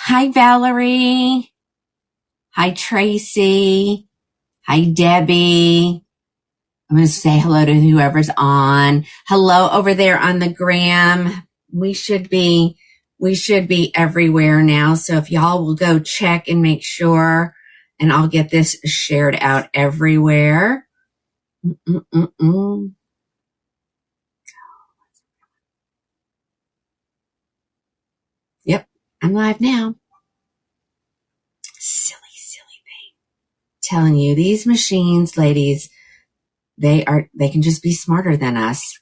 Hi, Valerie. Hi, Tracy. Hi, Debbie. I'm going to say hello to whoever's on. Hello over there on the gram. We should be everywhere now. So if y'all will go check and make sure, and I'll get this shared out everywhere. Yep, I'm live now. Silly thing. Telling you, these machines, ladies, they can just be smarter than us.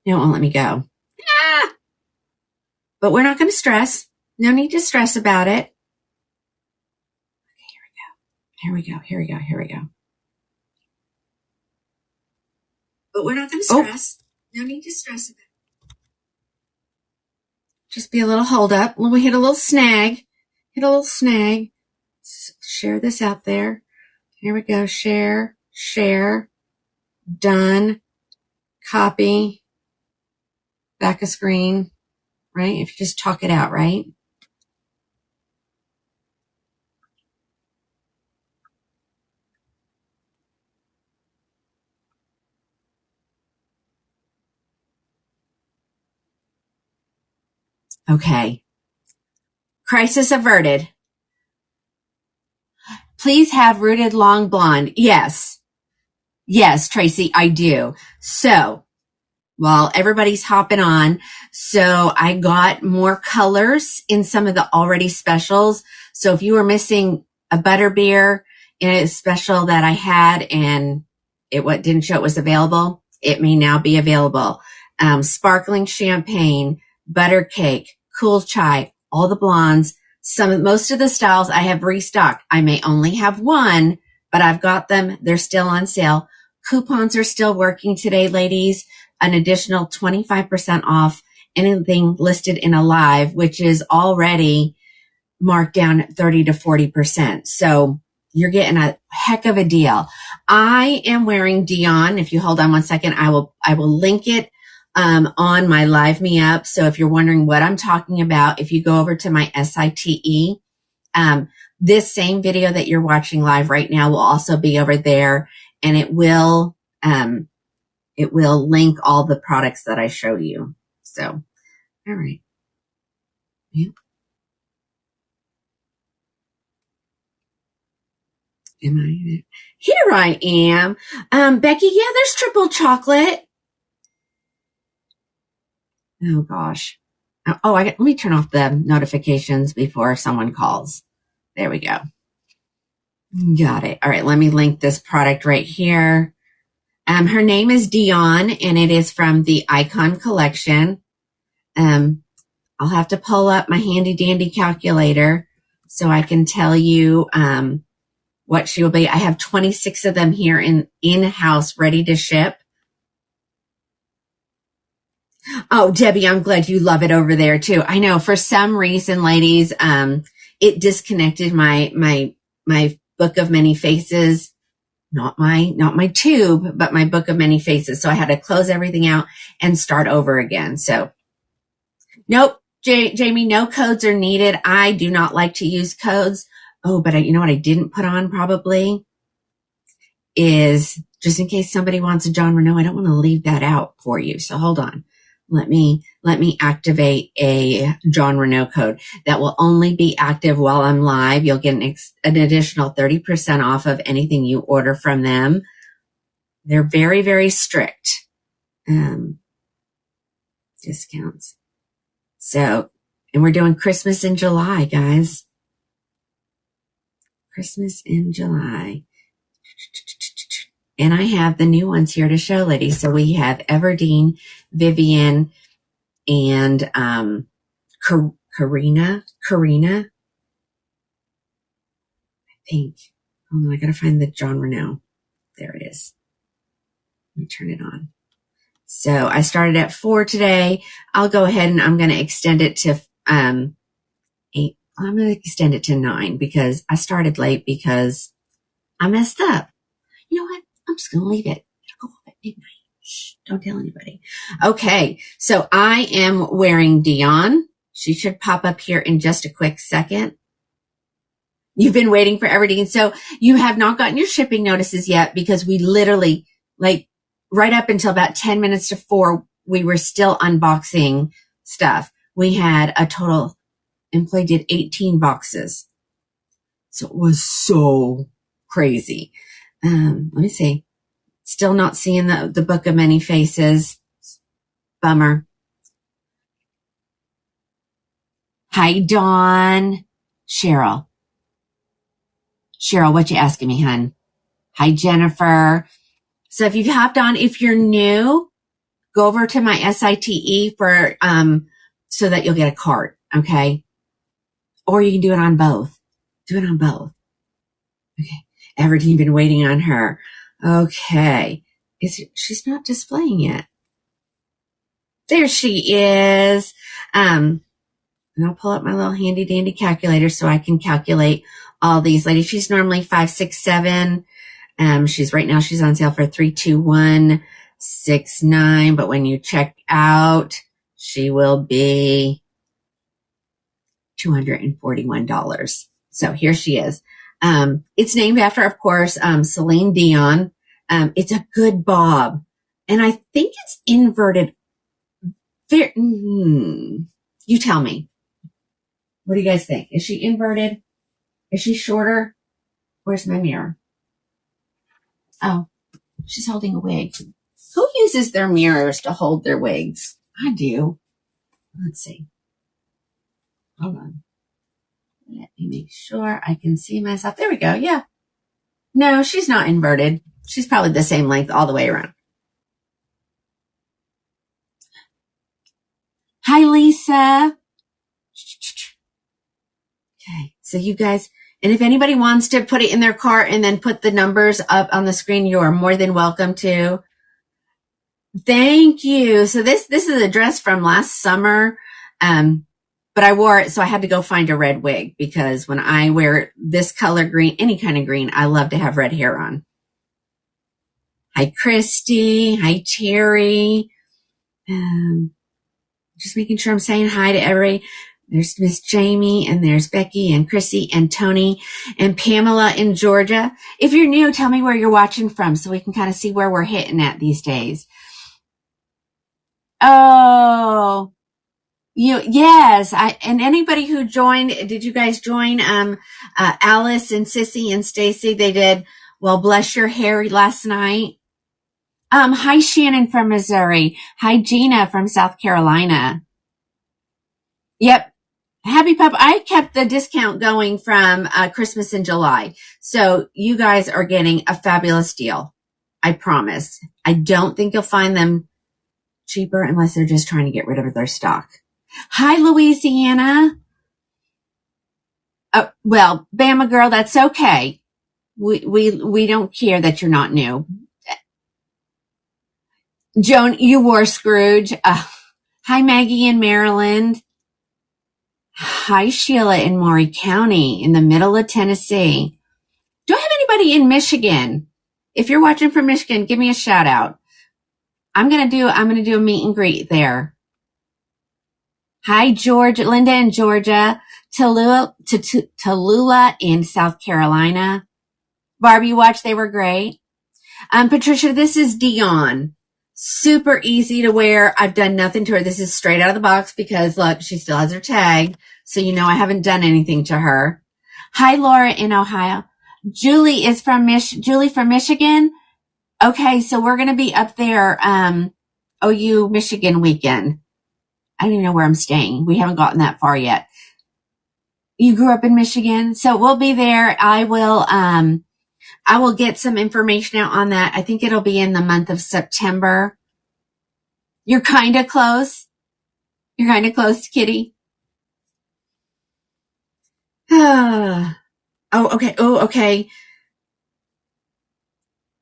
It won't let me go. Ah! But we're not going to stress. No need to stress about it. Okay, here we go. But we're not going to stress. No need to stress about it. Just be a little hold up. When we hit a little snag. Share this out there. Here we go. Share. Done. Copy. Back of screen. Right? If you just talk it out, right? Okay. Crisis averted. Please have rooted long blonde. Yes, Tracy, I do. So while everybody's hopping on, so I got more colors in some of the already specials. So if you were missing a butterbeer in a special that I had and it didn't show it was available, it may now be available. Sparkling champagne, butter cake, cool chai, all the blondes. Most of the styles I have restocked. I may only have one, but I've got them. They're still on sale. Coupons are still working today, ladies. An additional 25% off anything listed in a live, which is already marked down 30 to 40%. So you're getting a heck of a deal. I am wearing Dion. If you hold on one second, I will link it on my Live Me Up. So if you're wondering what I'm talking about, if you go over to my SITE, this same video that you're watching live right now will also be over there, and it will link all the products that I show you. So, all right. Yeah. Here I am. Becky, yeah, there's triple chocolate. Oh gosh. Let me turn off the notifications before someone calls. There we go. Got it. All right. Let me link this product right here. Her name is Dion, and it is from the Icon collection. I'll have to pull up my handy dandy calculator so I can tell you what she will be. I have 26 of them here in-house ready to ship. Oh, Debbie, I'm glad you love it over there too. I know for some reason, ladies, it disconnected my book of many faces, not my tube, but my book of many faces. So I had to close everything out and start over again. So nope, Jamie, no codes are needed. I do not like to use codes. Oh, but you know what I didn't put on probably is, just in case somebody wants a Jon Renau, I don't want to leave that out for you. So hold on. Let me activate a Jon Renau code that will only be active while I'm live. You'll get an additional 30% off of anything you order from them. They're very, very strict. Discounts. So, and we're doing Christmas in July, guys. Christmas in July. And I have the new ones here to show, ladies. So we have Everdeen, Vivian, and Karina. I think. Oh, I gotta find the Jon Renau. There it is. Let me turn it on. So I started at 4 today. I'll go ahead and I'm going to extend it to 8, I'm going to extend it to 9 because I started late because I messed up. You know what? I'm just going to leave it. It'll go off at midnight. Shh, don't tell anybody. Okay, so I am wearing Dion. She should pop up here in just a quick second. You've been waiting forever, Dean. So you have not gotten your shipping notices yet because we literally, like, right up until about 10 minutes to 4, we were still unboxing stuff. We had a total, Employee did 18 boxes. So it was so crazy. Let me see. Still not seeing the Book of Many Faces. Bummer. Hi, Dawn. Cheryl, what you asking me, hun? Hi, Jennifer. So if you've hopped on, if you're new, go over to my SITE for, so that you'll get a card. Okay. Or you can do it on both. Do it on both. Okay. Everdeen been waiting on her. Okay. She's not displaying yet. There she is. And I'll pull up my little handy dandy calculator so I can calculate all these ladies. She's normally 567. She's right now she's on sale for 32169. But when you check out, she will be $241. So here she is. It's named after, of course, Celine Dion. It's a good bob. And I think it's inverted. You tell me. What do you guys think? Is she inverted? Is she shorter? Where's my mirror? Oh, she's holding a wig. Who uses their mirrors to hold their wigs? I do. Let's see. Hold on. Let me make sure I can see myself. There we go. Yeah. No, she's not inverted. She's probably the same length all the way around. Hi, Lisa. Okay. So you guys, and if anybody wants to put it in their cart and then put the numbers up on the screen, you are more than welcome to. Thank you. So this is a dress from last summer. But I wore it, so I had to go find a red wig because when I wear this color green, any kind of green, I love to have red hair on. Hi, Christy. Hi, Terry. Just making sure I'm saying hi to everybody. There's Miss Jamie, and there's Becky, and Chrissy, and Tony, and Pamela in Georgia. If you're new, tell me where you're watching from so we can kind of see where we're hitting at these days. Oh, yes. And anybody who joined, did you guys join, Alice and Sissy and Stacy? They did, well, bless your hair last night. Hi, Shannon from Missouri. Hi, Gina from South Carolina. Yep. Happy Pup. I kept the discount going from, Christmas in July. So you guys are getting a fabulous deal. I promise. I don't think you'll find them cheaper unless they're just trying to get rid of their stock. Hi, Louisiana. Well, Bama girl, that's okay. We don't care that you're not new. Joan, you wore Scrooge. Hi, Maggie in Maryland. Hi, Sheila in Maury County in the middle of Tennessee. Do I have anybody in Michigan? If you're watching from Michigan, give me a shout out. I'm going to do a meet and greet there. Hi, Georgia, Linda in Georgia, Tallulah in South Carolina. Barbie watch, they were great. Patricia, this is Dion. Super easy to wear. I've done nothing to her. This is straight out of the box because look, she still has her tag. So you know I haven't done anything to her. Hi, Laura in Ohio. Julie from Michigan. Okay, so we're going to be up there, OU Michigan weekend. I don't even know where I'm staying. We haven't gotten that far yet. You grew up in Michigan, so we'll be there. I will get some information out on that. I think it'll be in the month of September. You're kind of close. You're kind of close, Kitty. Oh, okay. Oh, okay.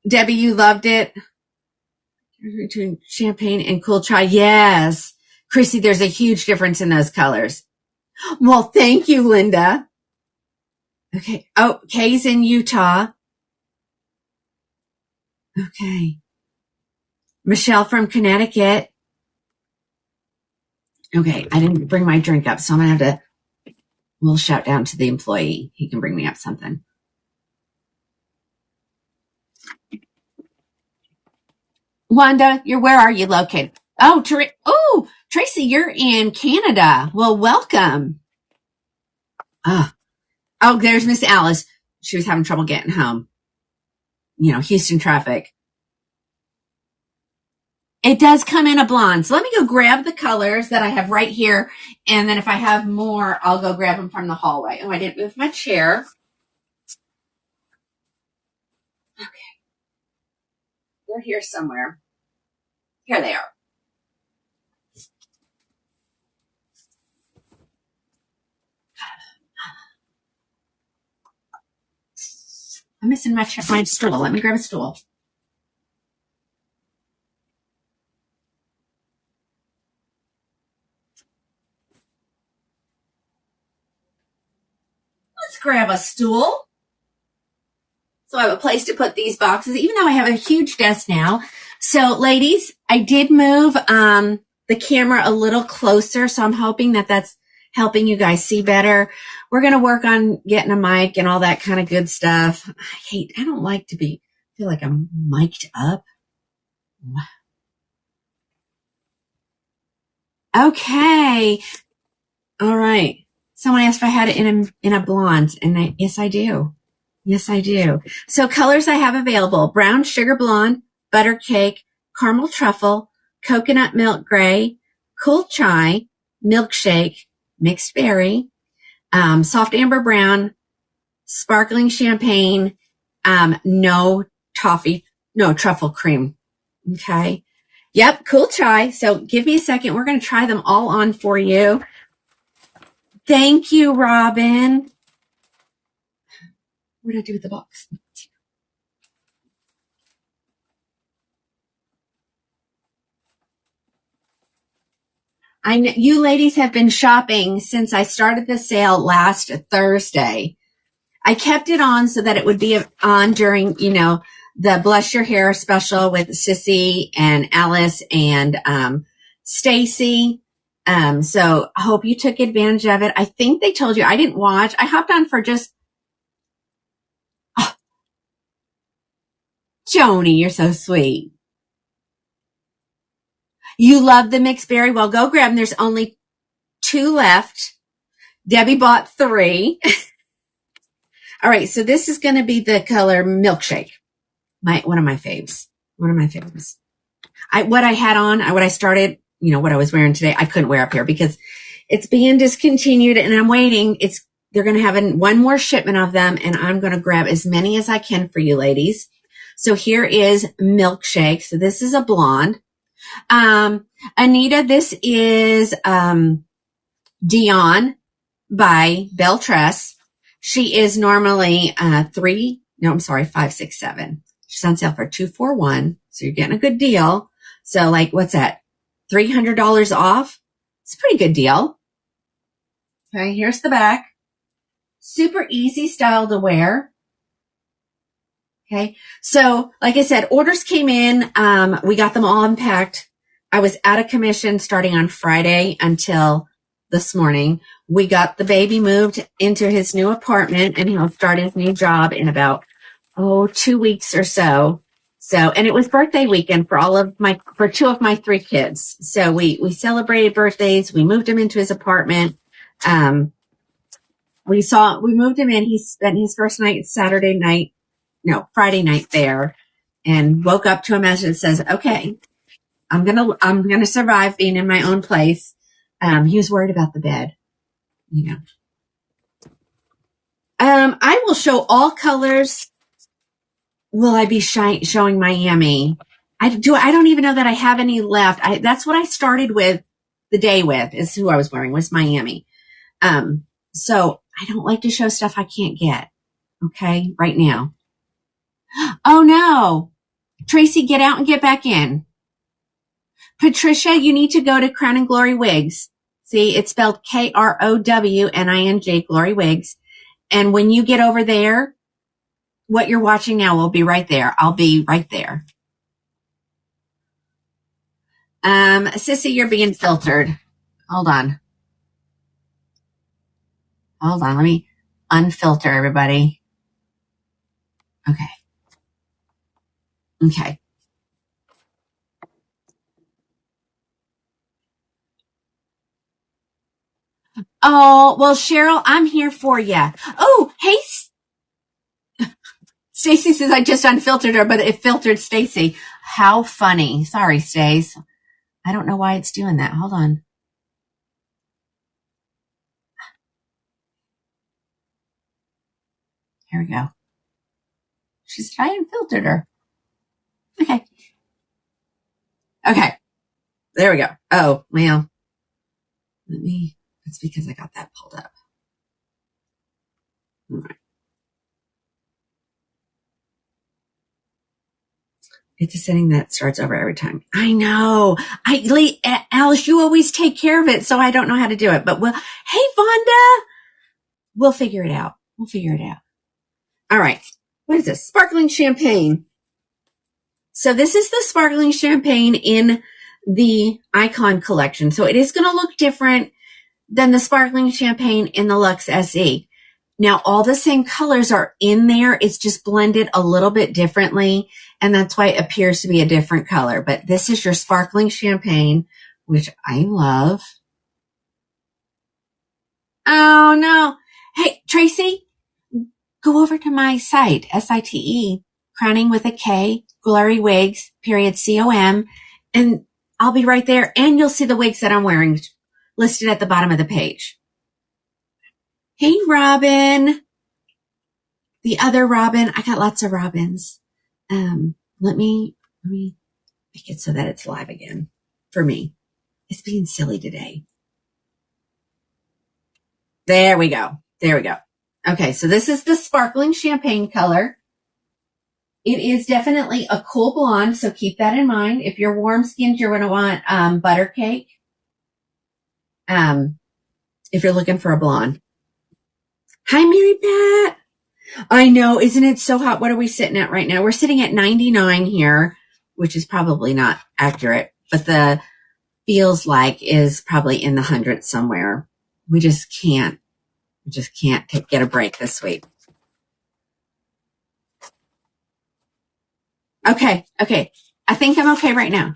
Debbie, you loved it. Between champagne and cool chai. Yes. Chrissy, there's a huge difference in those colors. Well, thank you, Linda. Okay. Oh, Kay's in Utah. Okay. Michelle from Connecticut. Okay. I didn't bring my drink up, so I'm going to have to, we'll shout down to the employee. He can bring me up something. Wanda, where are you located? Oh, Tracy, you're in Canada. Well, welcome. Oh, there's Miss Alice. She was having trouble getting home. Houston traffic. It does come in a blonde. So let me go grab the colors that I have right here. And then if I have more, I'll go grab them from the hallway. Oh, I didn't move my chair. Okay. They're here somewhere. Here they are. I'm missing my stool. Let me grab a stool. Let's grab a stool. So I have a place to put these boxes, even though I have a huge desk now. So ladies, I did move the camera a little closer. So I'm hoping that that's helping you guys see better. We're going to work on getting a mic and all that kind of good stuff. I don't like to feel like I'm mic'd up. Okay. All right. Someone asked if I had it in a blonde, and yes, I do. Yes, I do. So colors I have available: brown sugar blonde, butter cake, caramel truffle, coconut milk gray, cool chai, milkshake, mixed berry, soft amber brown, sparkling champagne, no truffle cream. Okay. Yep. Cool chai. So give me a second. We're going to try them all on for you. Thank you, Robin. What did I do with the box? You ladies have been shopping since I started the sale last Thursday. I kept it on so that it would be on during, the Bless Your Hair special with Sissy and Alice and Stacy. So I hope you took advantage of it. I think they told you. I didn't watch. I hopped on for just, Joni, you're so sweet. You love the mixed berry? Well, go grab them. There's only 2 left. Debbie bought 3. All right, so this is going to be the color milkshake. One of my faves. What I had on, what I started, what I was wearing today, I couldn't wear up here because it's being discontinued, and I'm waiting. They're going to have one more shipment of them, and I'm going to grab as many as I can for you ladies. So here is milkshake. So this is a blonde. Anita, this is Dion by Belle Tress. She is normally 567. She's on sale for $241. So you're getting a good deal. So what's that? $300 off. It's a pretty good deal. Okay, here's the back. Super easy style to wear. Okay, so like I said, orders came in. We got them all unpacked. I was out of commission starting on Friday until this morning. We got the baby moved into his new apartment, and he'll start his new job in about 2 weeks or so. And it was birthday weekend for 2 of my 3 kids. So we celebrated birthdays. We moved him into his apartment. We moved him in. He spent his first night Friday night there, and woke up to a message that says, okay, I'm going to survive being in my own place. He was worried about the bed, I will show all colors. Will I be showing Miami? I don't even know that I have any left. That's what I started with the day with, is who I was wearing, was Miami. So I don't like to show stuff I can't get. Okay. Right now. Oh no. Tracy, get out and get back in. Patricia, you need to go to Crown and Glory Wigs. See, it's spelled KROWNING, Glory Wigs. And when you get over there, what you're watching now will be right there. I'll be right there. Sissy, you're being filtered. Hold on. Let me unfilter everybody. Okay. Oh, well, Cheryl, I'm here for you. Oh, hey, Stacy says I just unfiltered her, but it filtered Stacy. How funny. Sorry, Stace. I don't know why it's doing that. Hold on. Here we go. She said I unfiltered her. Okay. There we go. Oh, well. That's because I got that pulled up. All right. It's a setting that starts over every time. I know. Alice, you always take care of it, so I don't know how to do it. But hey, Vonda, we'll figure it out. All right. What is this? Sparkling champagne. So this is the sparkling champagne in the Icon collection. So it is going to look different than the sparkling champagne in the Luxe SE. Now, all the same colors are in there. It's just blended a little bit differently, and that's why it appears to be a different color. But this is your sparkling champagne, which I love. Oh, no. Hey, Tracy, go over to my site, SITE, crowning with a K, Glory Wigs, .com, and I'll be right there, and you'll see the wigs that I'm wearing listed at the bottom of the page. Hey, Robin. The other Robin. I got lots of Robins. Let me make it so that it's live again for me. It's being silly today. There we go. Okay, so this is the sparkling champagne color. It is definitely a cool blonde, so keep that in mind. If you're warm skinned, you're going to want butter cake. If you're looking for a blonde. Hi, Mary Pat. I know. Isn't it so hot? What are we sitting at right now? We're sitting at 99 here, which is probably not accurate, but the feels like is probably in the hundreds somewhere. We just can't get a break this week. Okay. I think I'm okay right now.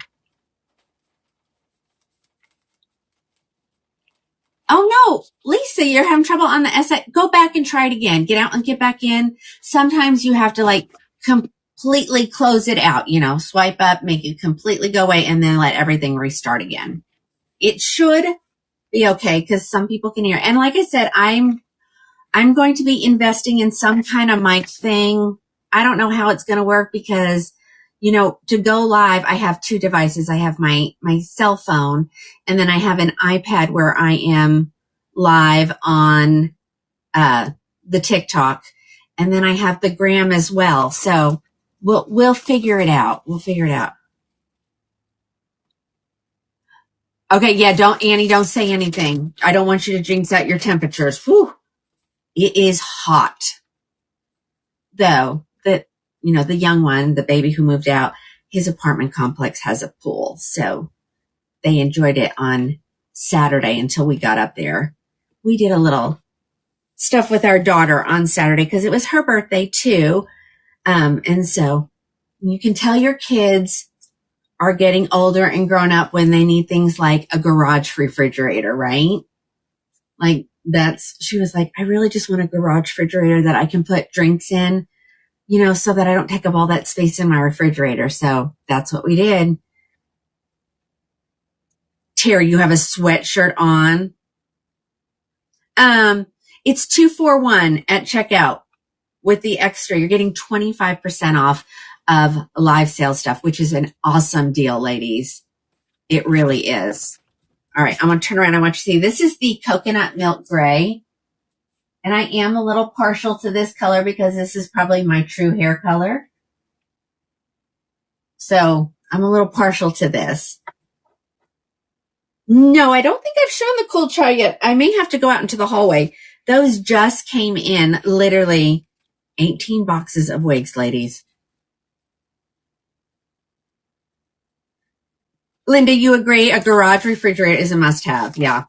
Oh no, Lisa, you're having trouble on the SI. Go back and try it again. Get out and get back in. Sometimes you have to completely close it out, swipe up, make it completely go away, and then let everything restart again. It should be okay because some people can hear. And like I said, I'm going to be investing in some kind of mic thing. I don't know how it's going to work because, to go live, I have two devices. I have my cell phone, and then I have an iPad where I am live on the TikTok, and then I have the Gram as well. So we'll figure it out. Okay, yeah, Annie, don't say anything. I don't want you to jinx out your temperatures. Whew. It is hot. Though, the young one, the baby who moved out, his apartment complex has a pool. So they enjoyed it on Saturday until we got up there. We did a little stuff with our daughter on Saturday because it was her birthday too. And so you can tell your kids are getting older and grown up when they need things like a garage refrigerator, right? She was like, I really just want a garage refrigerator that I can put drinks in, so that I don't take up all that space in my refrigerator. So that's what we did. Terry, you have a sweatshirt on. It's 241 at checkout with the extra. You're getting 25% off of live sale stuff, which is an awesome deal, ladies. It really is. All right, I'm going to turn around. I want you to see. This is the coconut milk gray. And I am a little partial to this color because this is probably my true hair color. So I'm a little partial to this. No, I don't think I've shown the cold chai yet. I may have to go out into the hallway. Those just came in, literally 18 boxes of wigs, ladies. Linda, you agree a garage refrigerator is a must have? Yeah.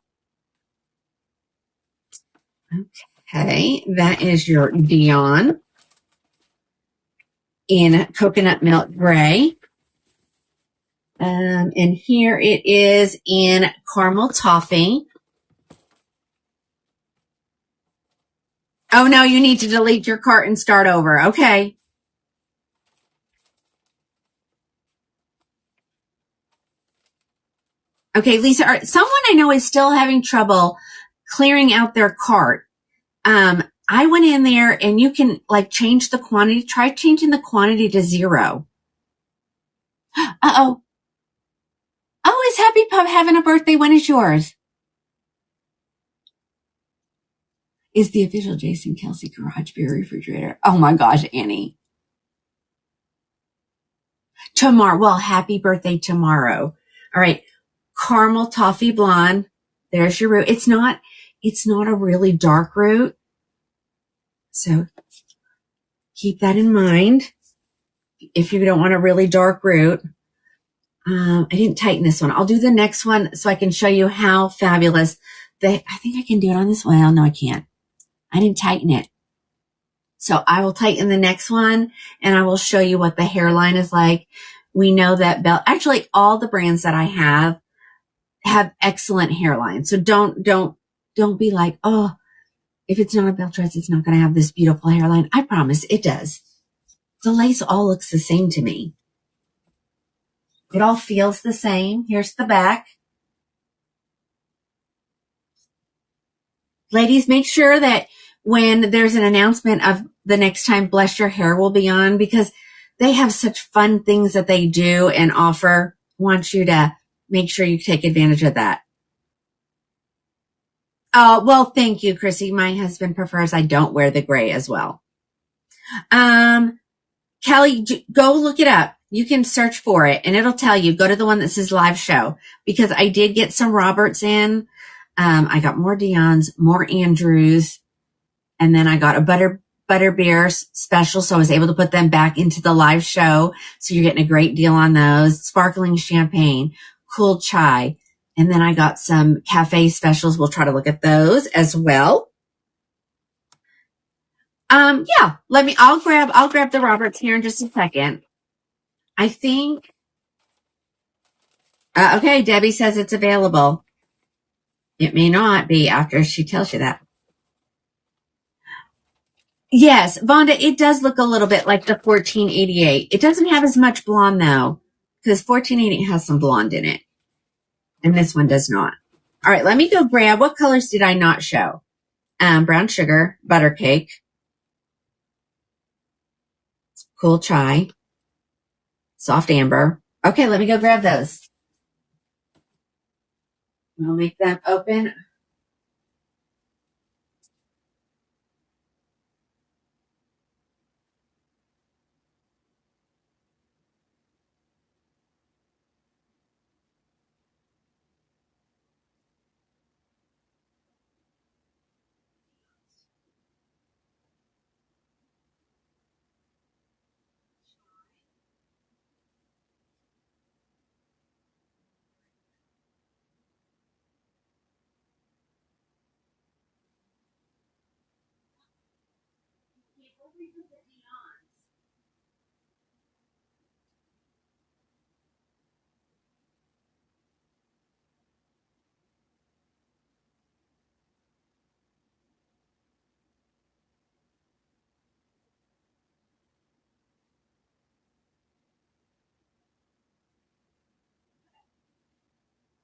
Okay, that is your Dion in coconut milk gray. And here it is in caramel toffee. Oh no, you need to delete your cart and start over. Okay. Okay, Lisa, someone I know is still having trouble clearing out their cart. I went in there and you can like change the quantity. Try changing the quantity to 0. Uh-oh. Oh, is Happy Pup having a birthday? When is yours? Is the official Jason Kelsey Garage Beer Refrigerator. Oh my gosh, Annie. Tomorrow. Well, happy birthday tomorrow. All right. Caramel toffee blonde. There's your root. It's not a really dark root. So keep that in mind. If you don't want a really dark root. I didn't tighten this one. I'll do the next one so I can show you how fabulous I think I can do it on this one. Oh, no, I can't. I didn't tighten it. So I will tighten the next one and I will show you what the hairline is like. We know that actually all the brands that I have excellent hairline. So don't be like, oh, if it's not a Beltress, it's not going to have this beautiful hairline. I promise it does. The lace all looks the same to me. It all feels the same. Here's the back. Ladies, make sure that when there's an announcement of the next time Bless Your Hair will be on, because they have such fun things that they do and offer. I want you to make sure you take advantage of that. Well, thank you, Chrissy. My husband prefers I don't wear the gray as well. Kelly, go look it up. You can search for it and it'll tell you. Go to the one that says live show because I did get some Roberts in. I got more Dion's, more Andrews, and then I got a butterbeer special. So I was able to put them back into the live show. So you're getting a great deal on those. Sparkling champagne, cool chai. And then I got some cafe specials. We'll try to look at those as well. Yeah, I'll grab the Roberts here in just a second. I think, okay, Debbie says it's available. It may not be after she tells you that. Yes, Vonda, it does look a little bit like the 1488. It doesn't have as much blonde though, because 1488 has some blonde in it. And this one does not. All right, let me go grab, what colors did I not show? Brown sugar, butter cake, cool chai, soft amber. Okay, let me go grab those. We'll make them open.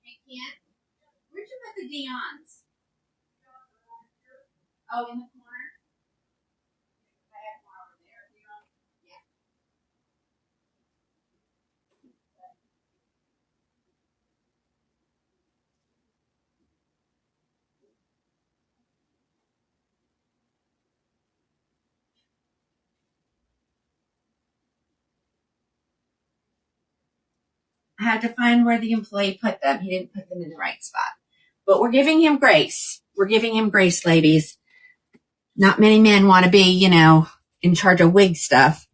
I can't. Where'd you put the Dion's? Oh, in the corner? I have more over there. Yeah. had to find where the employee put them. He didn't put them in the right spot. But we're giving him grace. We're giving him grace, ladies. Not many men want to be, you know, in charge of wig stuff.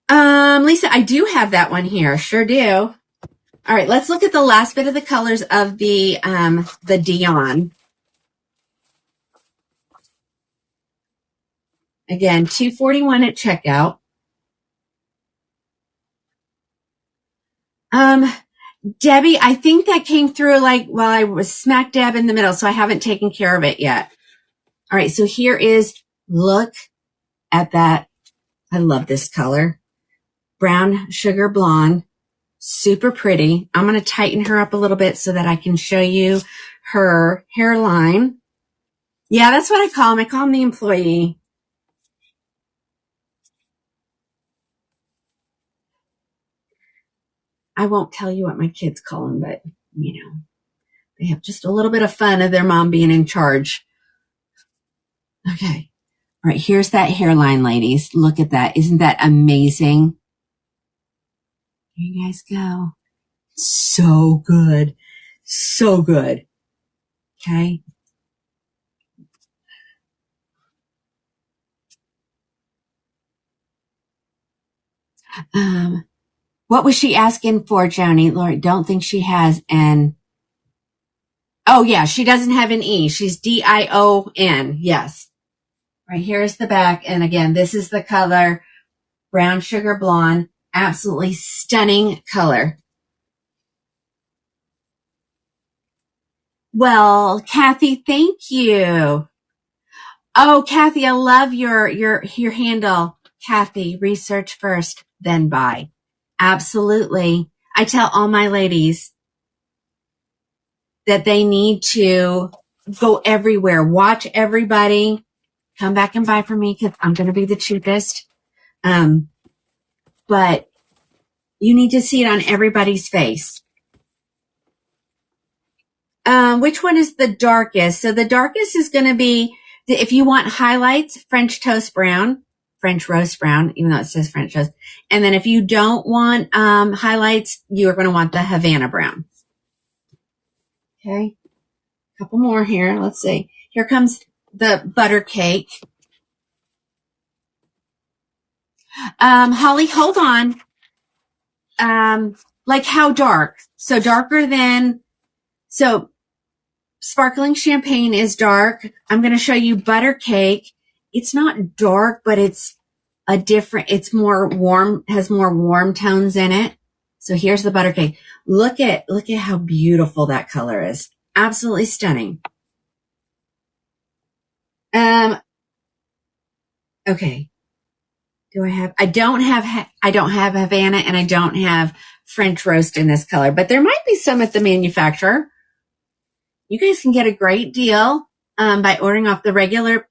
Lisa, I do have that one here. Sure do. All right, let's look at the last bit of the colors of the Dion. Again, $241 at checkout. Debbie, I think that came through like while I was smack dab in the middle, so I haven't taken care of it yet. All right, so here is, look at that. I love this color. Brown sugar blonde. Super pretty. I'm going to tighten her up a little bit so that I can show you her hairline. Yeah, that's what I call him. I call him the employee. I won't tell you what my kids call him, but, you know, they have just a little bit of fun of their mom being in charge. Okay. All right, here's that hairline, ladies. Look at that. Isn't that amazing? Here you guys go. So good. So good. Okay. What was she asking for, Joni? Lori, don't think she has an... Oh, yeah, she doesn't have an E. She's D-I-O-N. Yes. Right, here's the back. And again, this is the color. Brown sugar blonde. Absolutely stunning color. Well, Kathy, thank you. Oh, Kathy, I love your handle. Kathy, research first, then buy. Absolutely. I tell all my ladies that they need to go everywhere, watch everybody, come back and buy from me because I'm going to be the cheapest. But you need to see it on everybody's face. Which one is the darkest? So the darkest is going to be, if you want highlights, French toast brown, French roast brown, even though it says French toast. And then if you don't want highlights, you're going to want the Havana brown. Okay. A couple more here. Let's see. Here comes the butter cake. Holly, hold on. Like how dark? So darker than, so sparkling champagne is dark. I'm going to show you butter cake. It's not dark, but it's a different, it's more warm, has more warm tones in it. So here's the butter cake. Look at how beautiful that color is. Absolutely stunning. Okay. I don't have Havana and I don't have French roast in this color, but there might be some at the manufacturer. You guys can get a great deal by ordering off the regular,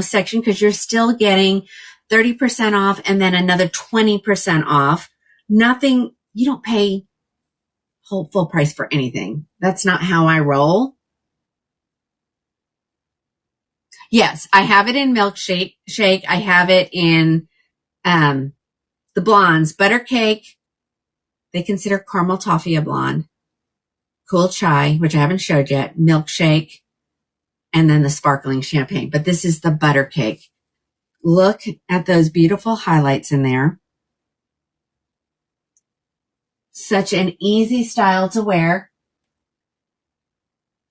section because you're still getting 30% off and then another 20% off. Nothing, you don't pay full price for anything. That's not how I roll. Yes, I have it in milkshake. I have it in the blondes. Butter cake, they consider caramel toffee a blonde. Cool chai, which I haven't showed yet. Milkshake, and then the sparkling champagne. But this is the butter cake. Look at those beautiful highlights in there. Such an easy style to wear.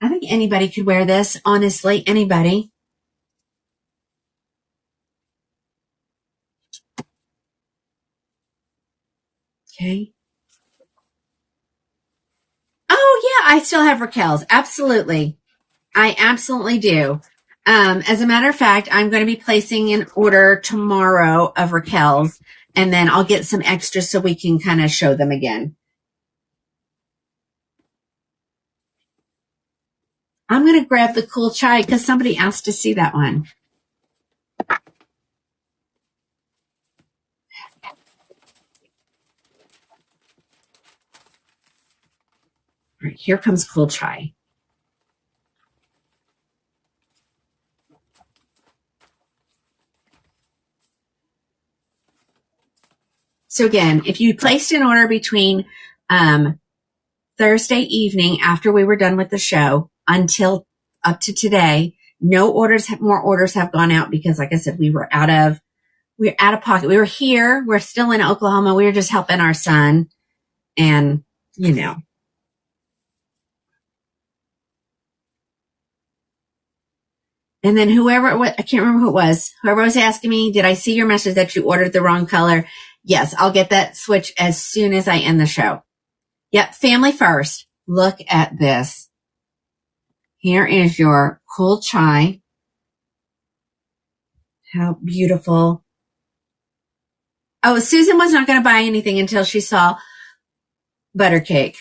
I think anybody could wear this, honestly, anybody. Okay. Oh, yeah, I still have Raquel's. Absolutely. I absolutely do. As a matter of fact, I'm going to be placing an order tomorrow of Raquel's, and then I'll get some extras so we can kind of show them again. I'm going to grab the cool chai because somebody asked to see that one. All right, here comes cool chai. So again, if you placed an order between Thursday evening after we were done with the show until up to today, more orders have gone out because, like I said, we're out of pocket. We were here. We're still in Oklahoma. We were just helping our son, and you know. And then I can't remember who it was. Whoever was asking me, did I see your message that you ordered the wrong color? Yes, I'll get that switch as soon as I end the show. Yep, family first. Look at this. Here is your cool chai. How beautiful. Oh, Susan was not going to buy anything until she saw butter cake.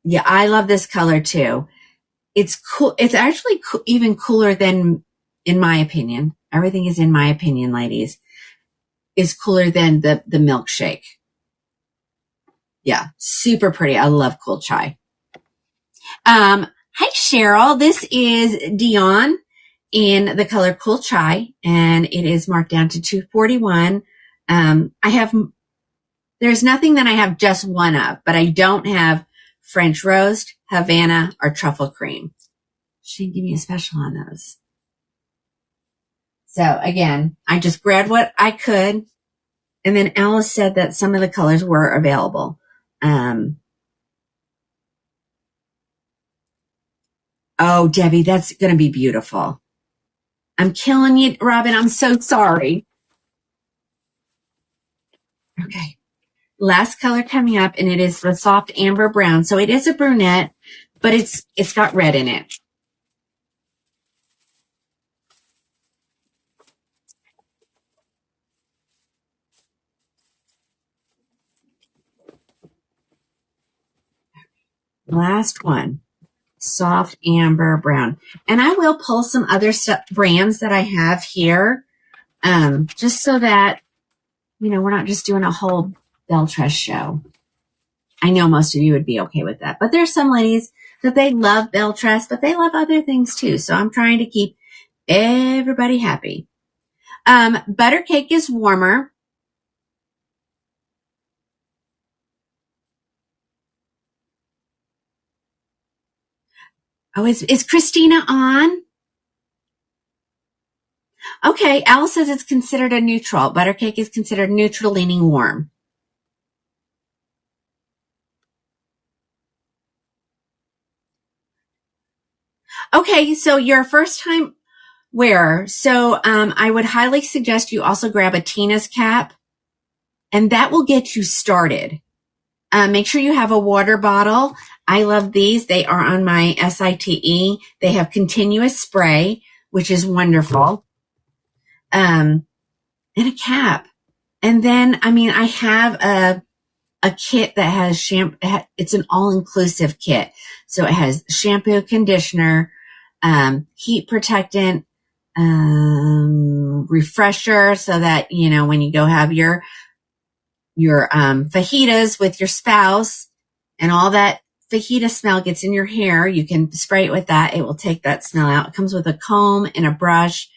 Yeah, I love this color too. It's cool. It's actually even cooler than, in my opinion, everything is in my opinion, ladies, is cooler than the milkshake. Yeah, super pretty. I love cool chai. Hi, Cheryl. This is Dion in the color cool chai, and it is marked down to $241. There's nothing that I have just one of, but I don't have French roast, Havana, or truffle cream. She didn't give me a special on those. So again, I just grabbed what I could. And then Alice said that some of the colors were available. Oh, Debbie, that's going to be beautiful. I'm killing you, Robin. I'm so sorry. Okay. Last color coming up, and it is the soft amber brown. So it is a brunette, but it's got red in it. Last one, soft amber brown. And I will pull some other brands that I have here, just so that, we're not just doing a whole Belle-Tress show. I know most of you would be okay with that, but there's some ladies that they love Belle-Tress, but they love other things too. So I'm trying to keep everybody happy. Butter cake is warmer. Oh, is Christina on? Okay, Alice says it's considered a neutral. Butter cake is considered neutral, leaning warm. Okay, so you're a first time wearer. So I would highly suggest you also grab a Tina's cap, and that will get you started. Make sure you have a water bottle. I love these. They are on my SITE. They have continuous spray, which is wonderful. And a cap. And then, I have a kit that has shampoo. It's an all-inclusive kit. So it has shampoo, conditioner, heat protectant, refresher, so that, when you go have your fajitas with your spouse and all that fajita smell gets in your hair, you can spray it with that. It will take that smell out. It comes with a comb and a brush.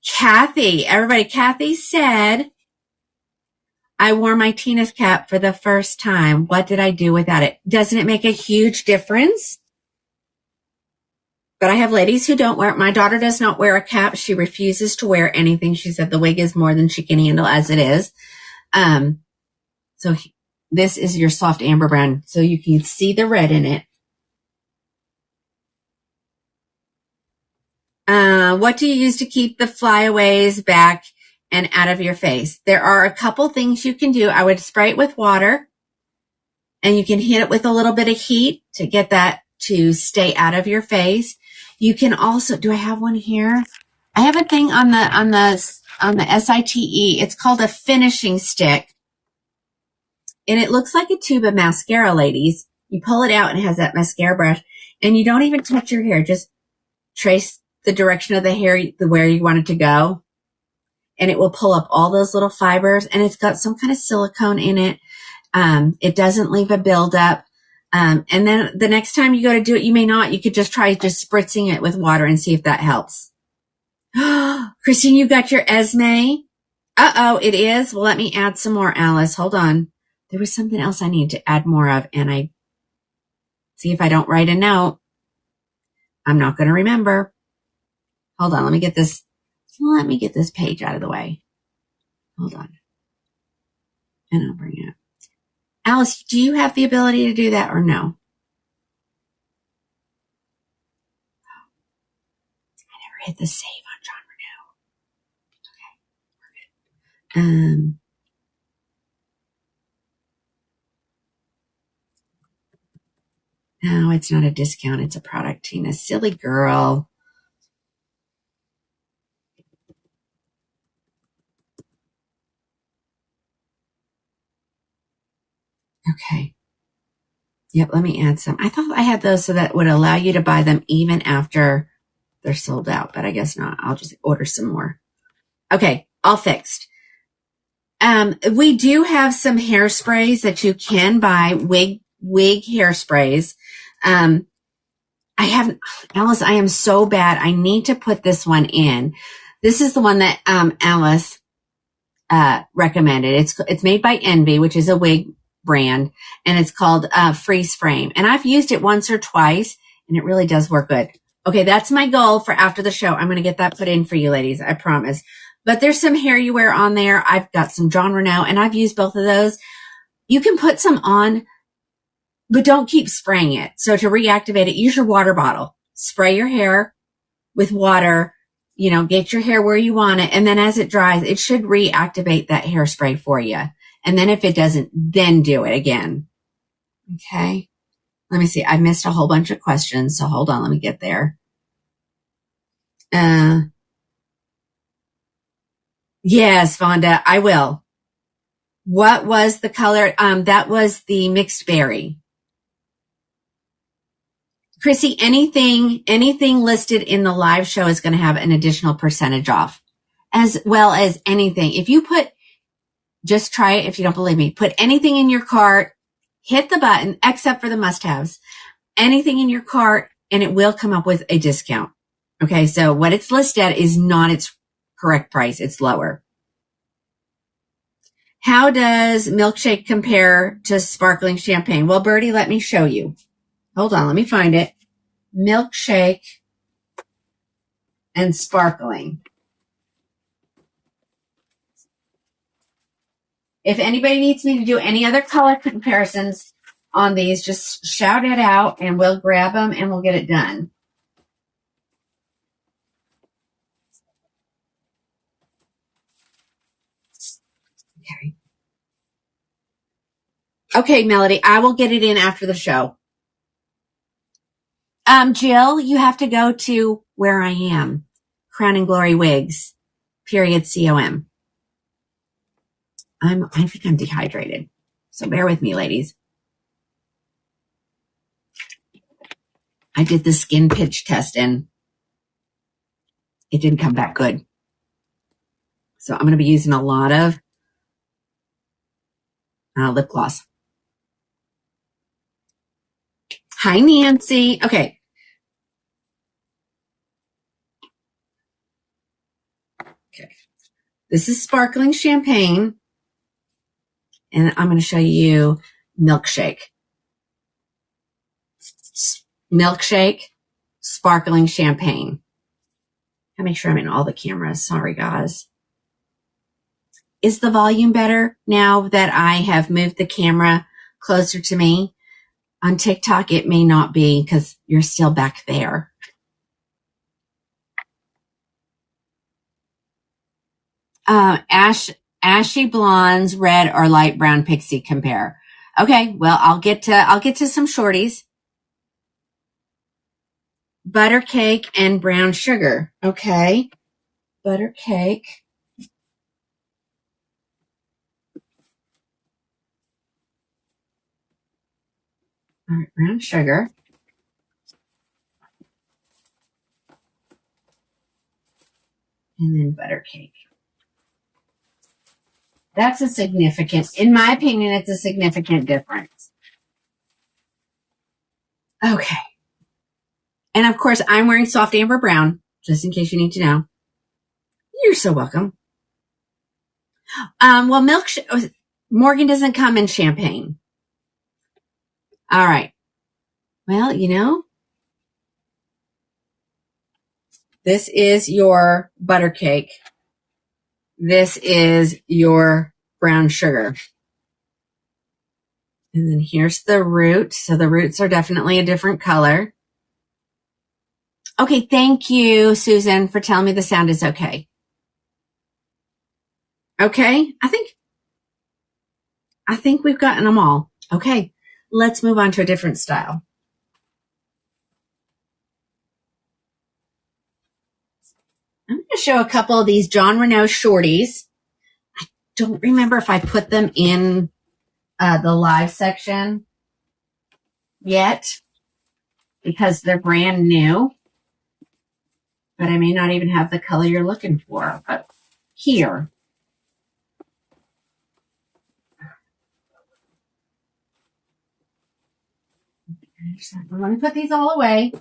Kathy said, I wore my Tina's cap for the first time. What did I do without it? Doesn't it make a huge difference? But I have ladies who don't wear it. My daughter does not wear a cap. She refuses to wear anything. She said the wig is more than she can handle as it is. So this is your soft amber brown. So you can see the red in it. What do you use to keep the flyaways back and out of your face? There are a couple things you can do. I would spray it with water, and you can hit it with a little bit of heat to get that to stay out of your face. You can also, do I have one here? I have a thing on the SITE. It's called a finishing stick, and it looks like a tube of mascara, ladies. You pull it out and it has that mascara brush, and you don't even touch your hair. Just trace the direction of the hair, where you want it to go, and it will pull up all those little fibers, and it's got some kind of silicone in it. It doesn't leave a buildup. And then the next time you go to do it, you may not. You could just try spritzing it with water and see if that helps. Christine, you got your Esme? Uh-oh, it is? Well, let me add some more, Alice. Hold on. There was something else I need to add more of, and I see if I don't write a note. I'm not going to remember. Hold on, let me get this page out of the way. Hold on. And I'll bring it up. Alice, do you have the ability to do that or no? I never hit the save on John Renew. Okay, we're good. No, it's not a discount. It's a product, Tina. Silly girl. Okay. Yep, let me add some. I thought I had those so that would allow you to buy them even after they're sold out, but I guess not. I'll just order some more. Okay, all fixed. We do have some hairsprays that you can buy, wig hairsprays. Alice, I am so bad. I need to put this one in. This is the one that Alice recommended. It's made by Envy, which is a wig brand, and it's called Freeze Frame. And I've used it once or twice, and it really does work good. Okay, that's my goal for after the show. I'm going to get that put in for you ladies, I promise. But there's some hair you wear on there. I've got some John Renew, and I've used both of those. You can put some on, but don't keep spraying it. So to reactivate it, use your water bottle. Spray your hair with water, get your hair where you want it. And then as it dries, it should reactivate that hairspray for you. And then if it doesn't, then do it again. Okay. Let me see. I missed a whole bunch of questions. So hold on. Let me get there. Yes, Vonda, I will. What was the color? That was the mixed berry. Chrissy, anything listed in the live show is going to have an additional percentage off, as well as anything. If you just try it if you don't believe me, put anything in your cart, hit the button, except for the must-haves, anything in your cart, and it will come up with a discount. Okay, so what it's listed at is not its correct price. It's lower. How does milkshake compare to sparkling champagne? Well, Birdie, let me show you. Hold on, let me find it. Milkshake and sparkling. If anybody needs me to do any other color comparisons on these, just shout it out and we'll grab them and we'll get it done. Okay. Okay, Melody, I will get it in after the show. Jill, you have to go to where I am. Crown and Glory Wigs, .com. I think I'm dehydrated. So bear with me, ladies. I did the skin pitch test and it didn't come back good. So I'm going to be using a lot of lip gloss. Hi, Nancy. Okay. This is sparkling champagne. And I'm going to show you milkshake. Milkshake, sparkling champagne. I make sure I'm in all the cameras. Sorry, guys. Is the volume better now that I have moved the camera closer to me? On TikTok, it may not be because you're still back there. Ashy blondes, red or light brown pixie compare. Okay, well, I'll get to some shorties. Butter cake and brown sugar. Okay. Butter cake. All right, brown sugar. And then butter cake. That's in my opinion, it's a significant difference. Okay. And of course, I'm wearing soft amber brown, just in case you need to know. You're so welcome. Well, Morgan doesn't come in champagne. All right. Well, this is your butter cake. This is your brown sugar. And then here's the root. So the roots are definitely a different color. Okay, thank you, Susan, for telling me the sound is okay. Okay, I think we've gotten them all. Okay, let's move on to a different style. I'm going to show a couple of these Jon Renau shorties. I don't remember if I put them in the live section yet because they're brand new, but I may not even have the color you're looking for. But here. I'm going to put these all away.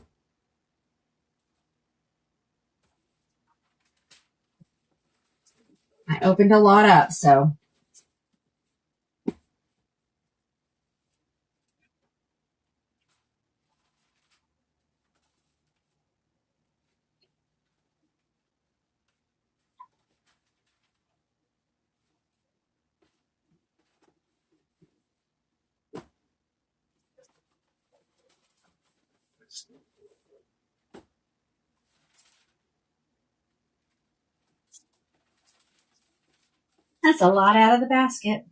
I opened a lot up, so. That's a lot out of the basket.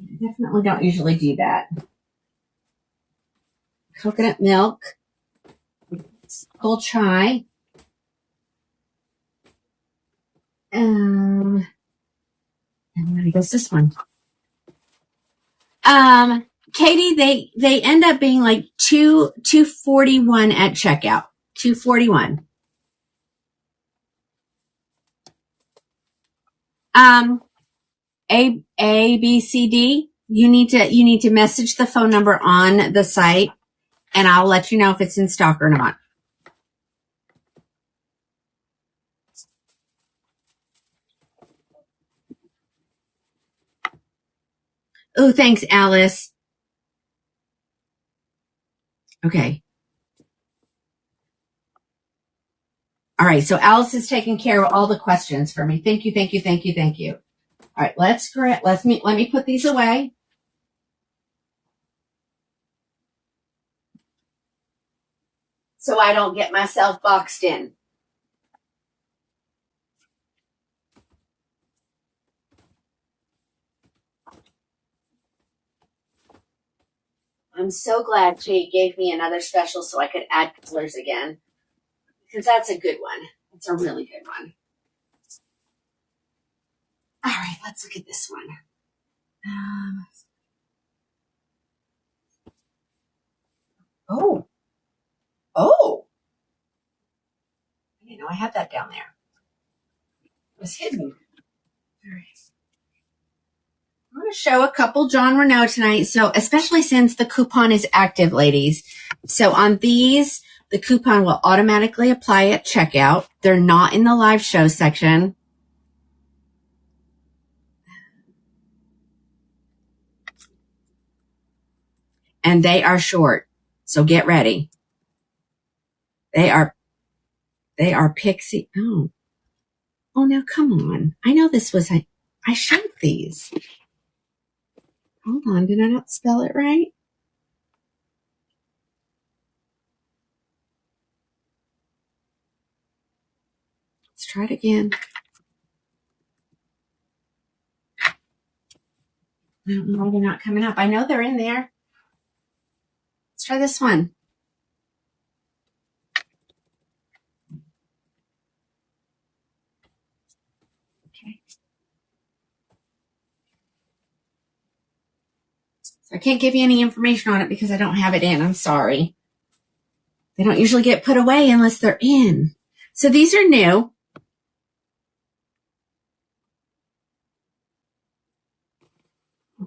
I definitely don't usually do that. Coconut milk, cold chai, and where goes this one? Katie, they end up being like $241 at checkout. $241. A B C D. You need to message the phone number on the site, and I'll let you know if it's in stock or not. Oh, thanks, Alice. Okay. All right. So Alice is taking care of all the questions for me. Thank you. Thank you. Thank you. Thank you. All right. Let me put these away. So I don't get myself boxed in. I'm so glad Jay gave me another special so I could add colors again. Because that's a good one. It's a really good one. All right, let's look at this one. Oh. I didn't know I had that down there. It was hidden. All right. I'm going to show a couple Jon Renau tonight. So especially since the coupon is active, ladies. So on these, the coupon will automatically apply at checkout. They're not in the live show section. And they are short. So get ready. They are Pixie. Oh, now come on. I know this was, I showed these. Hold on. Did I not spell it right? Let's try it again. I don't know why they're not coming up. I know they're in there. Let's try this one. Okay. So I can't give you any information on it because I don't have it in. I'm sorry. They don't usually get put away unless they're in. So these are new.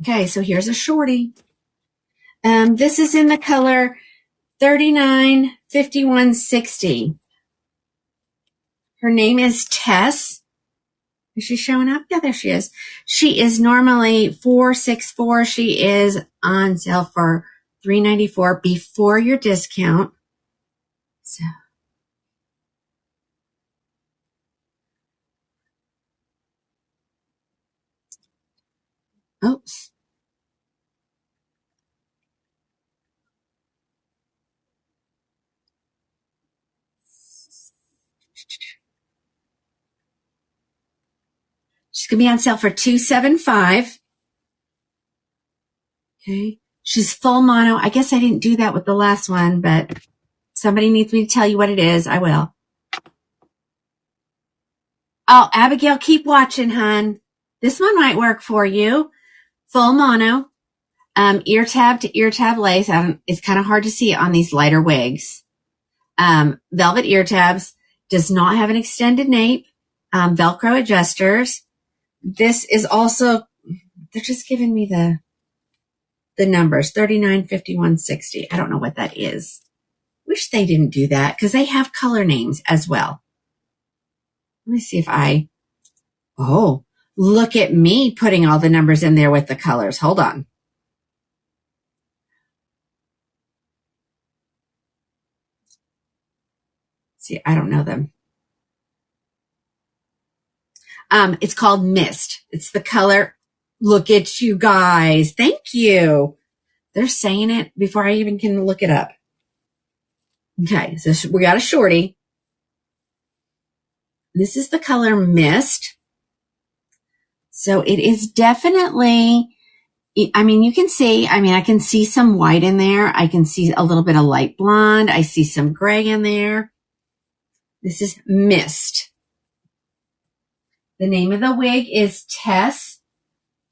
Okay, so here's a shorty. This is in the color 39, 51, 60. Her name is Tess. Is she showing up? Yeah, there she is. She is normally $464. She is on sale for $394 before your discount. So, oops. She's gonna be on sale for $275. Okay. She's full mono. I guess I didn't do that with the last one, but somebody needs me to tell you what it is. I will. Oh, Abigail, keep watching, hon. This one might work for you. Full mono, ear tab to ear tab lace. It's kind of hard to see on these lighter wigs. Velvet ear tabs, does not have an extended nape, Velcro adjusters. This is also, they're just giving me the numbers, 39, 51, 60. I don't know what that is. Wish they didn't do that because they have color names as well. Let me see if oh, look at me putting all the numbers in there with the colors. Hold on. See, I don't know them. It's called Mist. It's the color. Look at you guys. Thank you. They're saying it before I even can look it up. Okay, so we got a shorty. This is the color Mist. So it is definitely, I mean, you can see, I can see some white in there. I can see a little bit of light blonde. I see some gray in there. This is Mist. The name of the wig is Tess,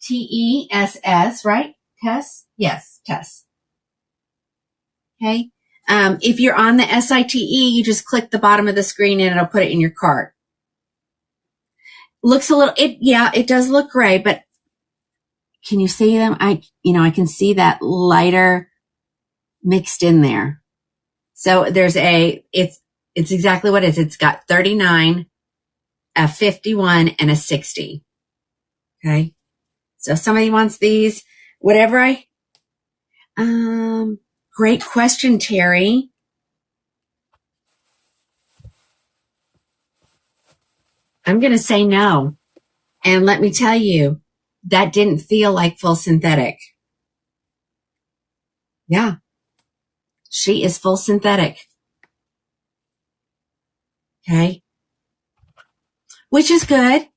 Tess, right? Tess? Yes, Tess. Okay. If you're on the SITE, you just click the bottom of the screen and it'll put it in your cart. Looks a little, it does look gray, but can you see them? I can see that lighter mixed in there. So there's it's exactly what it is. It's got 39, a 51, and a 60. Okay. So if somebody wants these, whatever great question, Terry. I'm going to say no. And let me tell you, that didn't feel like full synthetic. Yeah. She is full synthetic. Okay. Which is good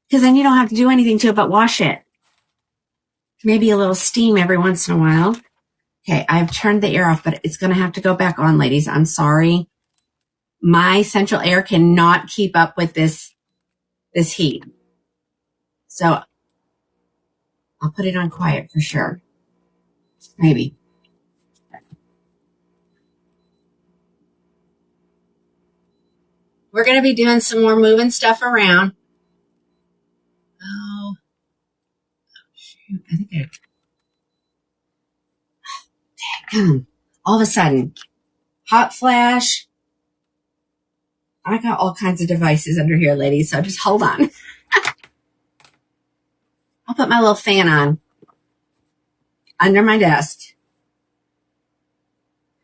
because then you don't have to do anything to it but wash it. Maybe a little steam every once in a while. Okay. I've turned the air off, but it's going to have to go back on, ladies. I'm sorry. My central air cannot keep up with this heat. So I'll put it on quiet for sure. Maybe. We're going to be doing some more moving stuff around. Oh, shoot. I think all of a sudden, hot flash. I got all kinds of devices under here, ladies, so just hold on. I'll put my little fan on under my desk.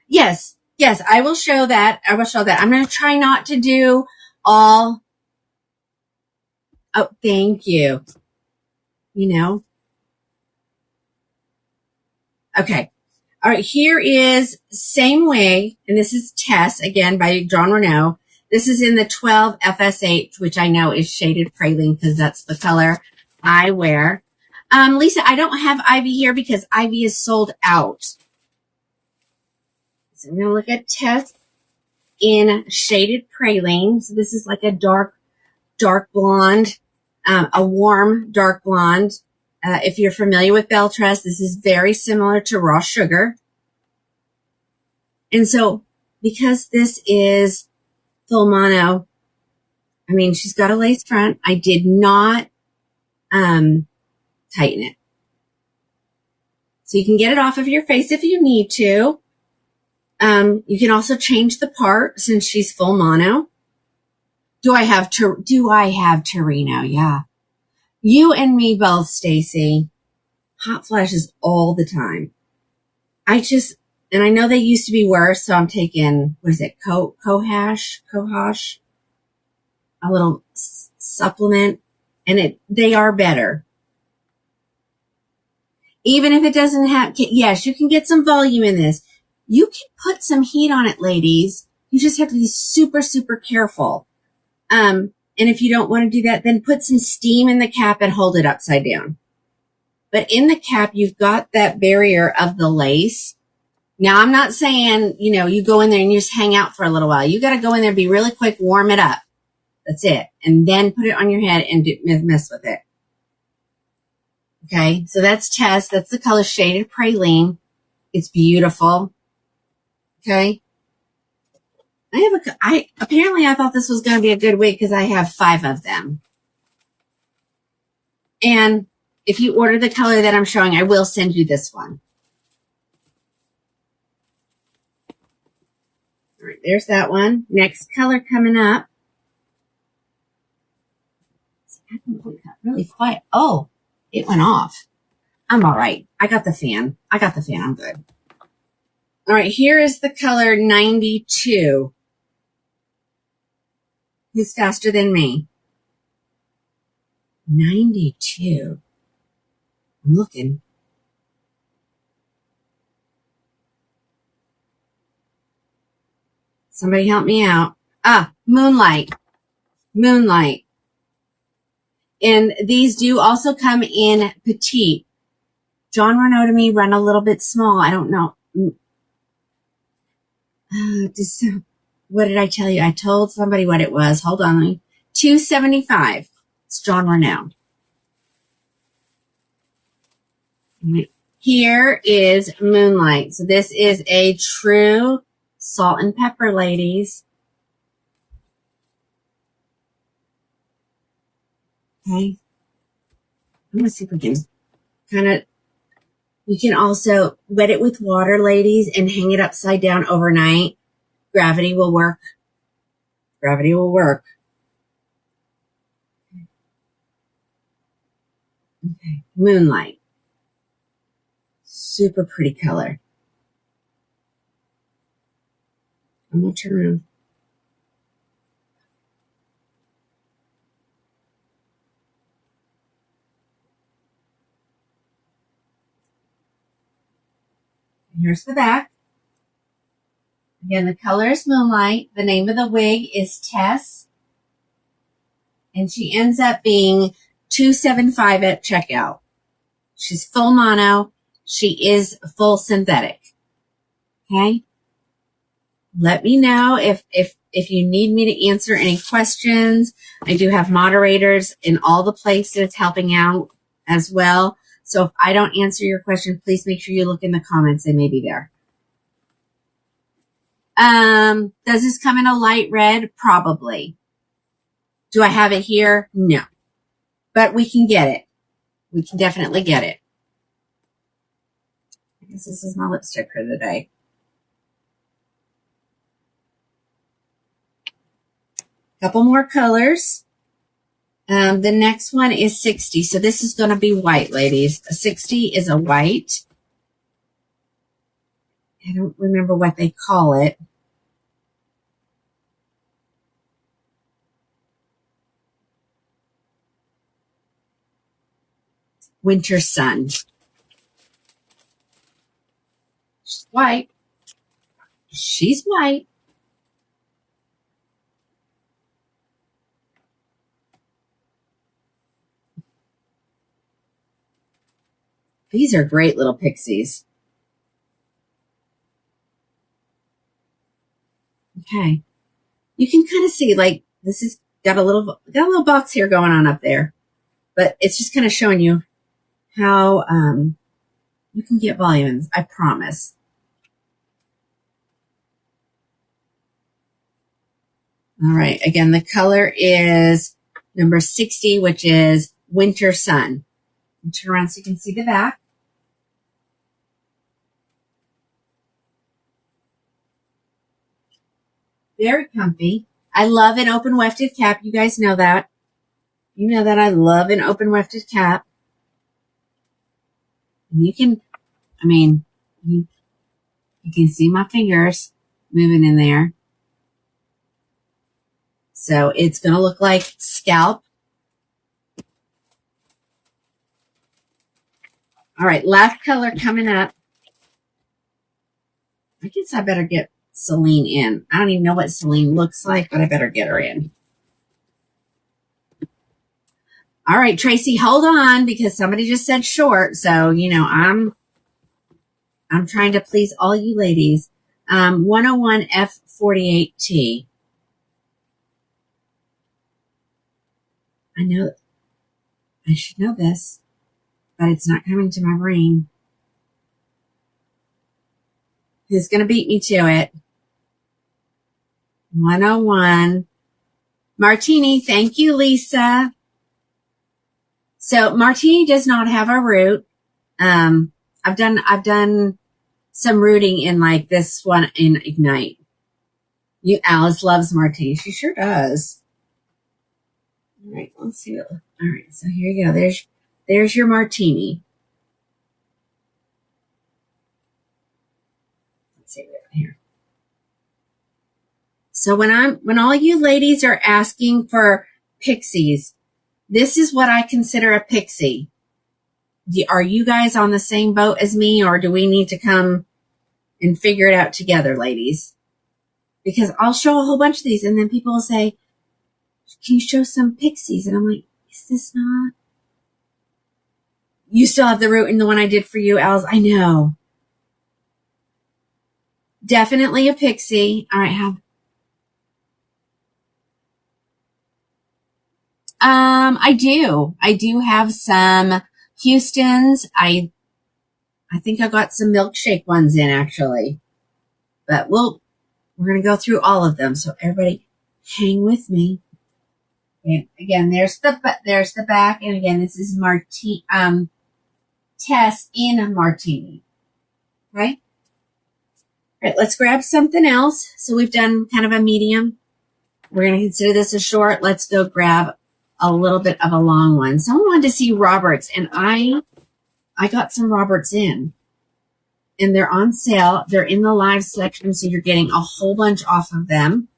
Yes, I will show that. I'm going to try not to do all. Oh, thank you. Okay. All right. Here is same way. And this is Tess again by Jon Renau. This is in the 12 FS8, which I know is shaded praline because that's the color I wear. Lisa, I don't have Ivy here because Ivy is sold out. So I'm going to look at Tess in shaded praline. So this is like a dark blonde, a warm dark blonde. If you're familiar with Belle Tress, this is very similar to Raw Sugar. And so because this is full mono, she's got a lace front. I did not tighten it. So you can get it off of your face if you need to. You can also change the part since she's full mono. Do I have Torino? Yeah. You and me both, Stacy. Hot flashes all the time. And I know they used to be worse, so I'm taking, what is it, Cohosh, a little supplement, and they are better. Even if it doesn't have, yes, you can get some volume in this. You can put some heat on it, ladies. You just have to be super, super careful. And if you don't want to do that, then put some steam in the cap and hold it upside down. But in the cap, you've got that barrier of the lace. Now, I'm not saying, you go in there and you just hang out for a little while. You got to go in there, be really quick, warm it up. That's it. And then put it on your head and mess with it. Okay. So that's Tess. That's the color Shaded Praline. It's beautiful. Okay. Apparently I thought this was going to be a good wig because I have 5 of them. And if you order the color that I'm showing, I will send you this one. All right, there's that one. Next color coming up. I got really quiet. Oh, it went off. I'm all right. I got the fan. I'm good. All right, here is the color 92. Who's faster than me? 92. I'm looking. Somebody help me out. Moonlight. And these do also come in petite. John Renaud to me run a little bit small. I don't know. What did I tell you? I told somebody what it was. Hold on. $275. It's John Renaud. Here is Moonlight. So this is a true salt and pepper, ladies. Okay. I'm going to see if we can you can also wet it with water, ladies, and hang it upside down overnight. Gravity will work. Okay. Moonlight. Super pretty color. I'm going to turn around. Here's the back. Again, the color is Moonlight. The name of the wig is Tess. And she ends up being $275 at checkout. She's full mono. She is full synthetic. Okay. Let me know if you need me to answer any questions. I do have moderators in all the places helping out as well. So if I don't answer your question, please make sure you look in the comments. They may be there. Does this come in a light red? Probably. Do I have it here? No. But we can get it. We can definitely get it. I guess this is my lipstick for the day. Couple more colors. The next one is 60. So this is going to be white, ladies. A 60 is a white. I don't remember what they call it. Winter Sun. She's white. She's white. These are great little pixies. Okay. You can kind of see, like, this is got a little box here going on up there, but it's just kind of showing you how, you can get volumes. I promise. All right. Again, the color is number 60, which is Winter Sun. Turn around so you can see the back. Very comfy. I love an open wefted cap. You guys know that. You know that I love an open wefted cap. And you can, I mean, you can see my fingers moving in there. So it's going to look like scalp. All right, last color coming up. I guess I better get Celine in. I don't even know what Celine looks like, but I better get her in. All right, Tracy, hold on because somebody just said short. So, you know, I'm trying to please all you ladies. 101F48T. I know I should know this, but it's not coming to my brain. Who's going to beat me to it? 101. Martini. Thank you, Lisa. So Martini does not have a root. I've done some rooting in like this one in Ignite. Alice loves Martini. She sure does. All right, let's see. All right, so here you go. There's your Martini. Let's see what here. So when all you ladies are asking for pixies, this is what I consider a pixie. Are you guys on the same boat as me, or do we need to come and figure it out together, ladies? Because I'll show a whole bunch of these, and then people will say, can you show some pixies? And I'm like, is this not? You still have the root in the one I did for you, Alice. I know. Definitely a pixie. All right, I do have some Houstons. I think I got some milkshake ones in actually, but we're going to go through all of them. So everybody hang with me. And again, there's the back. And again, this is Tess in a Martini. Right? All right, let's grab something else. So we've done kind of a medium. We're going to consider this a short. Let's go grab a little bit of a long one. Someone wanted to see Roberts, and I got some Roberts in, and they're on sale. They're in the live section, so you're getting a whole bunch off of them.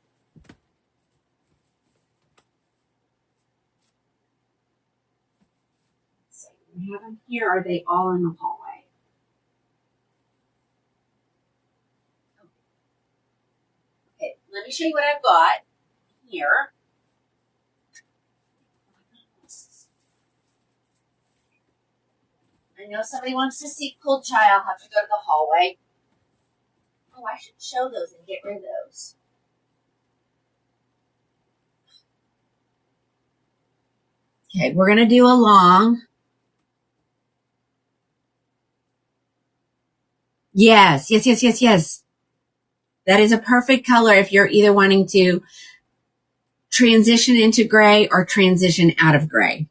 So we have them here. Are they all in the hallway? Okay, let me show you what I've got here. I know somebody wants to see Cool Chai. I'll have to go to the hallway. Oh, I should show those and get rid of those. Okay, we're going to do a long. Yes. That is a perfect color if you're either wanting to transition into gray or transition out of gray.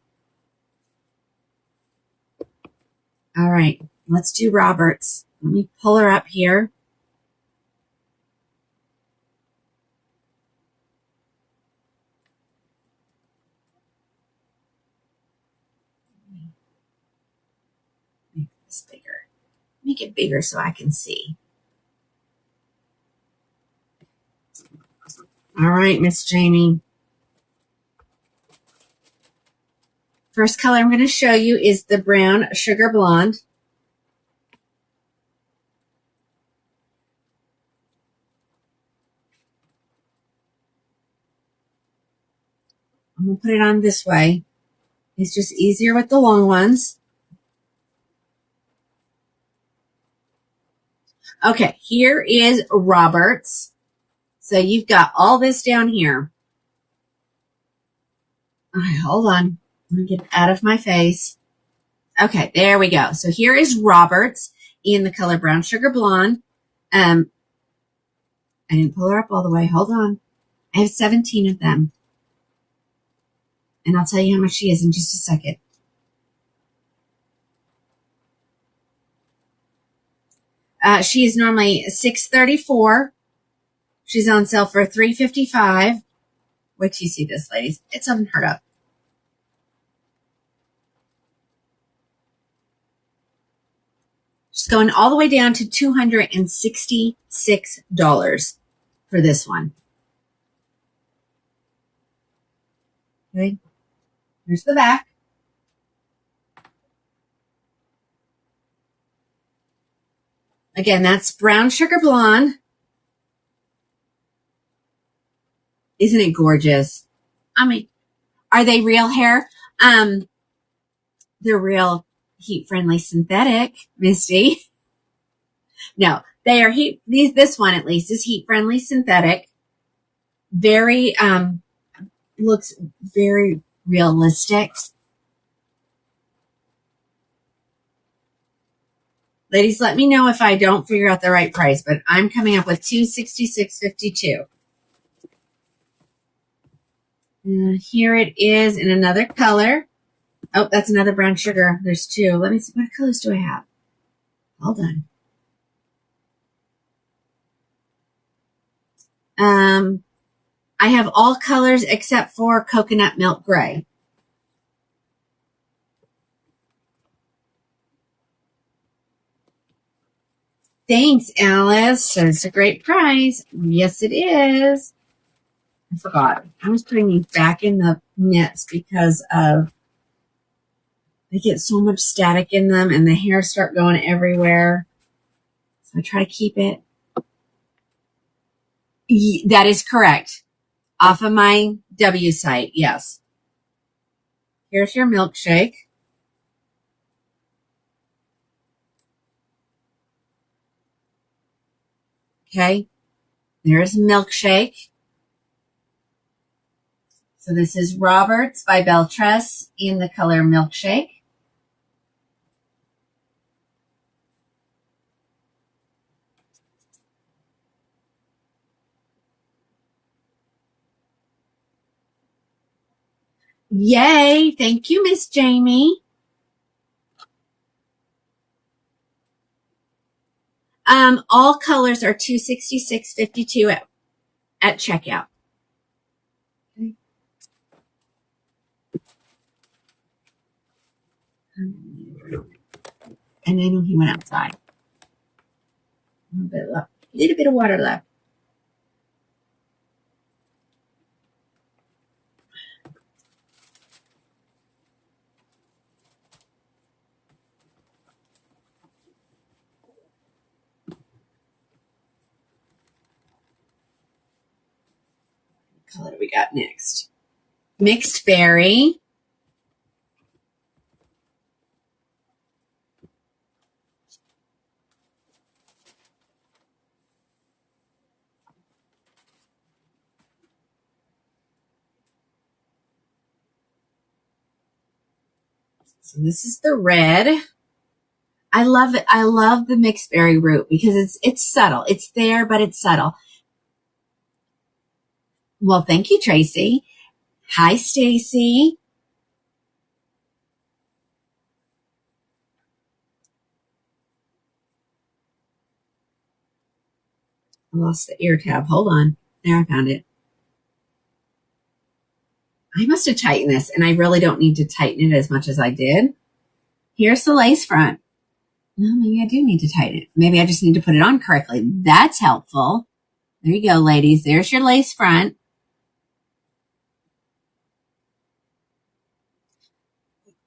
All right, let's do Roberts. Let me pull her up here. Make this bigger. Make it bigger so I can see. All right, Miss Jamie. First color I'm going to show you is the brown sugar blonde. I'm going to put it on this way. It's just easier with the long ones. Okay, here is Roberts. So you've got all this down here. All right, hold on. Let me get it out of my face. Okay, there we go. So here is Roberts in the color brown sugar blonde. I didn't pull her up all the way. Hold on. I have 17 of them. And I'll tell you how much she is in just a second. She is normally $6.34. She's on sale for $3.55. Wait till you see this, ladies. It's unheard of. She's going all the way down to $266 for this one. Okay. Here's the back. Again, that's brown sugar blonde. Isn't it gorgeous? I mean, are they real hair? They're real heat-friendly synthetic, Misty. No, they are this one at least is heat-friendly synthetic. Very, looks very realistic. Ladies, let me know if I don't figure out the right price, but I'm coming up with $266.52. Here it is in another color. Oh, that's another brown sugar. There's two. Let me see. What colors do I have? Hold on. I have all colors except for coconut milk gray. Thanks, Alice. It's a great price. Yes, it is. I forgot. I was putting these back in the knits because of they get so much static in them and the hairs start going everywhere. So I try to keep it. That is correct. Off of my W site, yes. Here's your milkshake. Okay. There's milkshake. So this is Roberts by Beltress in the color milkshake. Yay. Thank you, Miss Jamie. All colors are $266.52 at checkout. Okay. And I know he went outside. A little bit of water left. What color do we got next? Mixed berry. So this is the red. I love it. I love the mixed berry root because it's subtle. It's there, but it's subtle. Well, thank you, Tracy. Hi, Stacy. I lost the ear tab. Hold on. There, I found it. I must have tightened this, and I really don't need to tighten it as much as I did. Here's the lace front. No, maybe I do need to tighten it. Maybe I just need to put it on correctly. That's helpful. There you go, ladies. There's your lace front.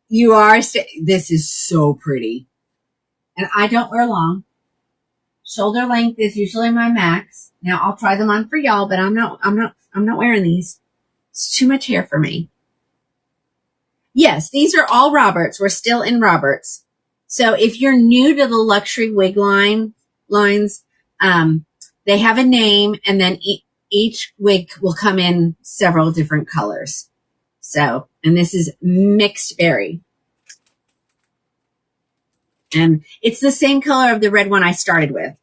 You are. This is so pretty. And I don't wear long. Shoulder length is usually my max. Now I'll try them on for y'all, but I'm not wearing these. It's too much hair for me. Yes, these are all Roberts. We're still in Roberts. So if you're new to the luxury wig lines, they have a name, and then each wig will come in several different colors. So, and this is mixed berry. And it's the same color of the red one I started with.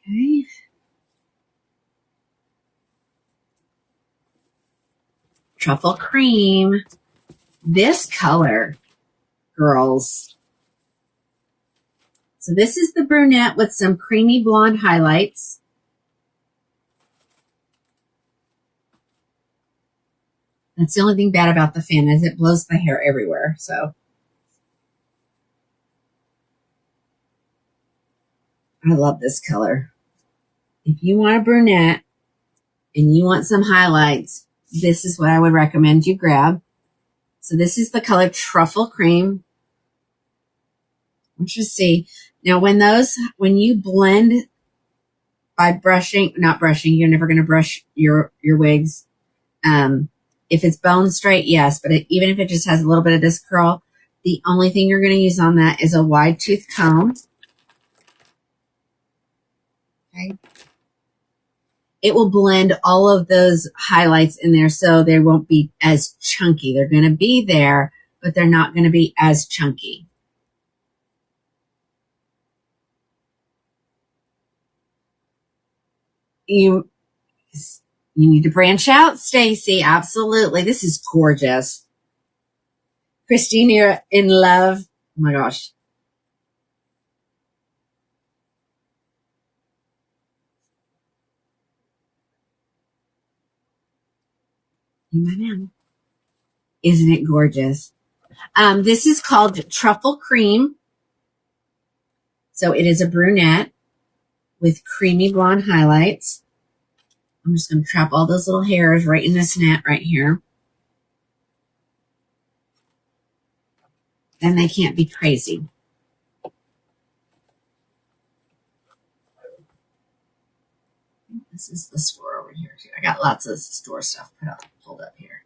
Okay. Truffle Cream. This color, girls. So this is the brunette with some creamy blonde highlights. That's the only thing bad about the fan is it blows the hair everywhere. So I love this color. If you want a brunette and you want some highlights, this is what I would recommend you grab. So this is the color Truffle Cream. Let's just see. Now when you blend by brushing, not brushing, you're never going to brush your wigs. If it's bone straight, yes, but even if it just has a little bit of this curl, the only thing you're going to use on that is a wide tooth comb. Okay. It will blend all of those highlights in there so they won't be as chunky. They're going to be there, but they're not going to be as chunky. You need to branch out, Stacy. Absolutely. This is gorgeous. Christine, you're in love. Oh my gosh. Isn't it gorgeous? This is called Truffle Cream. So it is a brunette with creamy blonde highlights. I'm just going to trap all those little hairs right in this net right here. Then they can't be crazy. This is the store over here too. I got lots of store stuff pulled up here.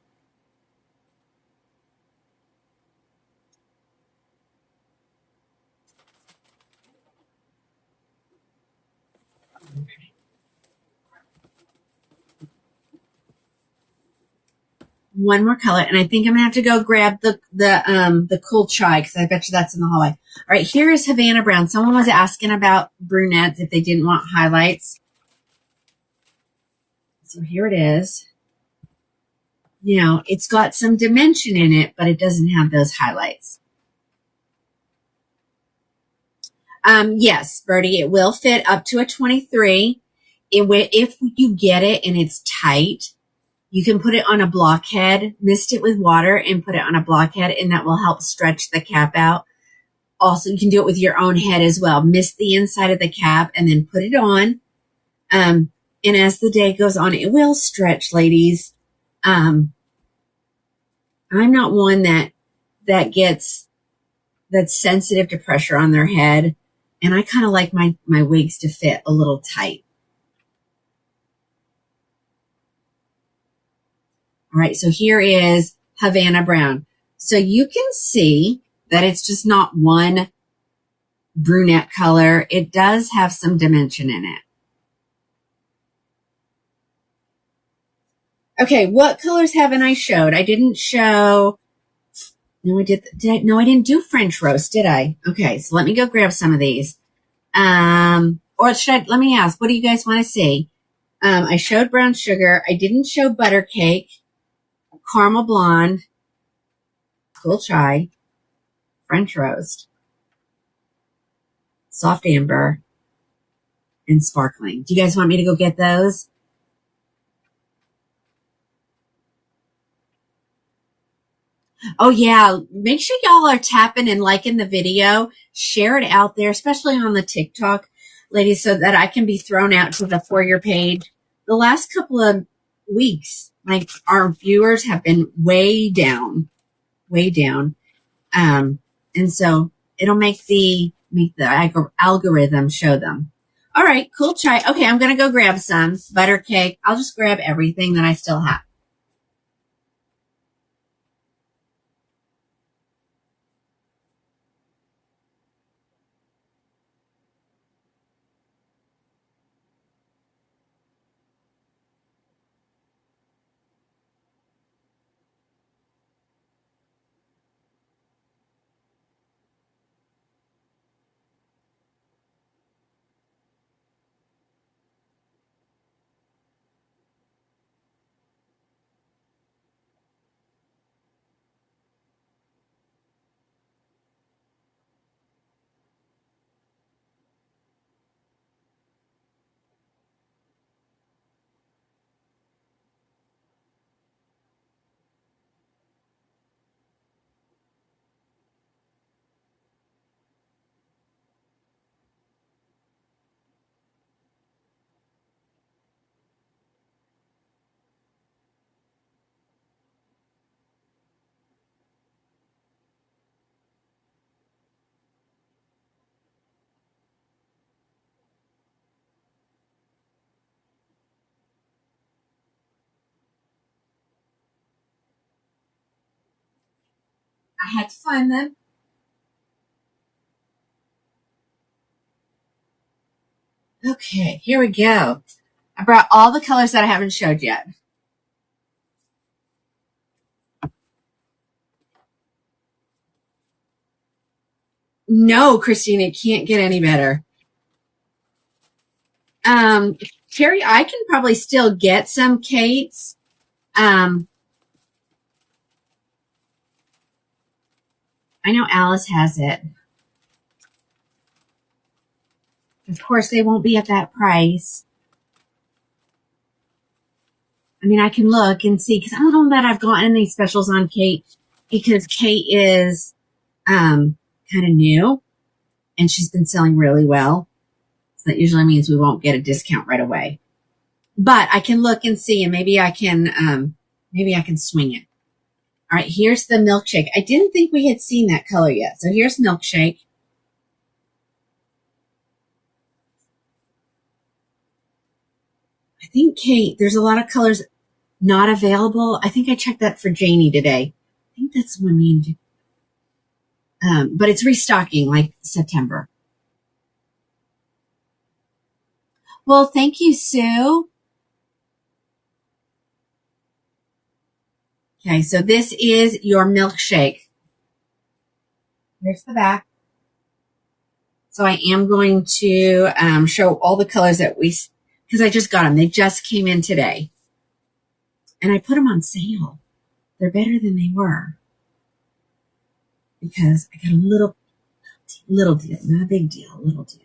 Okay. One more color, and I think I'm gonna have to go grab the cool chai because I bet you that's in the hallway. All right, here is Havana Brown. Someone was asking about brunettes if they didn't want highlights. So here it is. You know, it's got some dimension in it, but it doesn't have those highlights. Yes, Birdie, it will fit up to a 23. If you get it and it's tight, you can put it on a blockhead, mist it with water and put it on a blockhead, and that will help stretch the cap out. Also, you can do it with your own head as well. Mist the inside of the cap and then put it on. And as the day goes on, it will stretch, ladies. I'm not one that's sensitive to pressure on their head. And I kind of like my wigs to fit a little tight. All right, so here is Havana Brown. So you can see that it's just not one brunette color. It does have some dimension in it. Okay, what colors haven't I showed? I didn't show. No, I did. No, I didn't do French roast, did I? Okay, so let me go grab some of these. Or let me ask, what do you guys want to see? I showed brown sugar. I didn't show butter cake, caramel blonde, cool chai, French roast, soft amber, and sparkling. Do you guys want me to go get those? Oh yeah, make sure y'all are tapping and liking the video. Share it out there, especially on the TikTok, ladies, so that I can be thrown out to the For Your page. The last couple of weeks, our viewers have been way down, way down. And so it'll make the algorithm show them. All right, cool chai. Okay, I'm gonna go grab some butter cake. I'll just grab everything that I still have. I had to find them. Okay, here we go. I brought all the colors that I haven't showed yet. No, Christine, it can't get any better. Terry, I can probably still get some Kate's. I know Alice has it. Of course, they won't be at that price. I mean, I can look and see because I don't know that I've gotten any specials on Kate because Kate is kind of new and she's been selling really well. So that usually means we won't get a discount right away. But I can look and see, and maybe I can swing it. All right, here's the milkshake. I didn't think we had seen that color yet. So here's milkshake. I think Kate, there's a lot of colors not available. I think I checked that for Janie today. I think that's what I mean. But it's restocking like September. Well, thank you, Sue. Okay, so this is your milkshake. Here's the back. So I am going to show all the colors that because I just got them. They just came in today. And I put them on sale. They're better than they were. Because I got a little deal, not a big deal, a little deal.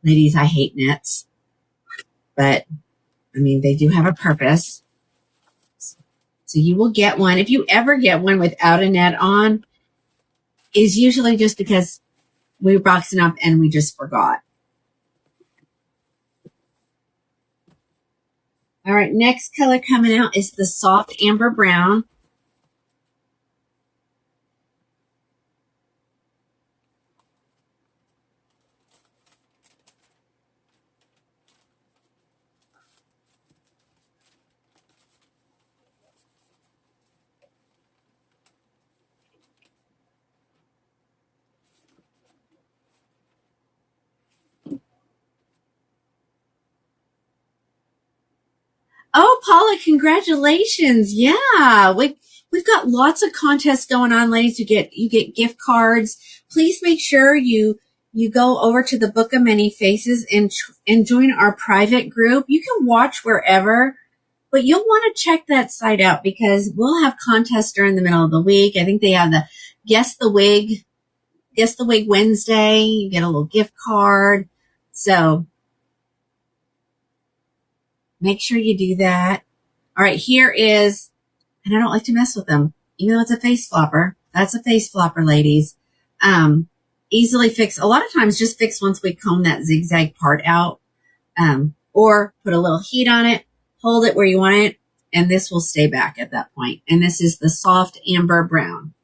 Ladies, I hate knits. But, I mean, they do have a purpose. So you will get one. If you ever get one without a net on, is usually just because we were boxing up and we just forgot. All right, next color coming out is the soft amber brown. Oh, Paula, congratulations. Yeah. We've got lots of contests going on, ladies. You get gift cards. Please make sure you go over to the Book of Many Faces and join our private group. You can watch wherever, but you'll want to check that site out because we'll have contests during the middle of the week. I think they have the Guess the Wig Wednesday. You get a little gift card. So make sure you do that. All right, here is, and I don't like to mess with them, even though it's a face flopper. That's a face flopper, ladies. Easily fix. A lot of times just fix once we comb that zigzag part out, or put a little heat on it, hold it where you want it, and this will stay back at that point. And this is the soft amber brown.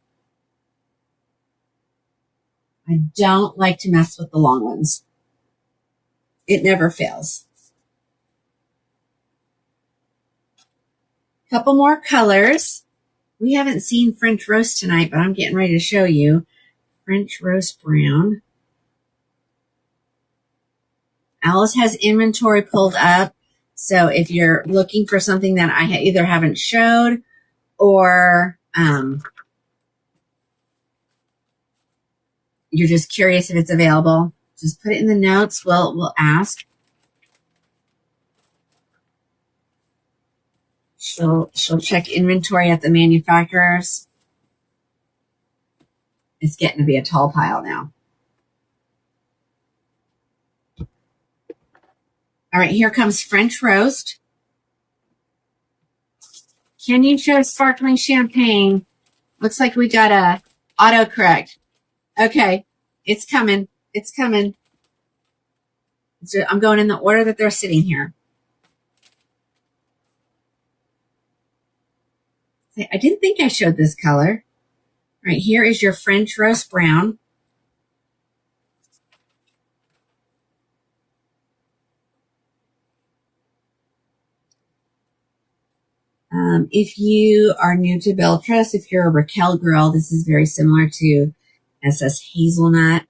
I don't like to mess with the long ones. It never fails. Couple more colors. We haven't seen French Roast tonight, but I'm getting ready to show you. French Roast Brown. Alice has inventory pulled up. So if you're looking for something that I either haven't showed or you're just curious if it's available, just put it in the notes. We'll ask. She'll check inventory at the manufacturers. It's getting to be a tall pile now. All right, here comes French Roast. Can you show sparkling champagne? Looks like we got a autocorrect. Okay, it's coming. It's coming. So I'm going in the order that they're sitting here. I didn't think I showed this color. All right, here is your French Roast Brown. If you are new to Beltress, if you're a Raquel girl, this is very similar to SS Hazelnut.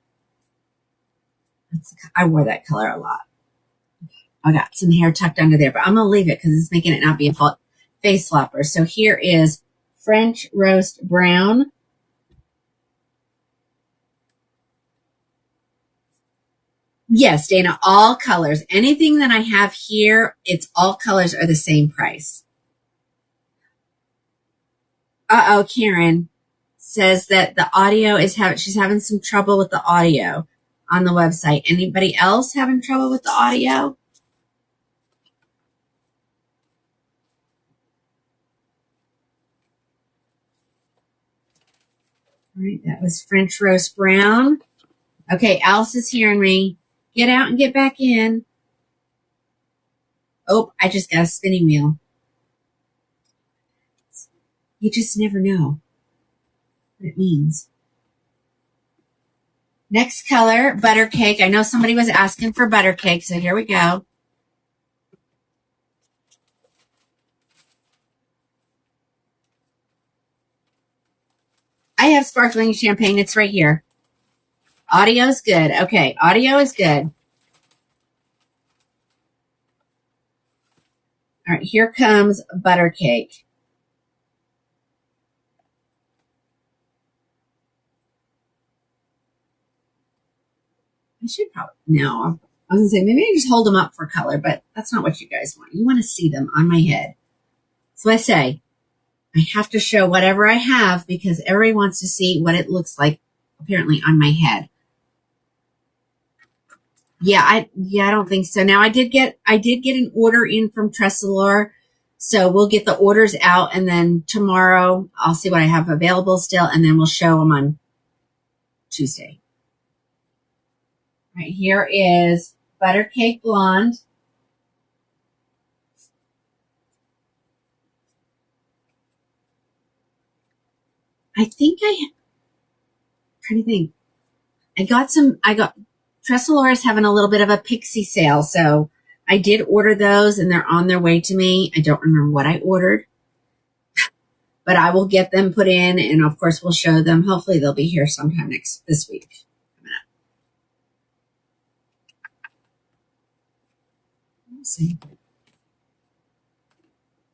I wore that color a lot. I got some hair tucked under there, but I'm going to leave it because it's making it not be a face flopper. So here is French Roast Brown. Yes, Dana, all colors. Anything that I have here, it's all colors are the same price. Uh-oh, Karen says that the audio is she's having some trouble with the audio on the website. Anybody else having trouble with the audio? All right, that was French Roast Brown. Okay, Alice is hearing me. Get out and get back in. Oh, I just got a spinning wheel. You just never know what it means. Next color, butter cake. I know somebody was asking for butter cake, so here we go. I have sparkling champagne. It's right here. Audio's good. Okay, audio is good. All right, here comes butter cake. I should probably, no. I was going to say, maybe I just hold them up for color, but that's not what you guys want. You want to see them on my head. So I say, I have to show whatever I have because everybody wants to see what it looks like, apparently, on my head. Yeah, I don't think so. Now I did get an order in from Tressalor, so we'll get the orders out, and then tomorrow I'll see what I have available still, and then we'll show them on Tuesday. Right, here is Butter Cake Blonde. I think I'm trying to think. I got Tressalor is having a little bit of a pixie sale, so I did order those and they're on their way to me. I don't remember what I ordered, but I will get them put in, and of course we'll show them. Hopefully they'll be here sometime this week. Let's see.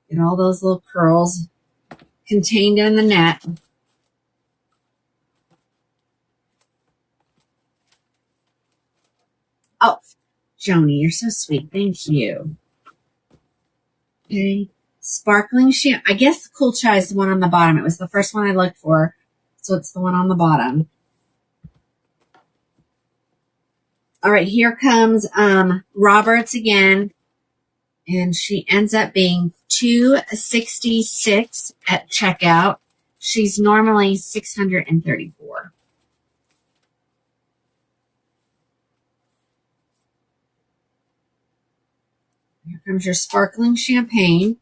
Get all those little curls contained in the net. Oh, Joni, you're so sweet. Thank you. Okay. Sparkling champagne. I guess Cool Chai is the one on the bottom. It was the first one I looked for, so it's the one on the bottom. All right, here comes Roberts again, and she ends up being $266 at checkout. She's normally $634. Here comes your sparkling champagne.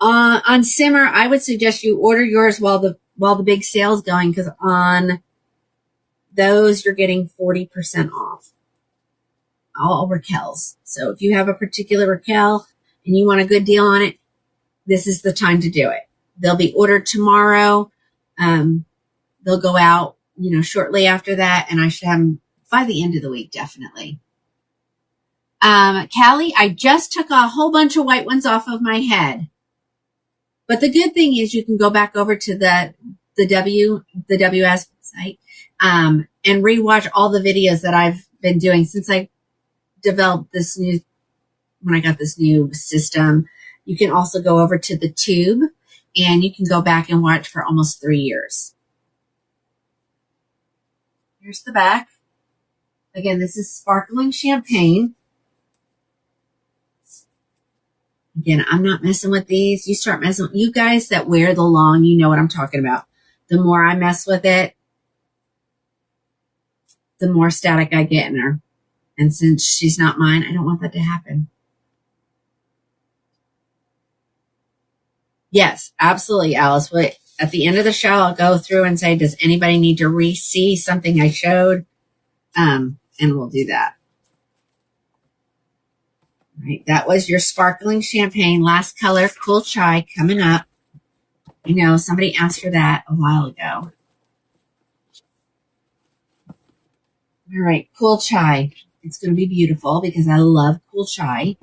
On Simmer, I would suggest you order yours while the big sale's going, because on those you're getting 40% off. All Raquels. So if you have a particular Raquel and you want a good deal on it, this is the time to do it. They'll be ordered tomorrow. They'll go out, shortly after that, and I should have them by the end of the week, definitely. Callie, I just took a whole bunch of white ones off of my head. But the good thing is you can go back over to the WS site, and rewatch all the videos that I've been doing since I developed when I got this new system. You can also go over to the Tube, and you can go back and watch for almost 3 years. Here's the back. Again, this is sparkling champagne. Again, I'm not messing with these. You start messing with you guys that wear the long, you know what I'm talking about. The more I mess with it, the more static I get in her. And since she's not mine, I don't want that to happen. Yes, absolutely, Alice. But at the end of the show, I'll go through and say, does anybody need to re-see something I showed? And we'll do that. Right, that was your sparkling champagne. Last color, Cool Chai, coming up. I know somebody asked for that a while ago. All right, Cool Chai. It's going to be beautiful because I love Cool Chai.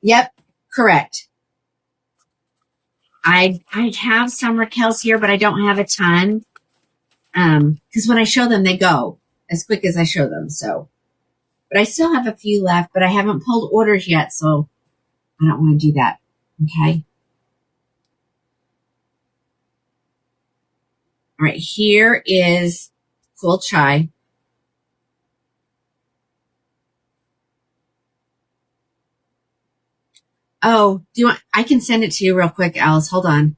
Yep, correct. I have some Raquels here, but I don't have a ton. Because when I show them, they go as quick as I show them. So, but I still have a few left, but I haven't pulled orders yet, so I don't want to do that. Okay. All right, here is Cool Chai. Oh, do you want? I can send it to you real quick, Alice. Hold on.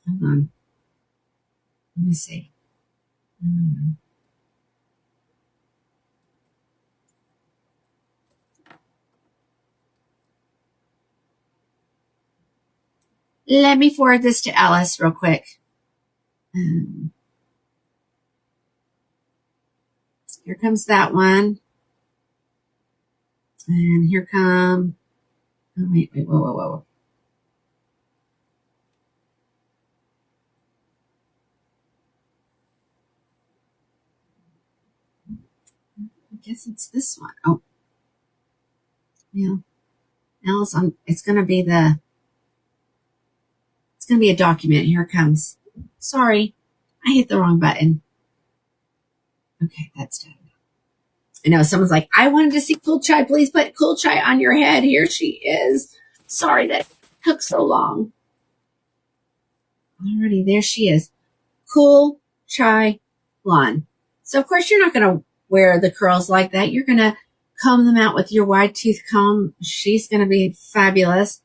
Hold on. Let me see. Let me forward this to Alice real quick. Here comes that one. And here come. Oh, wait, whoa. I guess it's this one. Oh, yeah. Alice, it's going to be a document. Here it comes. Sorry, I hit the wrong button. Okay, that's done. I know someone's like, I wanted to see Cool Chai. Please put Cool Chai on your head. Here she is. Sorry that took so long. Alrighty, there she is. Cool Chai blonde. So of course you're not going to wear the curls like that. You're going to comb them out with your wide tooth comb. She's going to be fabulous.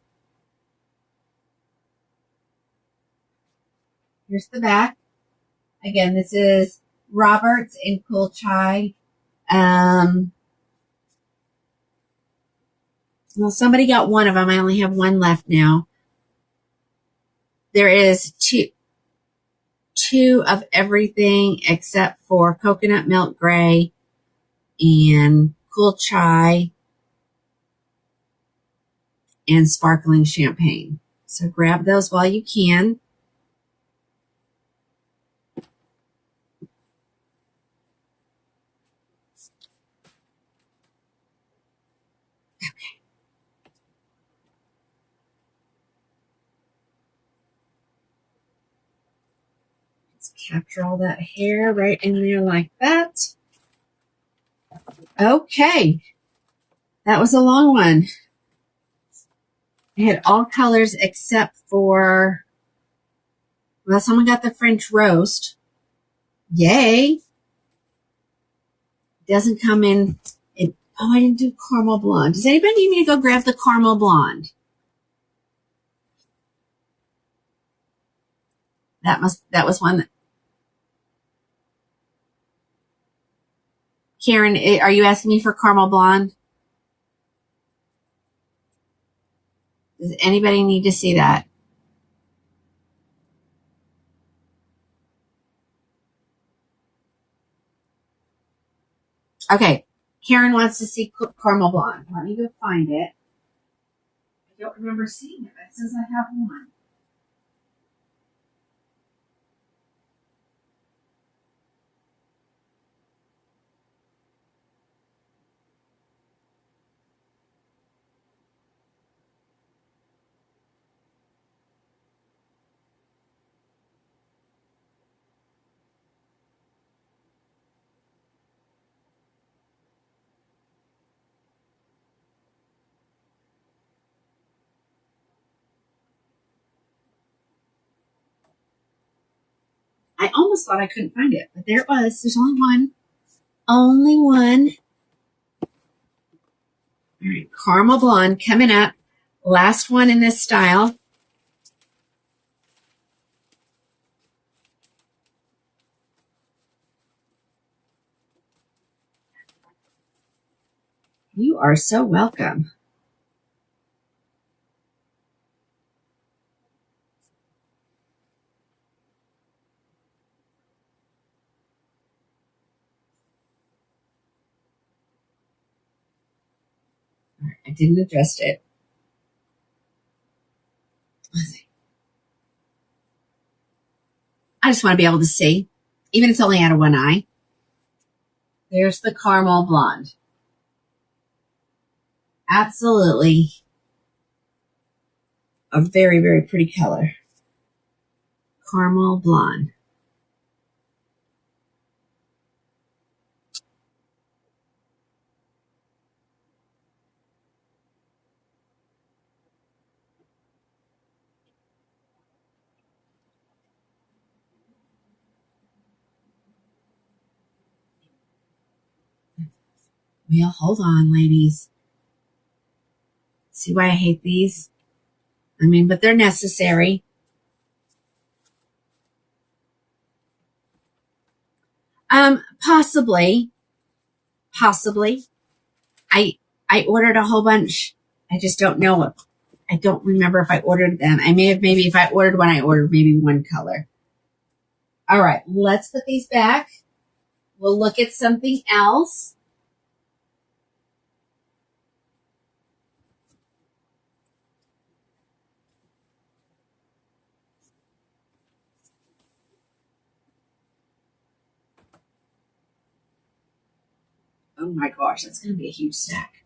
Here's the back. Again, this is Roberts in Cool Chai. Well, somebody got one of them. I only have one left now. There is two of everything except for coconut milk gray and Cool Chai and sparkling champagne. So grab those while you can. Capture all that hair right in there like that. Okay. That was a long one. I had all colors except for, well, someone got the French roast. Yay. Doesn't come in. Oh, I didn't do caramel blonde. Does anybody need me to go grab the caramel blonde? That was one that, Karen, are you asking me for caramel blonde? Does anybody need to see that? Okay. Karen wants to see caramel blonde. Let me go find it. I don't remember seeing it, but it says I have one. I almost thought I couldn't find it, but there it was. There's only one. Only one. All right, caramel blonde coming up. Last one in this style. You are so welcome. I didn't adjust it. I just want to be able to see, even if it's only out of one eye. There's the caramel blonde. Absolutely a very, very pretty color. Caramel blonde. Well, hold on, ladies. See why I hate these? I mean, but they're necessary. Possibly. I ordered a whole bunch. I just don't know. I don't remember if I ordered them. I may have, maybe if I ordered one, I ordered maybe one color. All right, let's put these back. We'll look at something else. Oh my gosh, that's going to be a huge stack.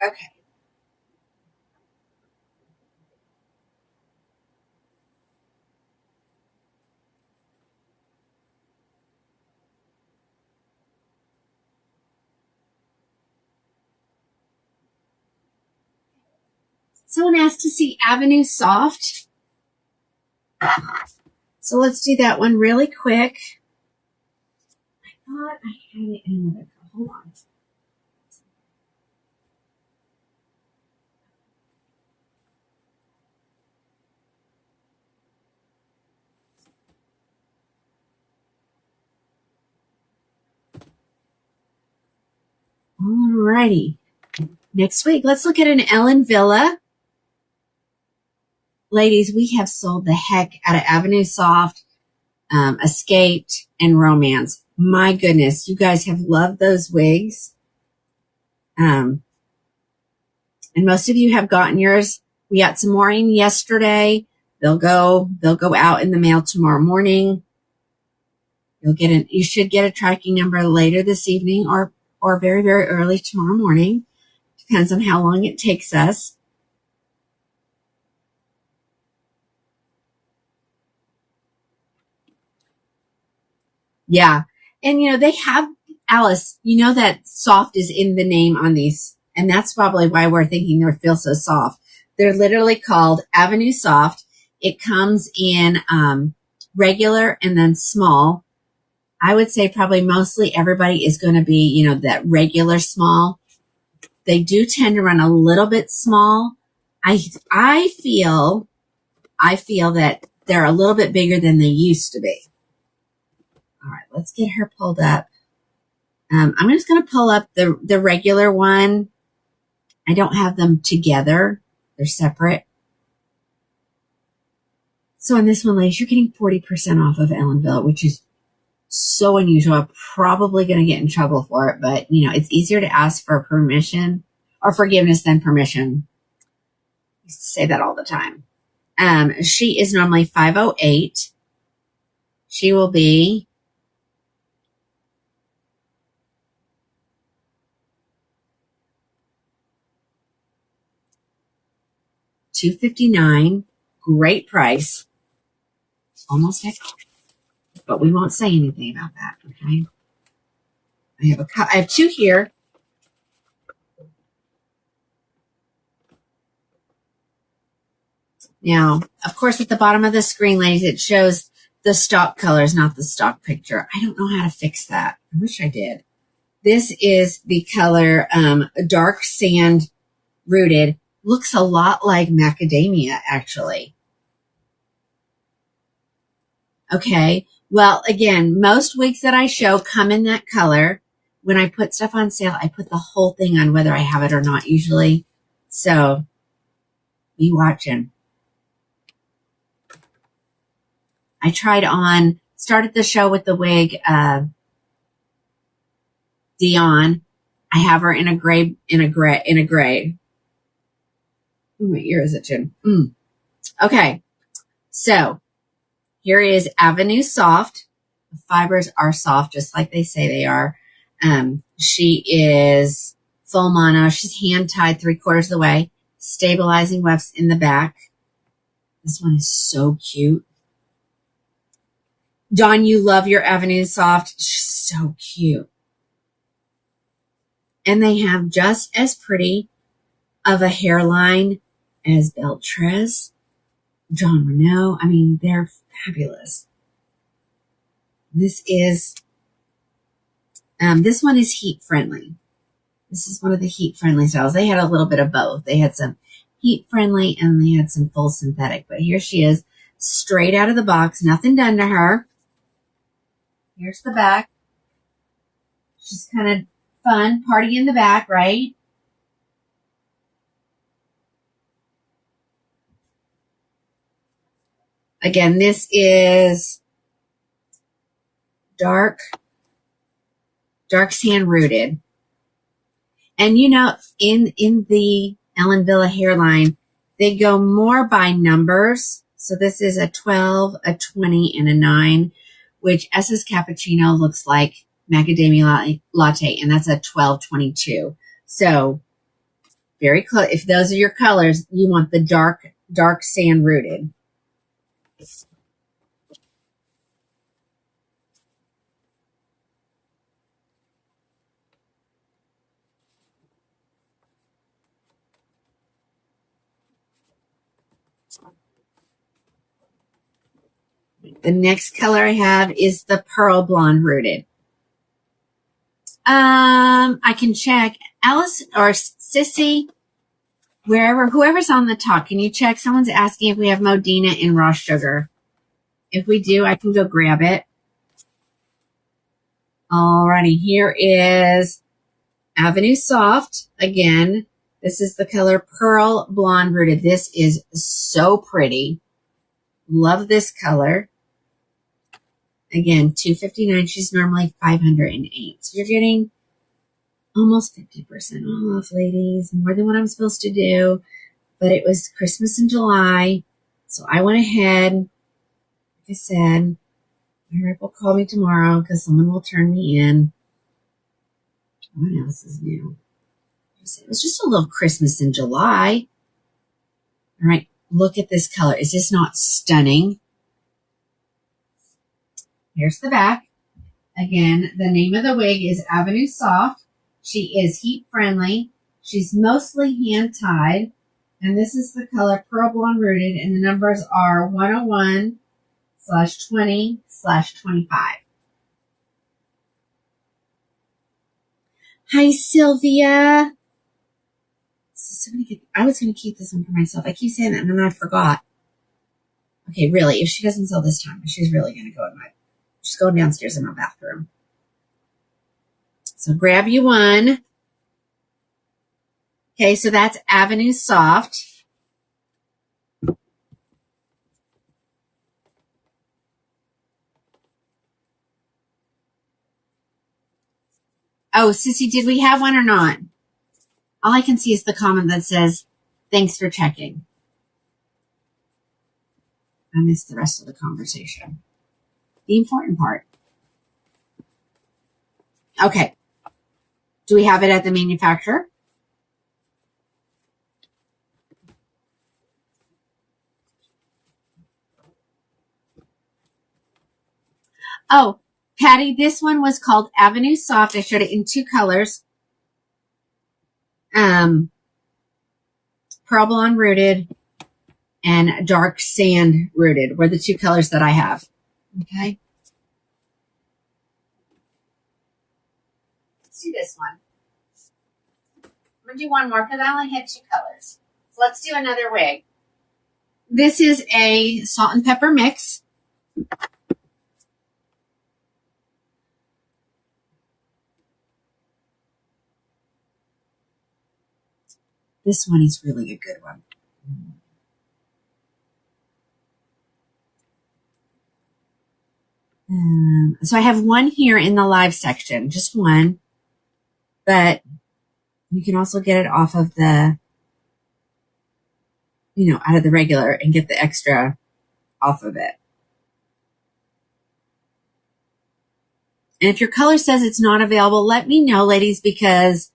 Okay. Someone asked to see Avenue Soft. So let's do that one really quick. I thought I had it in another. Hold on. Alrighty. Next week, let's look at an Ellen Villa. Ladies, we have sold the heck out of Avenue Soft, Escaped, and Romance. My goodness, you guys have loved those wigs. And most of you have gotten yours. We got some more in yesterday. They'll go out in the mail tomorrow morning. You should get a tracking number later this evening or very, very early tomorrow morning. Depends on how long it takes us. Yeah. And they have, Alice, that soft is in the name on these. And that's probably why we're thinking they feel so soft. They're literally called Avenue Soft. It comes in regular and then small. I would say probably mostly everybody is going to be, that regular small. They do tend to run a little bit small. I feel that they're a little bit bigger than they used to be. All right, let's get her pulled up. I'm just going to pull up the regular one. I don't have them together. They're separate. So on this one, ladies, you're getting 40% off of Ellen Villa, which is so unusual. I'm probably going to get in trouble for it, but it's easier to ask for permission or forgiveness than permission. I used to say that all the time. She is normally $508. She will be $259. Great price. Almost at cost, but we won't say anything about that. Okay. I have two here. Now, of course, at the bottom of the screen, ladies, it shows the stock colors, not the stock picture. I don't know how to fix that. I wish I did. This is the color Dark Sand Rooted. Looks a lot like macadamia, actually. Okay. Well, again, most wigs that I show come in that color. when I put stuff on sale, I put the whole thing on whether I have it or not usually. So be watching. I started the show with the wig, Dion. I have her in a gray. Ooh, my ear is itching. Okay. So here is Avenue Soft. The fibers are soft, just like they say they are. She is full mono. She's hand tied 3/4 of the way. Stabilizing wefts in the back. This one is so cute. Dawn, you love your Avenue Soft. She's so cute. And they have just as pretty of a hairline as Beltrez, John Renault. I mean, they're fabulous. This one is heat friendly. This is one of the heat friendly styles. They had a little bit of both. They had some heat friendly and they had some full synthetic. But here she is, straight out of the box, nothing done to her. Here's the back. She's kind of fun, party in the back, right? Again, this is dark sand rooted. And you know, in the Ellen Villa hairline, they go more by numbers. So this is a 12, a 20, and a 9, which SS Cappuccino looks like macadamia latte, and that's a 1222. So very close. If those are your colors, you want the dark sand rooted. The next color I have is the pearl blonde rooted. I can check. Alice or Sissy, whoever's on the talk, can you check? Someone's asking if we have Modena in raw sugar. If we do, I can go grab it. Alrighty, here is Avenue Soft. Again, this is the color Pearl Blonde Rooted. This is so pretty. Love this color. Again, $259. She's normally $508. So you're getting almost 50% off, ladies. More than what I'm supposed to do. But it was Christmas in July. So I went ahead. Like I said, my rep will call me tomorrow because someone will turn me in. What else is new? It was just a little Christmas in July. All right. Look at this color. Is this not stunning? Here's the back. Again, the name of the wig is Avenue Soft. She is heat friendly. She's mostly hand tied. And this is the color Pearl Blonde Rooted. And the numbers are 101/20/25. Hi, Sylvia. I was going to keep this one for myself. I keep saying that and then I forgot. Okay, really, if she doesn't sell this time, she's really going to go she's going downstairs in my bathroom. So grab you one. Okay, so that's Avenue Soft. Oh, Sissy, did we have one or not? All I can see is the comment that says, thanks for checking. I missed the rest of the conversation. The important part. Okay. Do we have it at the manufacturer? Oh, Patty, this one was called Avenue Soft. I showed it in 2 colors. Pearl Blonde Rooted and Dark Sand Rooted were the 2 colors that I have. Okay. Let's do this one. I'm going to do one more because I only had 2 colors. So let's do another wig. This is a salt and pepper mix. This one is really a good one. So I have one here in the live section, just one, but you can also get it off of the, out of the regular and get the extra off of it. And if your color says it's not available, let me know, ladies, because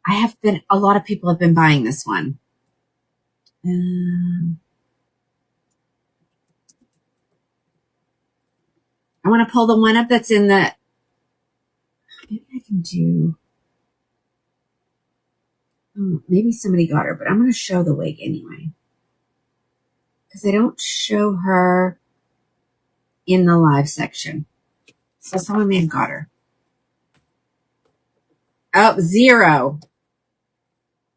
a lot of people have been buying this one. I want to pull the one up that's in the, maybe I can do, maybe somebody got her, but I'm going to show the wig anyway. Because they don't show her in the live section. So someone may have got her. Oh, 0.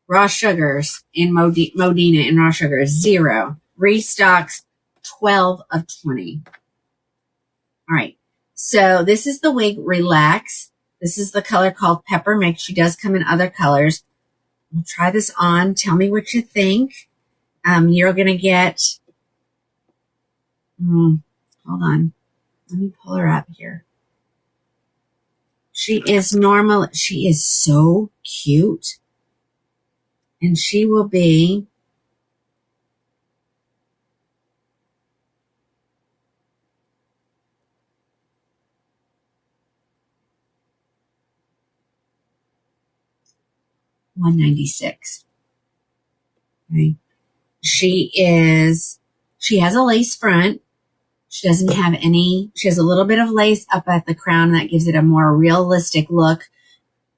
Raw sugars in Modena in raw sugars, 0. Restocks 12 of 20. All right. So this is the wig Relax. This is the color called Pepper Mix. She does come in other colors. We'll try this on. Tell me what you think. You're going to get, hold on. Let me pull her up here. She is normal. She is so cute. And she will be $196. Okay. She has a lace front. She doesn't have she has a little bit of lace up at the crown that gives it a more realistic look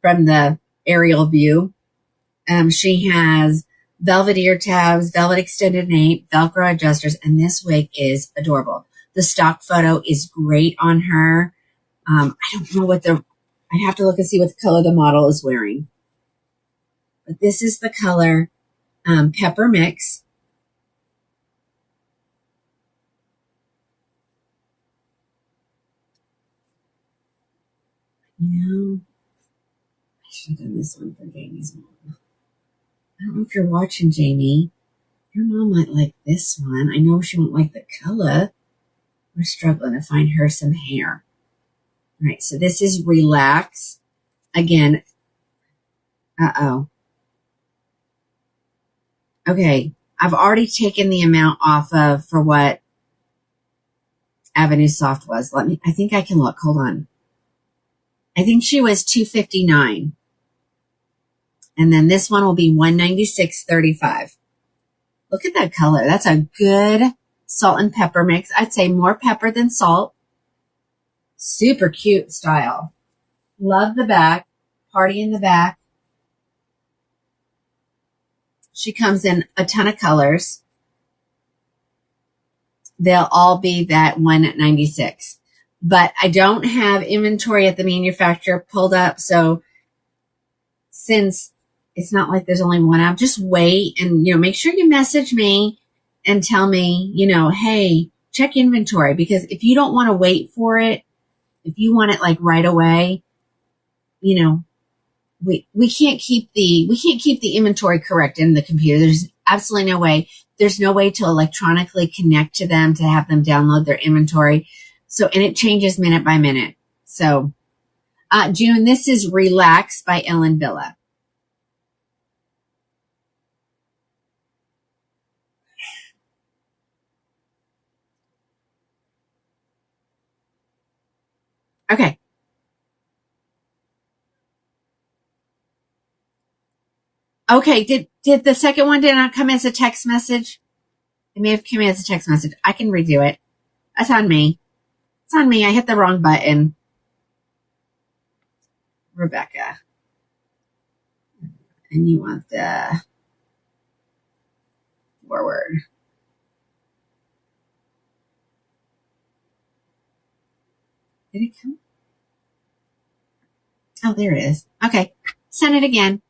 from the aerial view. She has velvet ear tabs, velvet extended nape, Velcro adjusters, and this wig is adorable. The stock photo is great on her. I don't know I'd have to look and see what the color the model is wearing. But this is the color Pepper Mix. I should have done this one for Jamie's mom. I don't know if you're watching, Jamie. Your mom might like this one. I know she won't like the color. We're struggling to find her some hair. All right, so this is Relax. Again, okay, I've already taken the amount off of for what Avenue Soft was. I think I can look. Hold on. I think she was $259. And then this one will be $196.35. Look at that color. That's a good salt and pepper mix. I'd say more pepper than salt. Super cute style. Love the back. Party in the back. She comes in a ton of colors. They'll all be that $196. But I don't have inventory at the manufacturer pulled up. So since it's not like there's only one out, just wait and, make sure you message me and tell me, hey, check inventory. Because if you don't want to wait for it, if you want it like right away, we can't keep the inventory correct in the computer. There's absolutely no way. There's no way to electronically connect to them to have them download their inventory. So, and it changes minute by minute. So, June, this is Relax by Ellen Villa. Okay. Okay. Did the second one did not come as a text message? It may have come as a text message. I can redo it. That's on me. It's on me. I hit the wrong button. Rebecca. And you want the forward. Did it come? Oh, there it is. Okay. Send it again.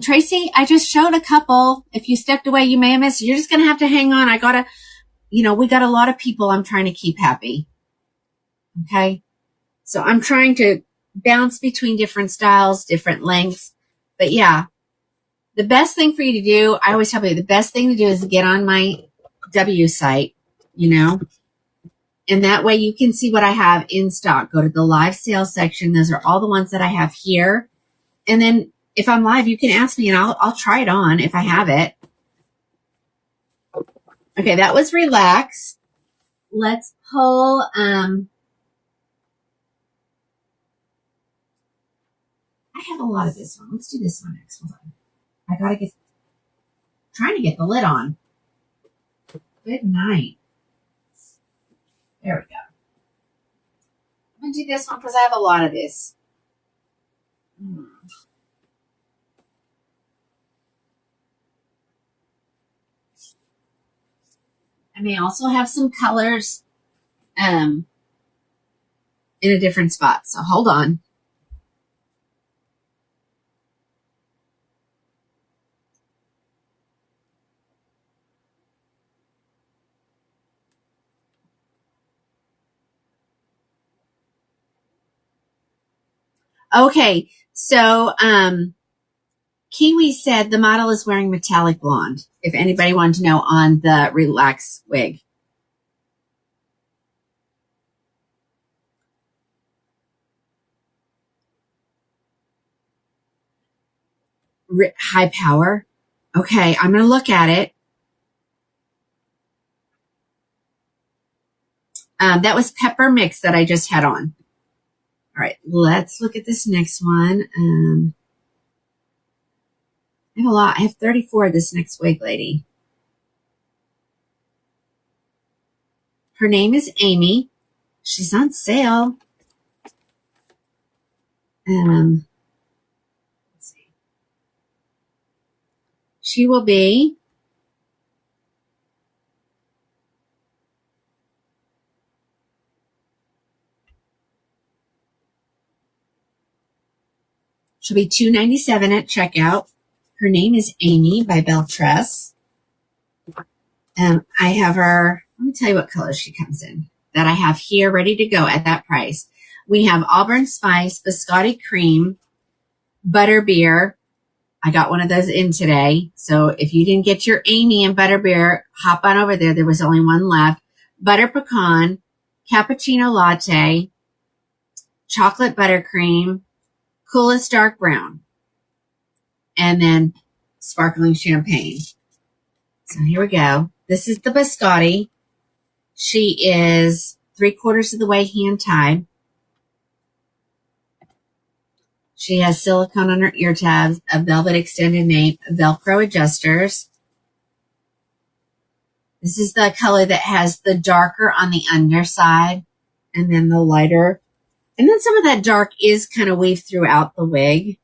Tracy, I just showed a couple. If you stepped away, you may have missed it. You're just going to have to hang on. We got a lot of people I'm trying to keep happy. Okay. So I'm trying to bounce between different styles, different lengths. But yeah, the best thing for you to do, I always tell you, the best thing to do is get on my W site, you know, and that way you can see what I have in stock. Go to the live sales section. Those are all the ones that I have here. And then if I'm live, you can ask me and I'll try it on if I have it. Okay, that was Relax. Let's pull, I have a lot of this one. Let's do this one next. Hold on. I gotta trying to get the lid on. Good night. There we go. I'm going to do this one because I have a lot of this. I may also have some colors in a different spot. So hold on. Okay, so Kiwi said the model is wearing metallic blonde, if anybody wanted to know on the Relax wig. High power. Okay, I'm going to look at it. That was Pepper Mix that I just had on. All right, let's look at this next one. I have a lot. I have 34 of this next wig lady. Her name is Amy. She's on sale. Let's see. She'll be $297 at checkout. Her name is Amy by Beltress. I have her, let me tell you what colors she comes in that I have here ready to go at that price. We have Auburn Spice, Biscotti Cream, Butterbeer. I got one of those in today. So if you didn't get your Amy and Butterbeer, hop on over there. There was only one left. Butter Pecan, Cappuccino Latte, Chocolate Buttercream, Coolest Dark Brown, and then Sparkling Champagne. So here we go. This is the Biscotti. She is 3/4 of the way hand tied. She has silicone on her ear tabs, a velvet extended nape, Velcro adjusters. This is the color that has the darker on the underside and then the lighter. And then some of that dark is kind of weaved throughout the wig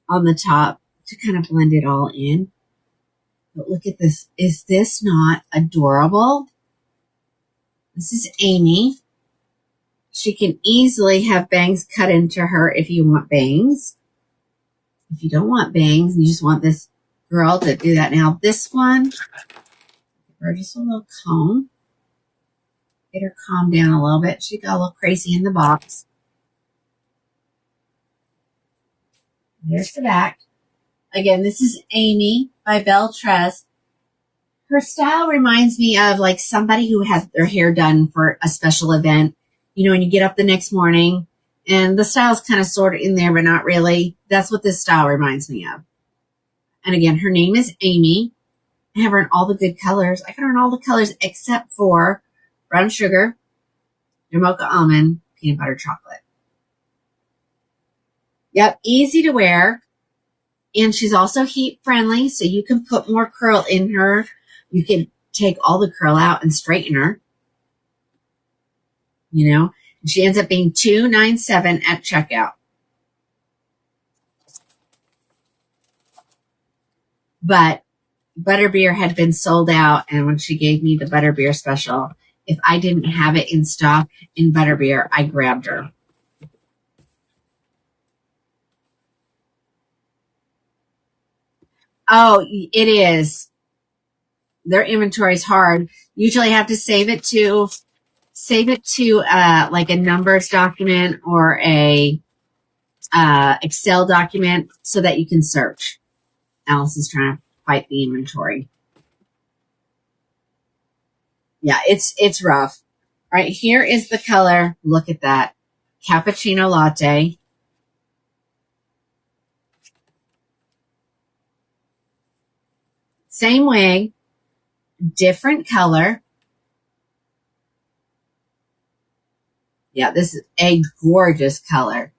on the top to kind of blend it all in. But look at this. Is this not adorable? This is Amy. She can easily have bangs cut into her if you want bangs. If you don't want bangs and you just want this girl to do that. Now this one, give her just a little comb. Get her calmed down a little bit. She got a little crazy in the box. There's the back. Again, this is Amy by Beltress. Her style reminds me of like somebody who has their hair done for a special event. You know, when you get up the next morning and the style's kind of sort of in there, but not really. That's what this style reminds me of. And again, her name is Amy. I have her in all the good colors. I got her in all the colors except for brown sugar, mocha almond, peanut butter chocolate. Yep, easy to wear. And she's also heat friendly, so you can put more curl in her. You can take all the curl out and straighten her. You know, and she ends up being $297 at checkout. But Butterbeer had been sold out, and when she gave me the Butterbeer special, if I didn't have it in stock in Butterbeer, I grabbed her. Oh, it is. Their inventory is hard. Usually I have to save it to like a numbers document or a Excel document so that you can search. Alice is trying to fight the inventory. Yeah, it's rough. All right, here is the color. Look at that. Cappuccino latte. Same wig, different color. Yeah, this is a gorgeous color.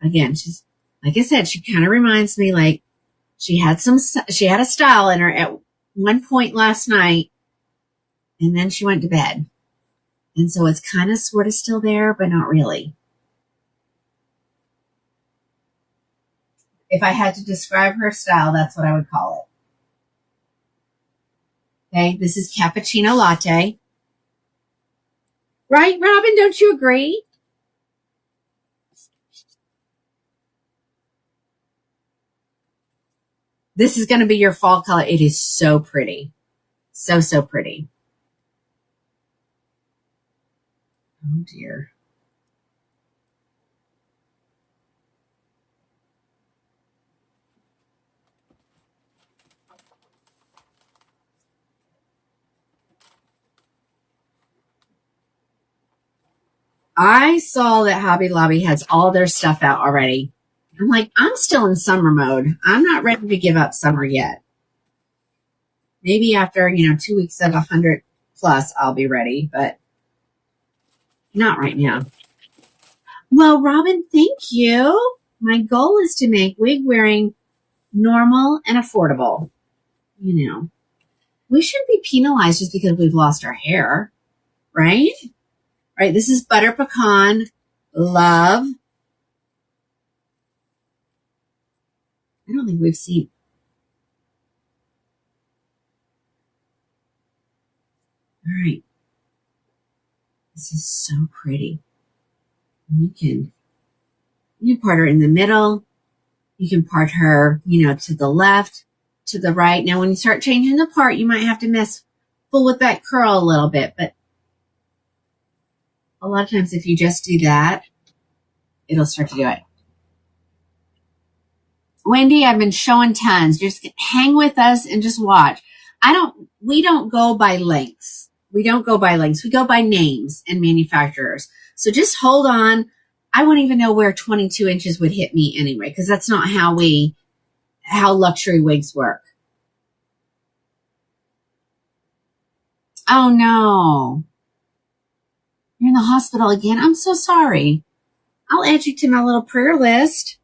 Again, she's, like I said, she kind of reminds me like she had a style in her at one point last night, and then she went to bed. And so it's kind of sort of still there, but not really. If I had to describe her style, that's what I would call it. Okay, this is cappuccino latte. Right, Robin? Don't you agree? This is going to be your fall color. It is so pretty. So, so pretty. Oh, dear. I saw that Hobby Lobby has all their stuff out already. I'm like, I'm still in summer mode. I'm not ready to give up summer yet. Maybe after, 2 weeks of 100 plus, I'll be ready, but not right now. Well, Robin, thank you. My goal is to make wig wearing normal and affordable. We shouldn't be penalized just because we've lost our hair, right? All right, this is Butter Pecan Love. I don't think we've seen. All right. This is so pretty. You can part her in the middle. You can part her, to the left, to the right. Now, when you start changing the part, you might have to fool with that curl a little bit, but a lot of times if you just do that, it'll start to do it. Wendy, I've been showing tons. Just hang with us and just watch. We don't go by lengths. We don't go by lengths. We go by names and manufacturers. So just hold on. I wouldn't even know where 22 inches would hit me anyway, because that's not how luxury wigs work. Oh no. You're in the hospital again. I'm so sorry. I'll add you to my little prayer list.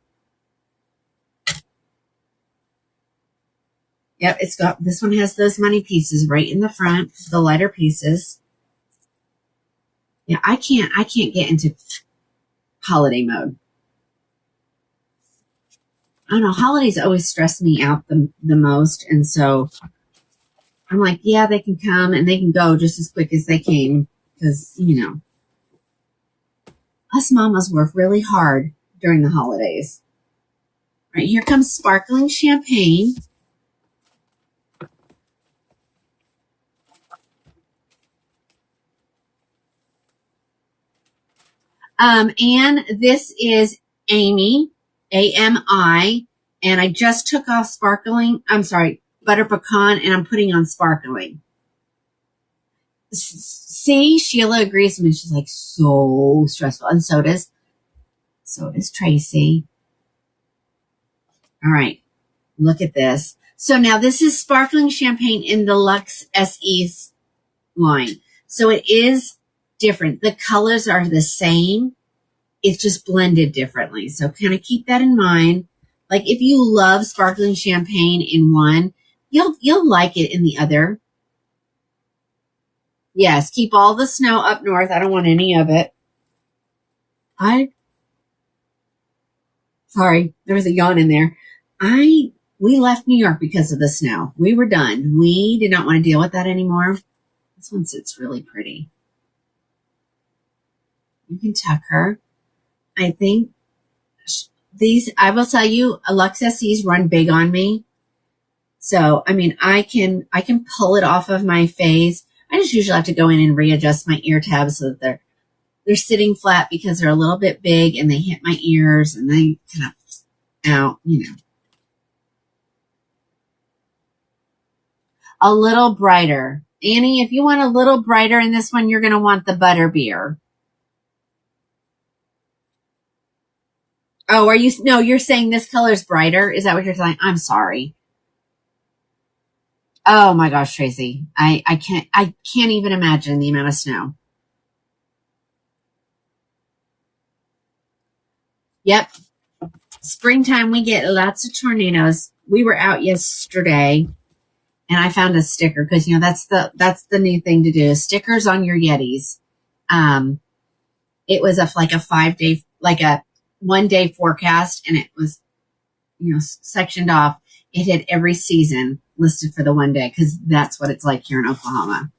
Yep, this one has those money pieces right in the front, the lighter pieces. Yeah, I can't get into holiday mode. I don't know, holidays always stress me out the most, and so I'm like, yeah, they can come and they can go just as quick as they came, because, us mamas work really hard during the holidays. All right, here comes sparkling champagne. And this is Amy, AMI, and I just took off butter pecan, and I'm putting on sparkling. See, Sheila agrees with me. She's like, so stressful. And so does Tracy. All right, look at this. So now this is sparkling champagne in the Luxe SE's line. So it is different. The colors are the same. It's just blended differently. So kind of keep that in mind. Like if you love sparkling champagne in one, you'll like it in the other. Yes, keep all the snow up north. I don't want any of it. Sorry, there was a yawn in there. We left New York because of the snow. We were done. We did not want to deal with that anymore. This one sits really pretty. You can tuck her. I think I will tell you, Luxe SEs run big on me. So, I mean, I can pull it off of my face. I just usually have to go in and readjust my ear tabs so that they're sitting flat because they're a little bit big and they hit my ears and they kind of out, A little brighter. Annie, if you want a little brighter in this one, you're going to want the butterbeer. Oh, no, you're saying this color is brighter? Is that what you're saying? I'm sorry. Oh my gosh, Tracy. I can't even imagine the amount of snow. Yep. Springtime, we get lots of tornadoes. We were out yesterday and I found a sticker because, that's the new thing to do, stickers on your Yetis. It was like a 5-day, like a 1-day forecast, and it was, sectioned off. It had every season listed for the 1 day because that's what it's like here in Oklahoma.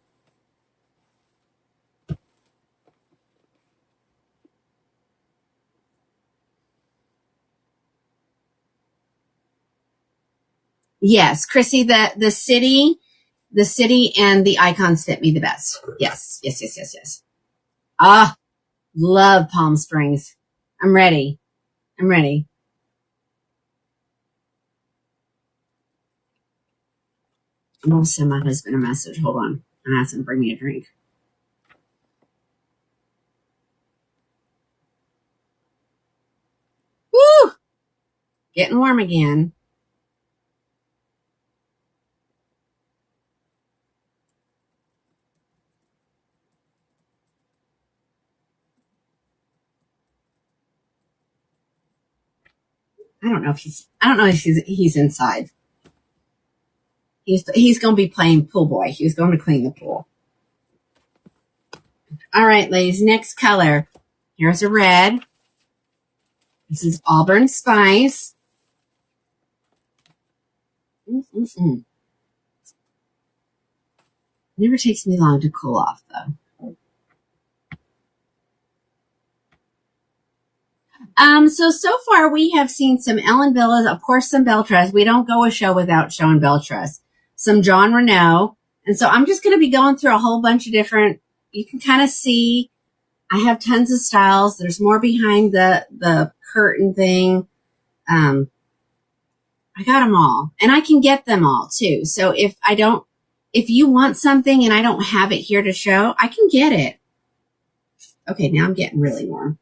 Yes, Chrissy, the city and the icons fit me the best. Yes. Ah, love Palm Springs. I'm ready. I'm going to send my husband a message. Hold on. And ask him to bring me a drink. Woo! Getting warm again. I don't know if he's inside. He's going to be playing pool boy. He was going to clean the pool. All right, ladies, next color. Here's a red. This is Auburn Spice. Never takes me long to cool off, though. So far we have seen some Ellen Villas, of course, some Beltress. We don't go a show without showing Beltress. Some John Renault. And so I'm just going to be going through a whole bunch of different, you can kind of see, I have tons of styles. There's more behind the curtain thing. I got them all, and I can get them all too. So if you want something and I don't have it here to show, I can get it. Okay, now I'm getting really warm.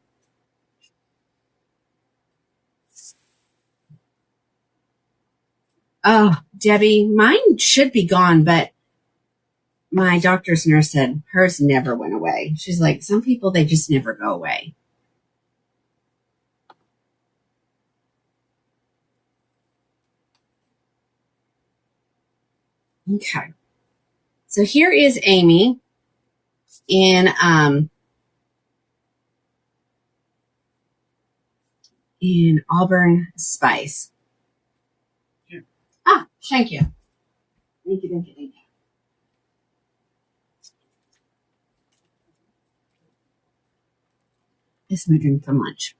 Oh, Debbie, mine should be gone, but my doctor's nurse said hers never went away. She's like, some people, they just never go away. Okay. So here is Amy in Auburn Spice. Ah, thank you. Thank you. This is my drink for lunch.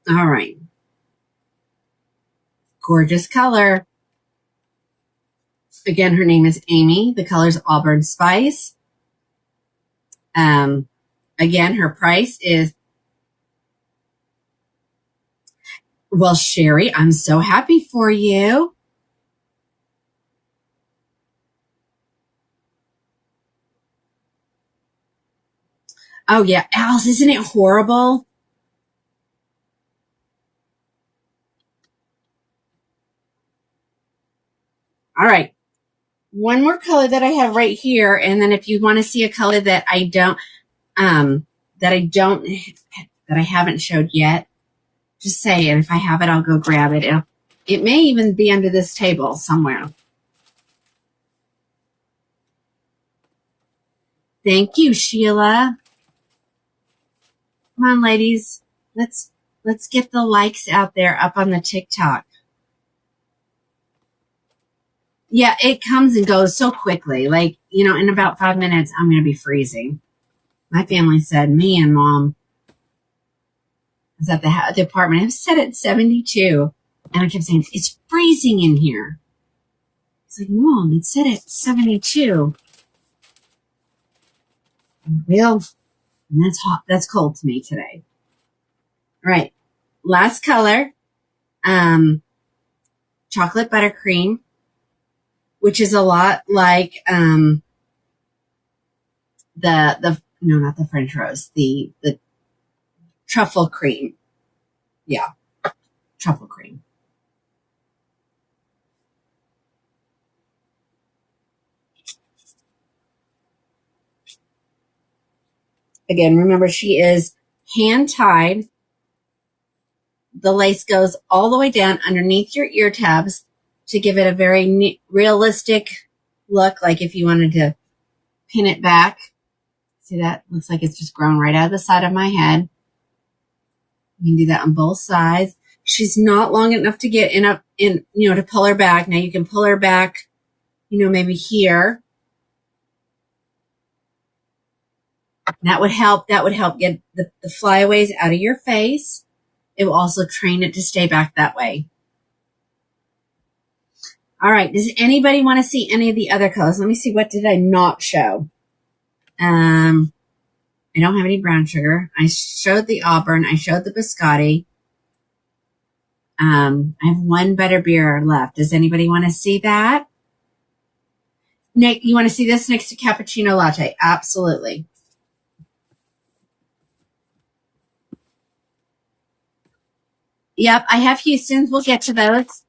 All right. Gorgeous color. Again, her name is Amy. The color's Auburn Spice. Again, her price is, well, Sherry, I'm so happy for you. Oh, yeah. Alice, isn't it horrible? All right. One more color that I have right here. And then if you want to see a color that I haven't showed yet, just say it. If I have it, I'll go grab it. It may even be under this table somewhere. Thank you, Sheila. Come on, ladies. Let's get the likes out there up on the TikTok. Yeah, it comes and goes so quickly. Like, in about 5 minutes, I'm going to be freezing. My family said, man, Mom, I was at the apartment. It was set at 72. And I kept saying, it's freezing in here. It's like, Mom, it's set at 72. Real And that's hot. That's cold to me today. All right. Last color, chocolate buttercream, which is a lot like, no, not the French rose, the truffle cream. Yeah. Truffle cream. Again, remember she is hand tied. The lace goes all the way down underneath your ear tabs to give it a very realistic look, like if you wanted to pin it back. See that? Looks like it's just grown right out of the side of my head. You can do that on both sides. She's not long enough to get to pull her back. Now you can pull her back, maybe here. That would help get the flyaways out of your face. It will also train it to stay back that way. All right. Does anybody want to see any of the other colors? Let me see. What did I not show? I don't have any brown sugar. I showed the auburn. I showed the biscotti. I have one butterbeer left. Does anybody want to see that? Nick, you want to see this next to cappuccino latte? Absolutely. Yep, I have Houston's. We'll get to those.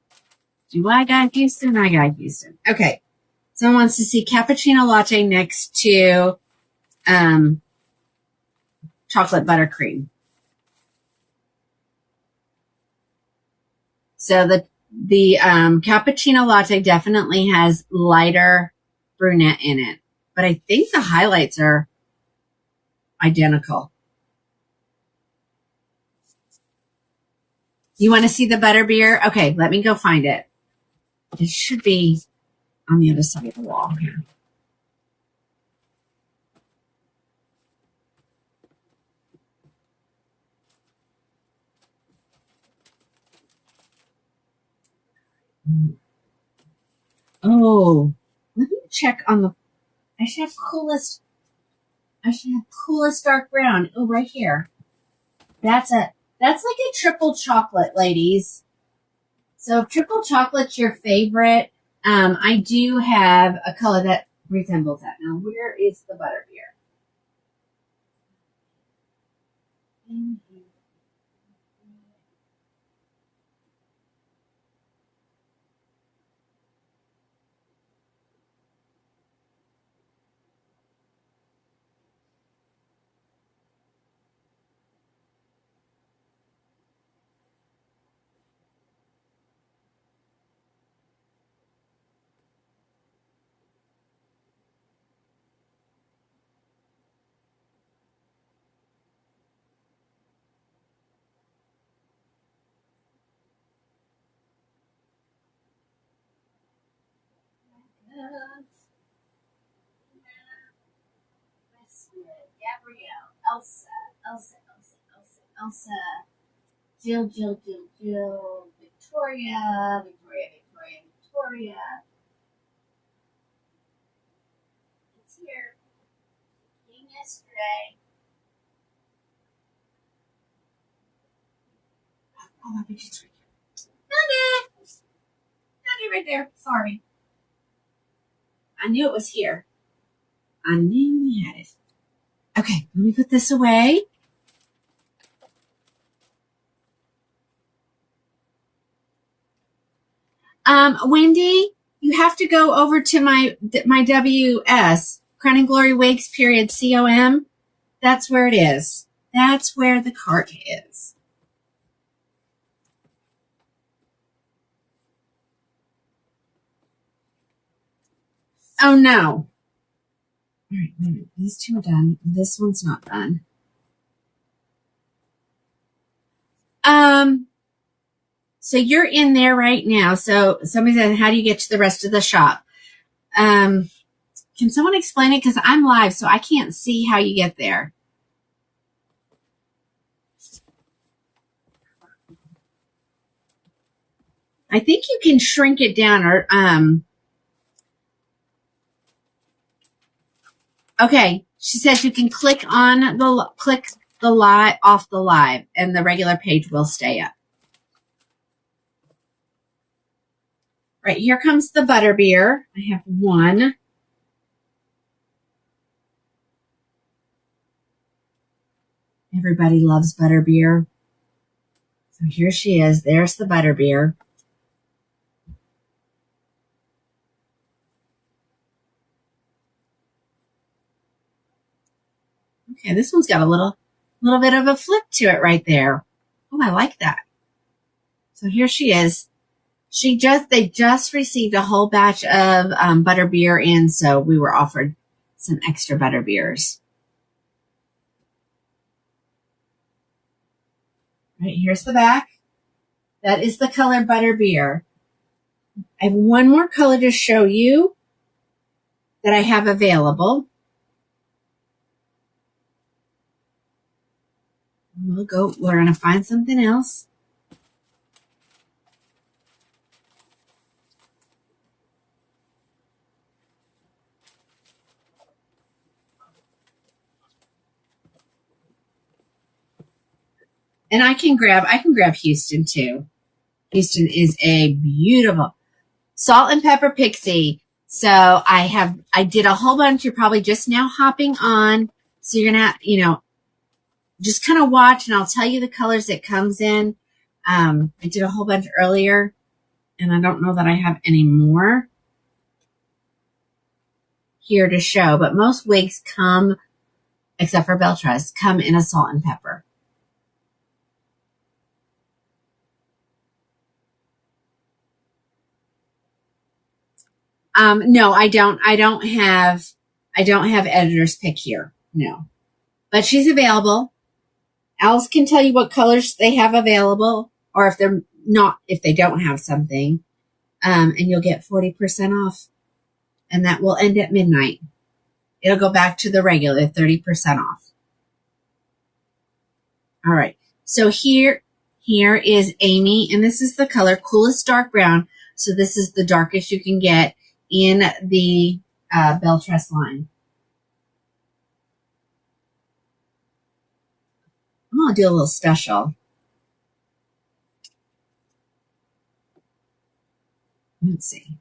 Do I got Houston? I got Houston. Okay. Someone wants to see cappuccino latte next to chocolate buttercream. So the cappuccino latte definitely has lighter brunette in it, but I think the highlights are identical. You want to see the butterbeer? Okay, let me go find it. It should be on the other side of the wall here. Oh, let me check on the. I should have coolest dark brown. Oh, right here. That's like a triple chocolate, ladies. So if triple chocolate's your favorite, I do have a color that resembles that. Now, where is the butterbeer? Gabrielle, Elsa, Jill, Victoria. It's here. Came yesterday. Oh, my picture's right here. Found it right there. Sorry. I knew it was here. I knew we had it. Okay, let me put this away. Wendy, you have to go over to my WS, Crown and Glory Wigs, .com. That's where it is. That's where the cart is. Oh, no. All right, wait a minute. These two are done. This one's not done. So you're in there right now. So somebody said, how do you get to the rest of the shop? Can someone explain it? Because I'm live, so I can't see how you get there. I think you can shrink it down or, okay. She says you can click the live off the live, and the regular page will stay up. Right, here comes the butterbeer. I have one. Everybody loves butterbeer. So here she is. There's the butterbeer. Okay, this one's got a little bit of a flip to it right there. Oh, I like that. So here she is. They just received a whole batch of butterbeer, and so we were offered some extra butterbeers. Right, here's the back. That is the color butterbeer. I have one more color to show you that I have available. We're going to find something else. And I can grab Houston too. Houston is a beautiful salt and pepper pixie. So I did a whole bunch. You're probably just now hopping on. So you're going to, just kind of watch, and I'll tell you the colors it comes in. I did a whole bunch earlier, and I don't know that I have any more here to show, but most wigs come, except for Beltress, come in a salt and pepper. No, I don't have editor's pick here. No, but she's available. Alice can tell you what colors they have available, or if they don't have something, and you'll get 40% off, and that will end at midnight. It'll go back to the regular 30% off. All right. So here is Amy, and this is the color Coolest Dark Brown. So this is the darkest you can get in the Beltress line. I'm going to do a little special. Let's see.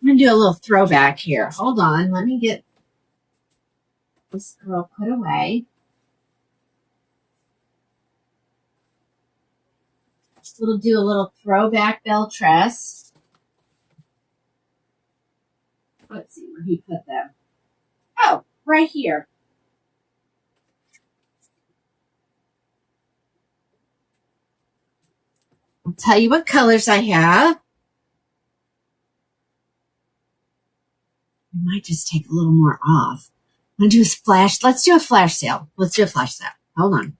I'm going to do a little throwback here. Hold on. Let me get this girl put away. We'll do a little throwback Beltress. Let's see where he put them. Oh, right here. I'll tell you what colors I have. I might just take a little more off. I'm going to do a flash. Let's do a flash sale. Hold on.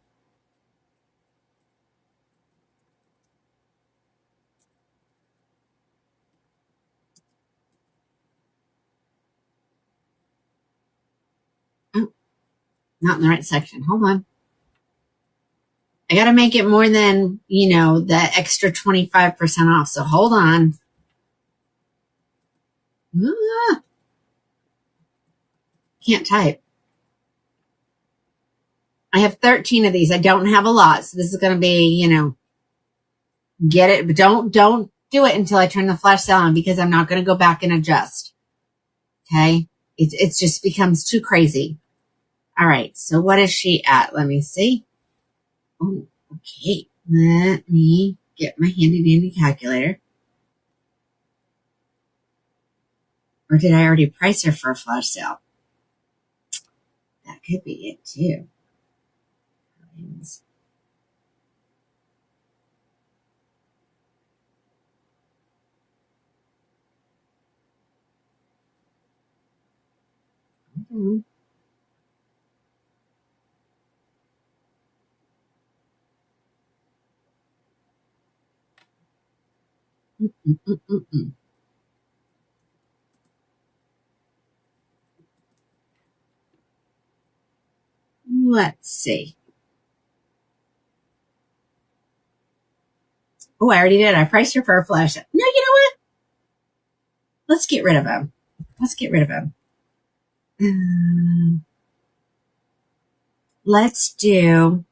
Oh, not in the right section. Hold on. I got to make it more than, the extra 25% off. So hold on. Can't type. I have 13 of these. I don't have a lot. So this is going to be, get it. But don't do it until I turn the flash sale on, because I'm not going to go back and adjust. Okay. It just becomes too crazy. All right. So what is she at? Let me see. Oh, okay. Let me get my handy dandy calculator. Or did I already price her for a flash sale? That could be it too. Mm-hmm. Let's see. Oh, I already did. I priced her for a flash. No, you know what? Let's get rid of him. Let's get rid of him. Let's do.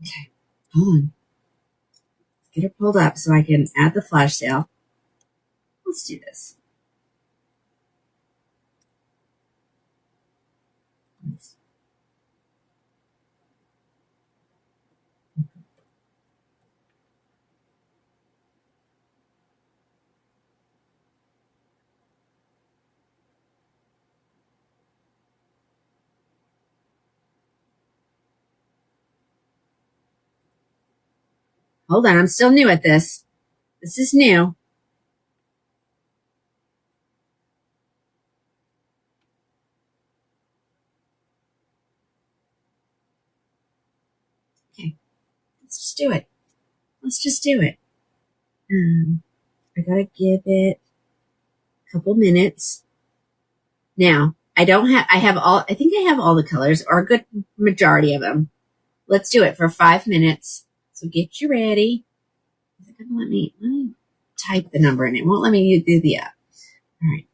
Okay, hold on. Get her pulled up so I can add the flash sale. Let's do this. Hold on, I'm still new at this. This is new. Okay, let's just do it. Let's just do it. I gotta give it a couple minutes. Now, I think I have all the colors, or a good majority of them. Let's do it for 5 minutes. So get you ready. Let me type the number in. It won't let me do the app. All right.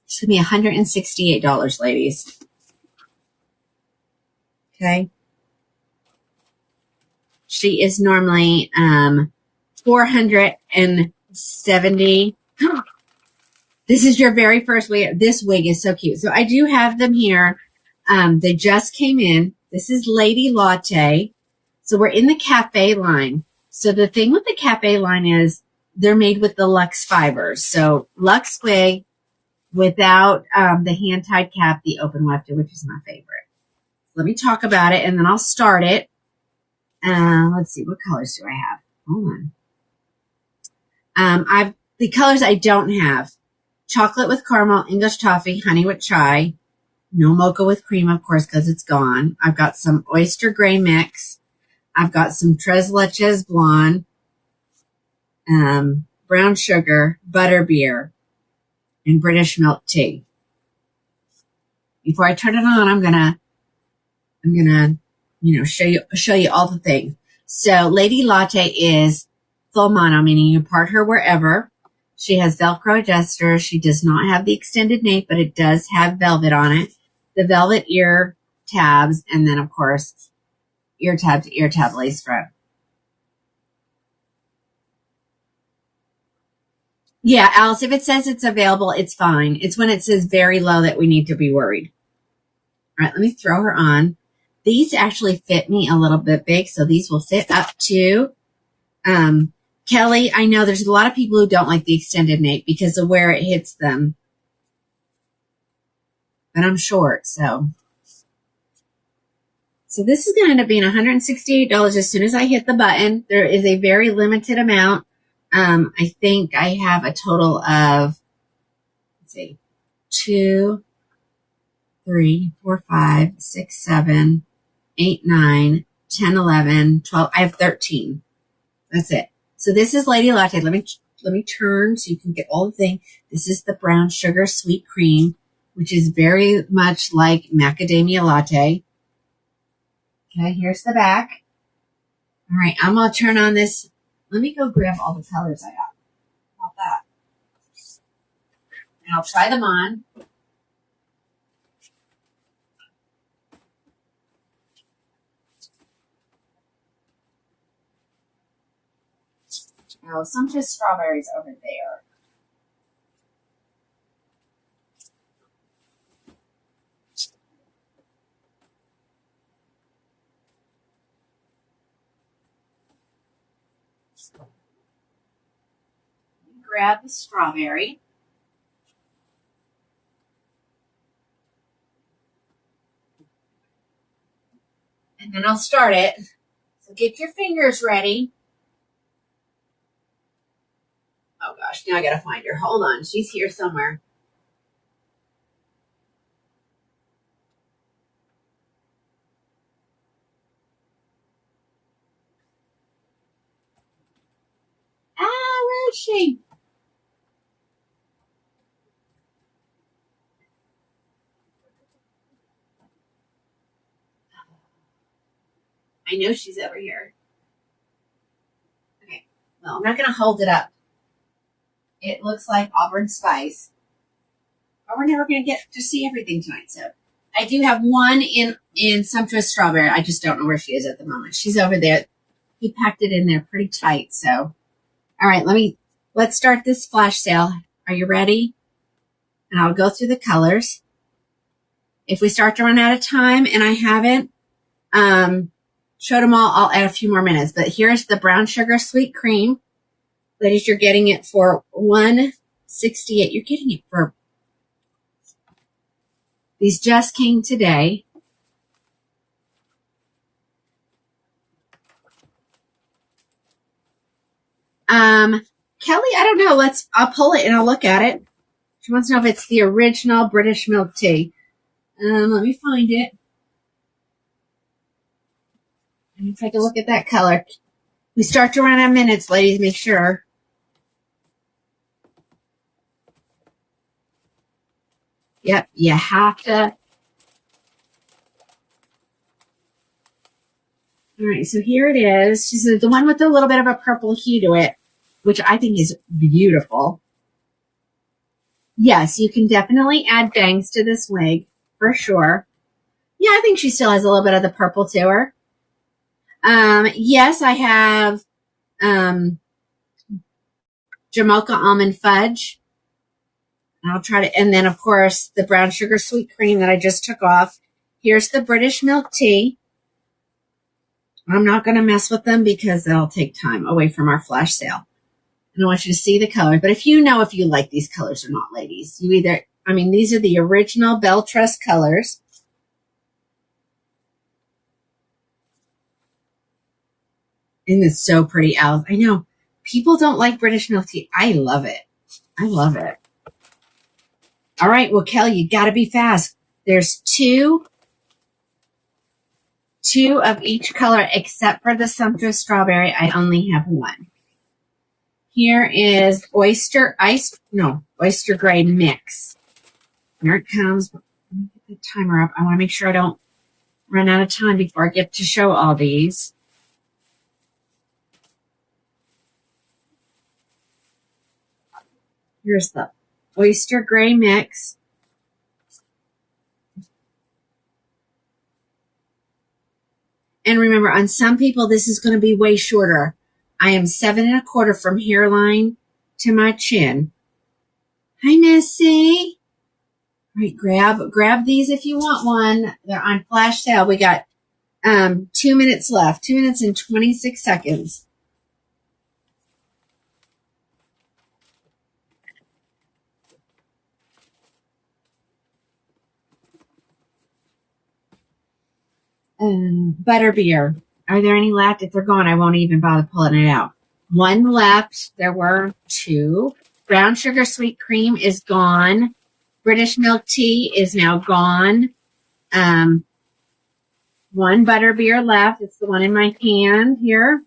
It's going to be $168, ladies. Okay. She is normally $470. This is your very first wig. This wig is so cute. So I do have them here. They just came in. This is Lady Latte. So we're in the cafe line. So the thing with the cafe line is they're made with the Luxe fibers. So Luxe wig without the hand-tied cap, the open wefted, which is my favorite. Let me talk about it, and then I'll start it. Let's see. What colors do I have? Hold on. The colors I don't have. Chocolate with caramel, English toffee, honey with chai. No mocha with cream, of course, because it's gone. I've got some oyster gray mix. I've got some tres leches blonde, brown sugar, butter beer, and British milk tea. Before I turn it on, I'm gonna, show you all the things. So Lady Latte is full mono, meaning you part her wherever. She has Velcro adjusters. She does not have the extended nape, but it does have velvet on it. The velvet ear tabs, and then of course, ear tab lace front. Yeah, Alice, if it says it's available, it's fine. It's when it says very low that we need to be worried. All right, let me throw her on. These actually fit me a little bit big, so these will fit up to Kelly. I know there's a lot of people who don't like the extended nape because of where it hits them. But I'm short, so this is going to end up being $168 as soon as I hit the button. There is a very limited amount. I think I have a total of, let's see, 2, 3, 4, 5, 6, 7, 8, 9, 10, 11, 12. I have 13. That's it. So this is Lady Latte. Let me turn so you can get all the thing. This is the brown sugar sweet cream, which is very much like macadamia latte. Okay, here's the back. All right, I'm going to turn on this. Let me go grab all the colors I got. How about that? And I'll try them on. Oh, some just strawberries over there. Grab the strawberry. And then I'll start it. So get your fingers ready. Oh gosh, now I gotta find her. Hold on, she's here somewhere. Where'd she? I know she's over here. Okay. Well, I'm not going to hold it up. It looks like Auburn Spice. But we're never going to get to see everything tonight. So I do have one in Sumptuous Strawberry. I just don't know where she is at the moment. She's over there. He packed it in there pretty tight. So, all right, let's start this flash sale. Are you ready? And I'll go through the colors. If we start to run out of time and I haven't showed them all, I'll add a few more minutes. But here's the brown sugar sweet cream. Ladies, you're getting it for $168. You're getting it for, these just came today. Kelly, I don't know. I'll pull it and I'll look at it. She wants to know if it's the original British milk tea. Let me find it. Let me take a look at that color. We start to run out of minutes, ladies. Make sure. Yep, you have to. All right, so here it is. She said the one with a little bit of a purple hue to it, which I think is beautiful. Yes, you can definitely add bangs to this wig, for sure. Yeah, I think she still has a little bit of the purple to her. Yes, I have Jamocha Almond Fudge. I'll try to, and then of course the brown sugar sweet cream that I just took off. Here's the British milk tea. I'm not going to mess with them because they'll take time away from our flash sale. And I want you to see the colors. But if you like these colors or not, ladies, these are the original Belle Tress colors. And it's so pretty, Alice. I know people don't like British milk tea. I love it. I love it. All right. Well, Kelly, you got to be fast. There's two of each color except for the Sumptuous Strawberry. I only have one. Here is Oyster Gray Mix. Here it comes. Let me get the timer up. I want to make sure I don't run out of time before I get to show all these. Here's the Oyster Gray Mix. And remember, on some people, this is going to be way shorter. I am 7 1/4 from hairline to my chin. Hi, Missy. All right, grab these if you want one. They're on flash sale. We got 2 minutes left. 2 minutes and 26 seconds. Butterbeer. Are there any left? If they're gone, I won't even bother pulling it out. One left. There were 2. Brown sugar sweet cream is gone. British milk tea is now gone. One butterbeer left. It's the one in my hand here.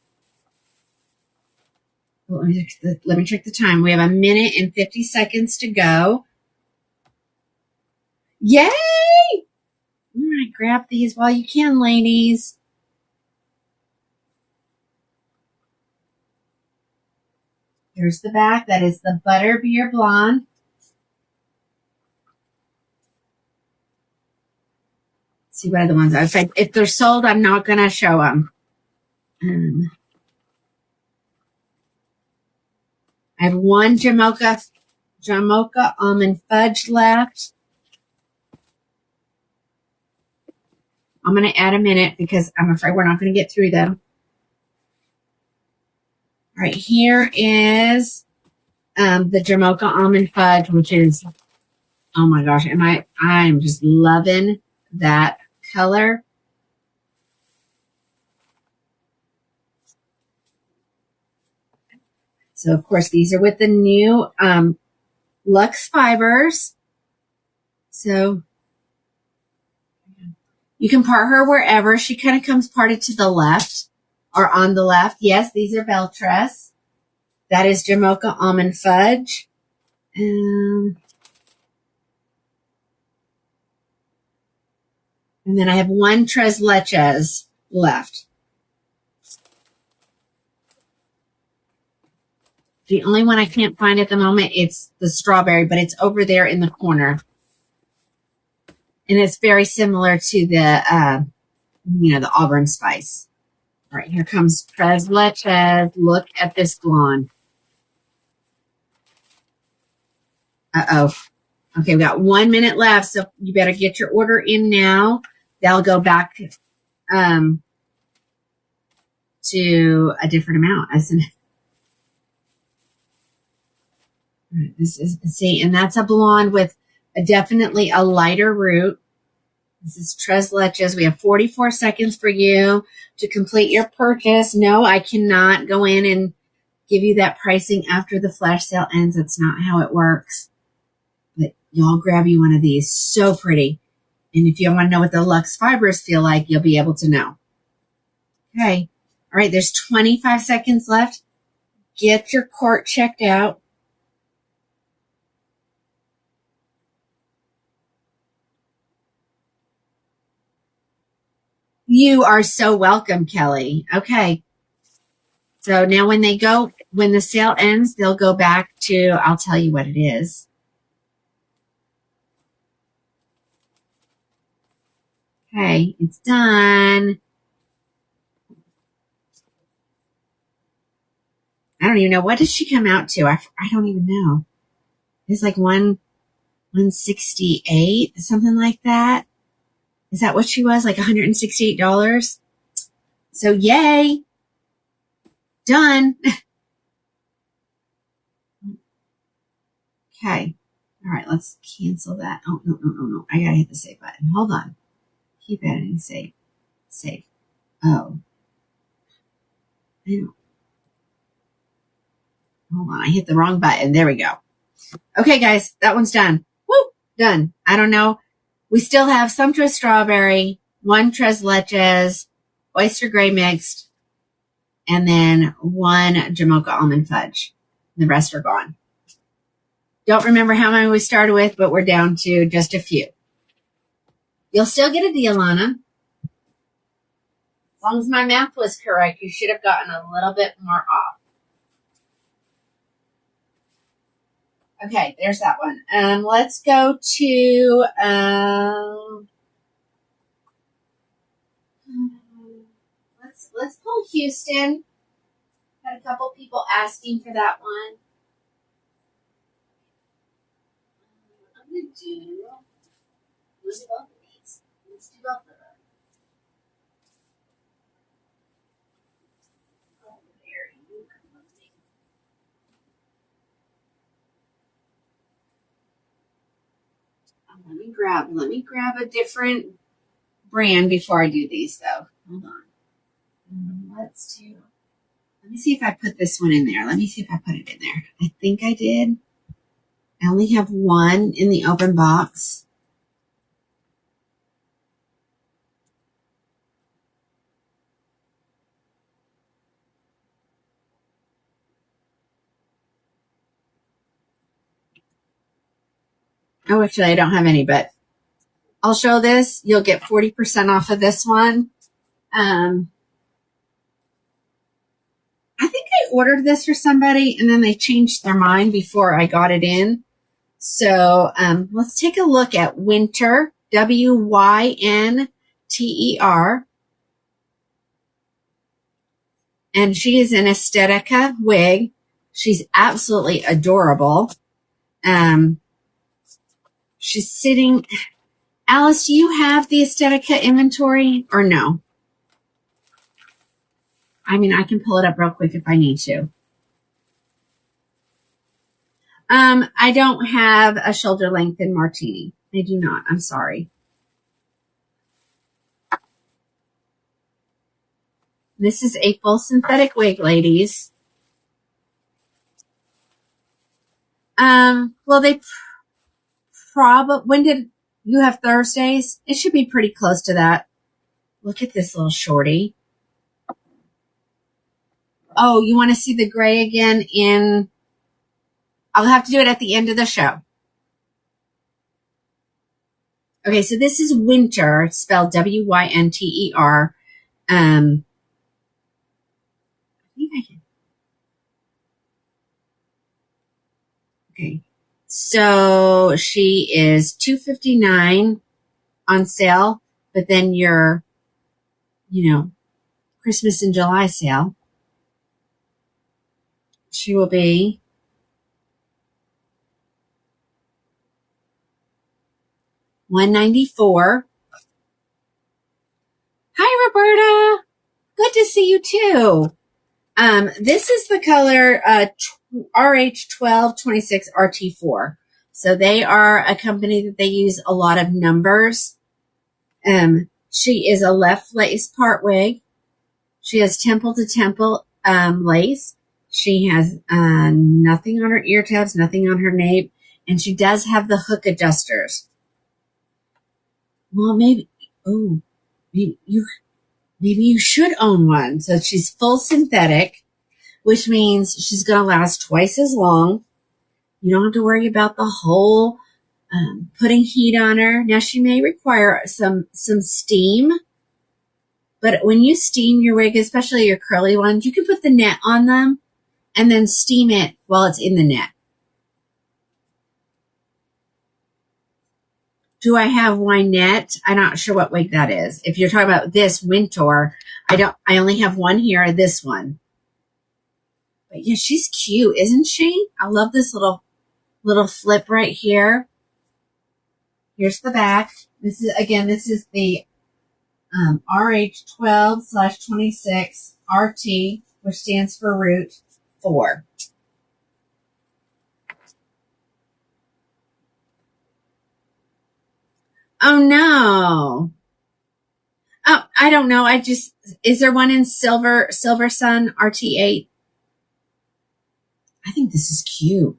Let me check the time. We have 1 minute and 50 seconds to go. Yay! All right, grab these while you can, ladies. Here's the back. That is the Butterbeer Blonde. Let's see what other ones are. If they're sold, I'm not going to show them. I have one Jamocha Almond Fudge left. I'm going to add a minute because I'm afraid we're not going to get through them. All right, here is the Jamocha Almond Fudge, which is, oh my gosh, I'm just loving that color. So, of course, these are with the new Luxe Fibers. So, you can part her wherever. She kind of comes parted to the left or on the left. Yes, these are Belle Tress. That is Jamocha Almond Fudge. And then I have one Tres Leches left. The only one I can't find at the moment, it's the strawberry, but it's over there in the corner. And it's very similar to the, the Auburn spice. All right, here comes Tres Leches. Look at this blonde. Uh-oh. Okay, we got 1 minute left, so you better get your order in now. They'll go back to a different amount. This is, see, and that's a blonde with definitely a lighter root. This is Tres Leches. We have 44 seconds for you to complete your purchase. No, I cannot go in and give you that pricing after the flash sale ends. That's not how it works. But y'all grab you one of these. So pretty. And if you want to know what the Luxe Fibers feel like, you'll be able to know. Okay. All right. There's 25 seconds left. Get your cart checked out. You are so welcome, Kelly. Okay. So now when the sale ends, they'll go back to, I'll tell you what it is. Okay, it's done. I don't even know. What does she come out to? I don't even know. It's like 168, something like that. Is that what she was? Like $168? So yay. Done. Okay. All right, let's cancel that. Oh, no. I gotta hit the save button. Hold on. Keep editing. Save. Save. Oh. Hold on. I hit the wrong button. There we go. Okay, guys. That one's done. Woo! Done. I don't know. We still have Sumptuous Strawberry, one Tres Leches, Oyster Gray Mixed, and then one Jamocha Almond Fudge. The rest are gone. Don't remember how many we started with, but we're down to just a few. You'll still get a deal on them. As long as my math was correct, you should have gotten a little bit more off. Okay, there's that one. Let's go to let's pull Houston. Had a couple people asking for that one. I'm gonna do both of these. Let's do both of them. Oh, there you come with me. Let me grab a different brand before I do these though. Hold on. Let me see if I put this one in there. Let me see if I put it in there. I think I did. I only have one in the open box. Oh, actually, I don't have any, but I'll show this. You'll get 40% off of this one. I think I ordered this for somebody and then they changed their mind before I got it in. So let's take a look at Wynter, Wynter. And she is an Estetica wig. She's absolutely adorable. She's sitting. Alice, do you have the Estetica inventory or no? I mean, I can pull it up real quick if I need to. I don't have a shoulder length in Martini. I do not. I'm sorry. This is a full synthetic wig, ladies. Well, they probably, when did you have Thursdays? It should be pretty close to that. Look at this little shorty. Oh, you want to see the gray again I'll have to do it at the end of the show. Okay, so this is Winter, spelled Winter. I think I can. Okay. So she is $259 on sale, but then your, Christmas and July sale, she will be $194. Hi, Roberta. Good to see you too. This is the color RH1226 RT4. So they are a company that they use a lot of numbers. She is a left lace part wig. She has temple to temple lace. She has nothing on her ear tabs, nothing on her nape, and she does have the hook adjusters. Well, maybe you should own one. So she's full synthetic, which means she's going to last twice as long. You don't have to worry about the whole putting heat on her. Now, she may require some steam, but when you steam your wig, especially your curly ones, you can put the net on them and then steam it while it's in the net. Do I have Wynette? I'm not sure what wig that is. If you're talking about this Winter, I only have one here, this one. But yeah, she's cute, isn't she? I love this little flip right here. Here's the back. This is the RH12/26 RT, which stands for root 4. Oh no. Oh, I don't know. Is there one in Silver Sun RT8? I think this is cute.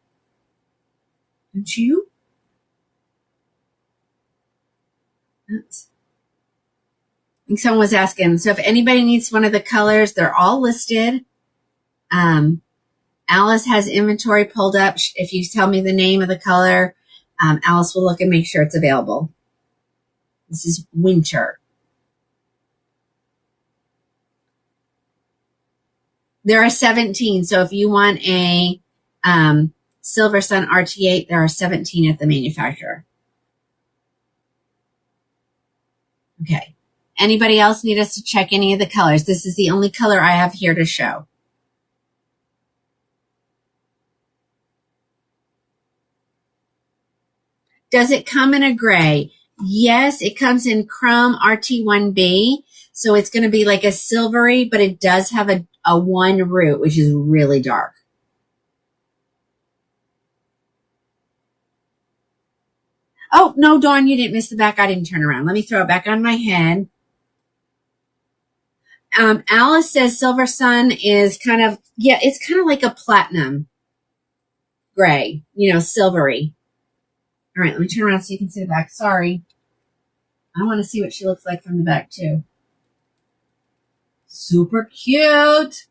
Don't you? Oops. I think someone was asking. So if anybody needs one of the colors, they're all listed. Alice has inventory pulled up. If you tell me the name of the color, Alice will look and make sure it's available. This is Winter. There are 17. So if you want a Silver Sun RT8, there are 17 at the manufacturer. Okay. Anybody else need us to check any of the colors? This is the only color I have here to show. Does it come in a gray? Yes, it comes in Chrome RT1B. So it's going to be like a silvery, but it does have a one root, which is really dark. Oh, no, Dawn, you didn't miss the back. I didn't turn around. Let me throw it back on my head. Alice says Silver Sun is it's kind of like a platinum gray, silvery. All right, let me turn around so you can see the back. Sorry. I want to see what she looks like from the back, too. Super cute.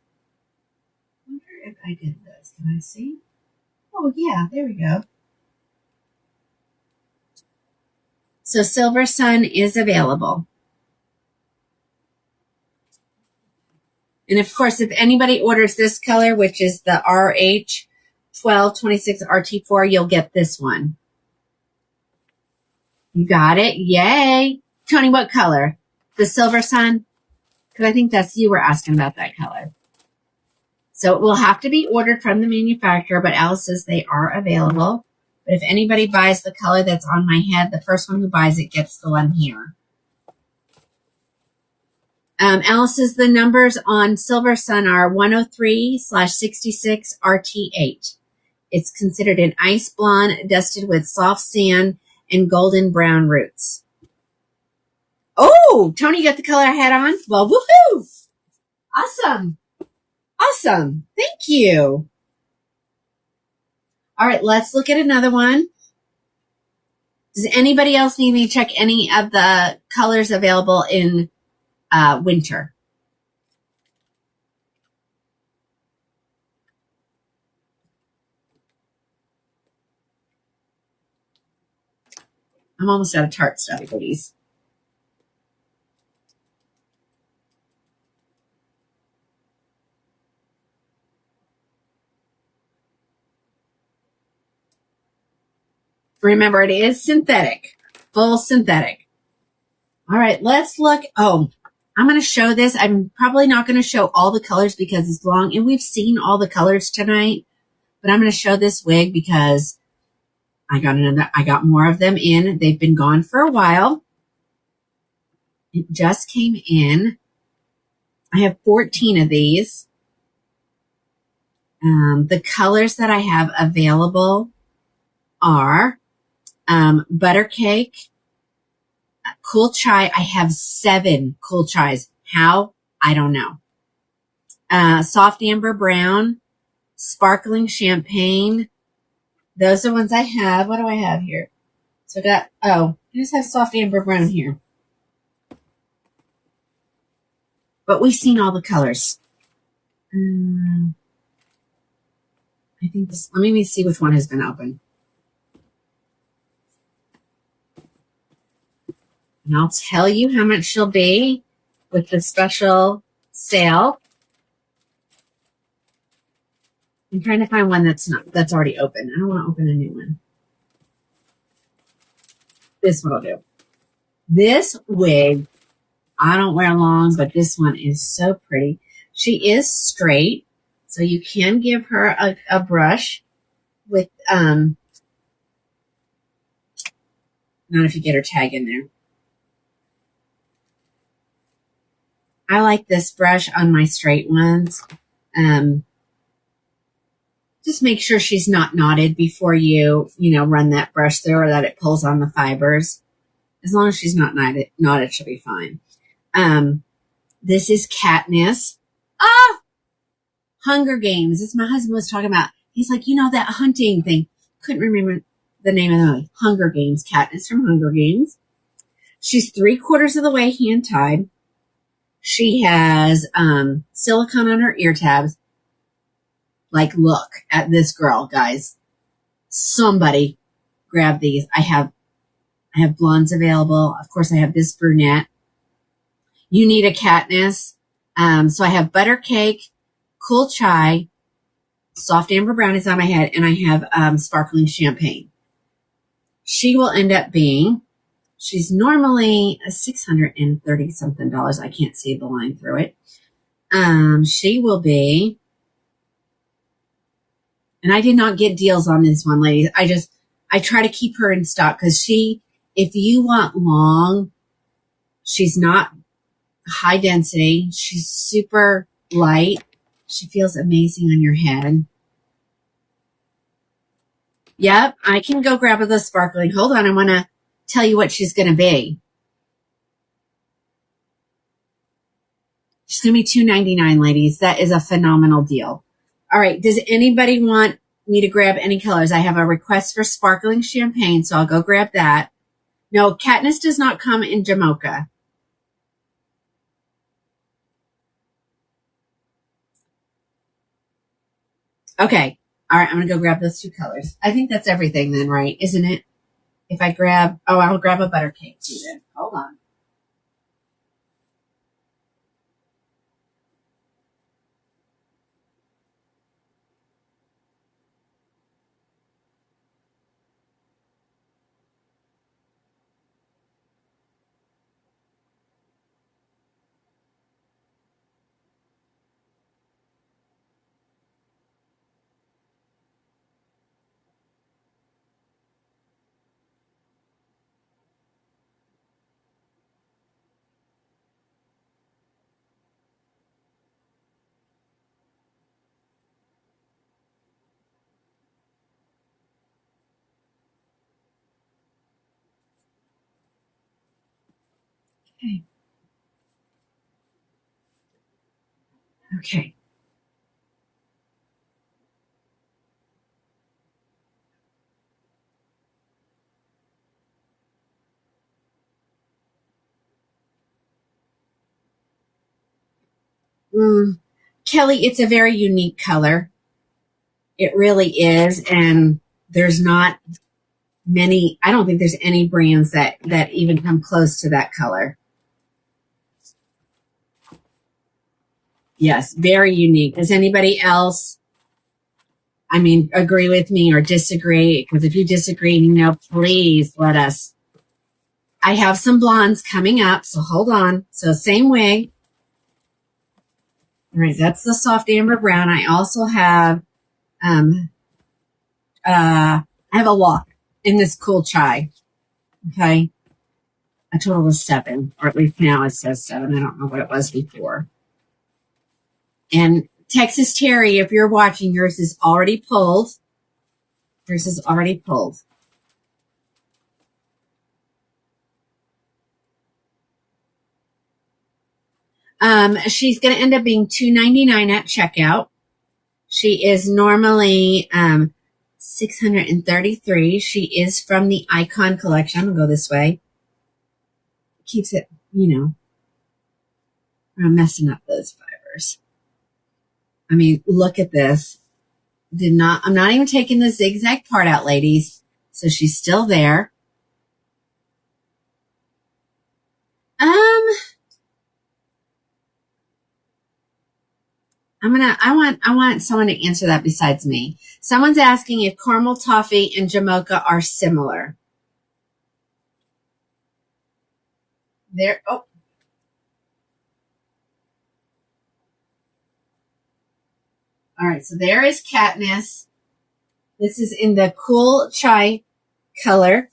I wonder if I did this. Can I see? Oh, yeah, there we go. So Silver Sun is available. And of course, if anybody orders this color, which is the RH1226 RT4, you'll get this one. You got it? Yay. Tony, what color? The Silver Sun? Because I think you were asking about that color. So it will have to be ordered from the manufacturer, but Alice says they are available. But if anybody buys the color that's on my head, the first one who buys it gets the one here. Alice says the numbers on Silver Sun are 103/66 RT8. It's considered an ice blonde dusted with soft sand and golden brown roots. Oh, Tony, you got the color I had on? Well, woohoo! Awesome. Awesome. Thank you. All right, let's look at another one. Does anybody else need me to check any of the colors available in Winter? I'm almost out of Tarte Stuffed Goodies. Remember, it is synthetic, full synthetic. All right, let's look. Oh, I'm going to show this. I'm probably not going to show all the colors because it's long, and we've seen all the colors tonight, but I'm going to show this wig because I got more of them in. They've been gone for a while. It just came in. I have 14 of these. The colors that I have available are butter cake, cool chai. I have 7 cool chais. How? I don't know. Soft amber brown, sparkling champagne. Those are the ones I have. What do I have here? So I just have soft amber brown here. But we've seen all the colors. I think this, let me see which one has been open. And I'll tell you how much she'll be with the special sale. I'm trying to find one that's already open. I don't want to open a new one. This one will do. This wig, I don't wear long, but this one is so pretty. She is straight, so you can give her a brush with, not if you get her tag in there. I like this brush on my straight ones. Just make sure she's not knotted before you run that brush through or that it pulls on the fibers. As long as she's not knotted, she'll be fine. This is Katniss. Hunger Games. This my husband was talking about. He's like, that hunting thing. Couldn't remember the name of the movie. Hunger Games. Katniss from Hunger Games. She's 3/4 of the way hand tied. She has silicone on her ear tabs. Like, look at this girl, guys. Somebody grab these. I have blondes available. Of course, I have this brunette. You need a Katniss. So I have butter cake, cool chai, soft amber brownies on my head, and I have sparkling champagne. She will end up being, she's normally $630 something. I can't see the line through it. She will be, and I did not get deals on this one, ladies. I try to keep her in stock because if you want long, she's not high density. She's super light. She feels amazing on your head. Yep, I can go grab her the sparkling. Hold on, I want to tell you what she's going to be. She's going to be $2.99, ladies. That is a phenomenal deal. All right, does anybody want me to grab any colors? I have a request for sparkling champagne, so I'll go grab that. No, Katniss does not come in Jamocha. Okay. All right, I'm going to go grab those 2 colors. I think that's everything then, right? Isn't it? If I grab, I'll grab a butter cake too then. Hold on. Okay. Okay. Kelly, it's a very unique color. It really is. And there's not I don't think there's any brands that even come close to that color. Yes, very unique. Does anybody else, agree with me or disagree? Because if you disagree, please let us. I have some blondes coming up, so hold on. So same way. All right, that's the soft amber brown. I also have, I have a lot in this cool chai. Okay. A total of 7, or at least now it says 7. I don't know what it was before. And Texas Terry, if you're watching, yours is already pulled. Yours is already pulled. She's going to end up being $2.99 at checkout. She is normally $633. She is from the Icon collection. I'm going to go this way. Keeps it, I'm messing up those fibers. Look at this. I'm not even taking the zigzag part out, ladies. So she's still there. I want someone to answer that besides me. Someone's asking if caramel toffee and Jamocha are similar. All right, so there is Katniss. This is in the cool chai color.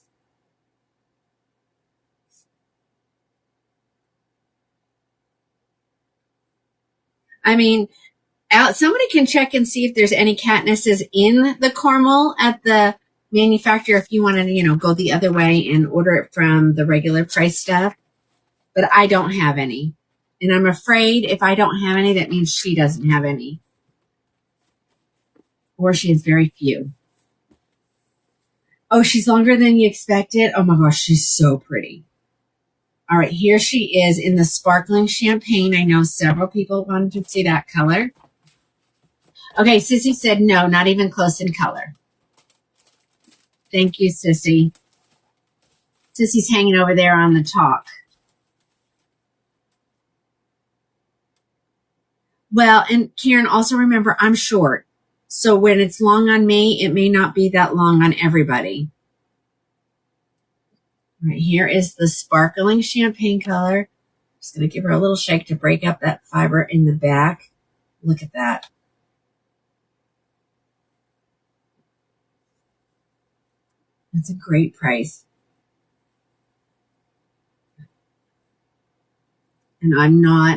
Somebody can check and see if there's any Katnisses in the caramel at the manufacturer if you want to, go the other way and order it from the regular price stuff. But I don't have any. And I'm afraid if I don't have any, that means she doesn't have any. Or she has very few. Oh, she's longer than you expected. Oh my gosh, she's so pretty. All right, here she is in the sparkling champagne. I know several people wanted to see that color. Okay, Sissy said no, not even close in color. Thank you, Sissy. Sissy's hanging over there on the talk. Well, and Karen, also remember, I'm short. So when it's long on me, it may not be that long on everybody. Right here is the sparkling champagne color. Just going to give her a little shake to break up that fiber in the back. Look at that. That's a great price. And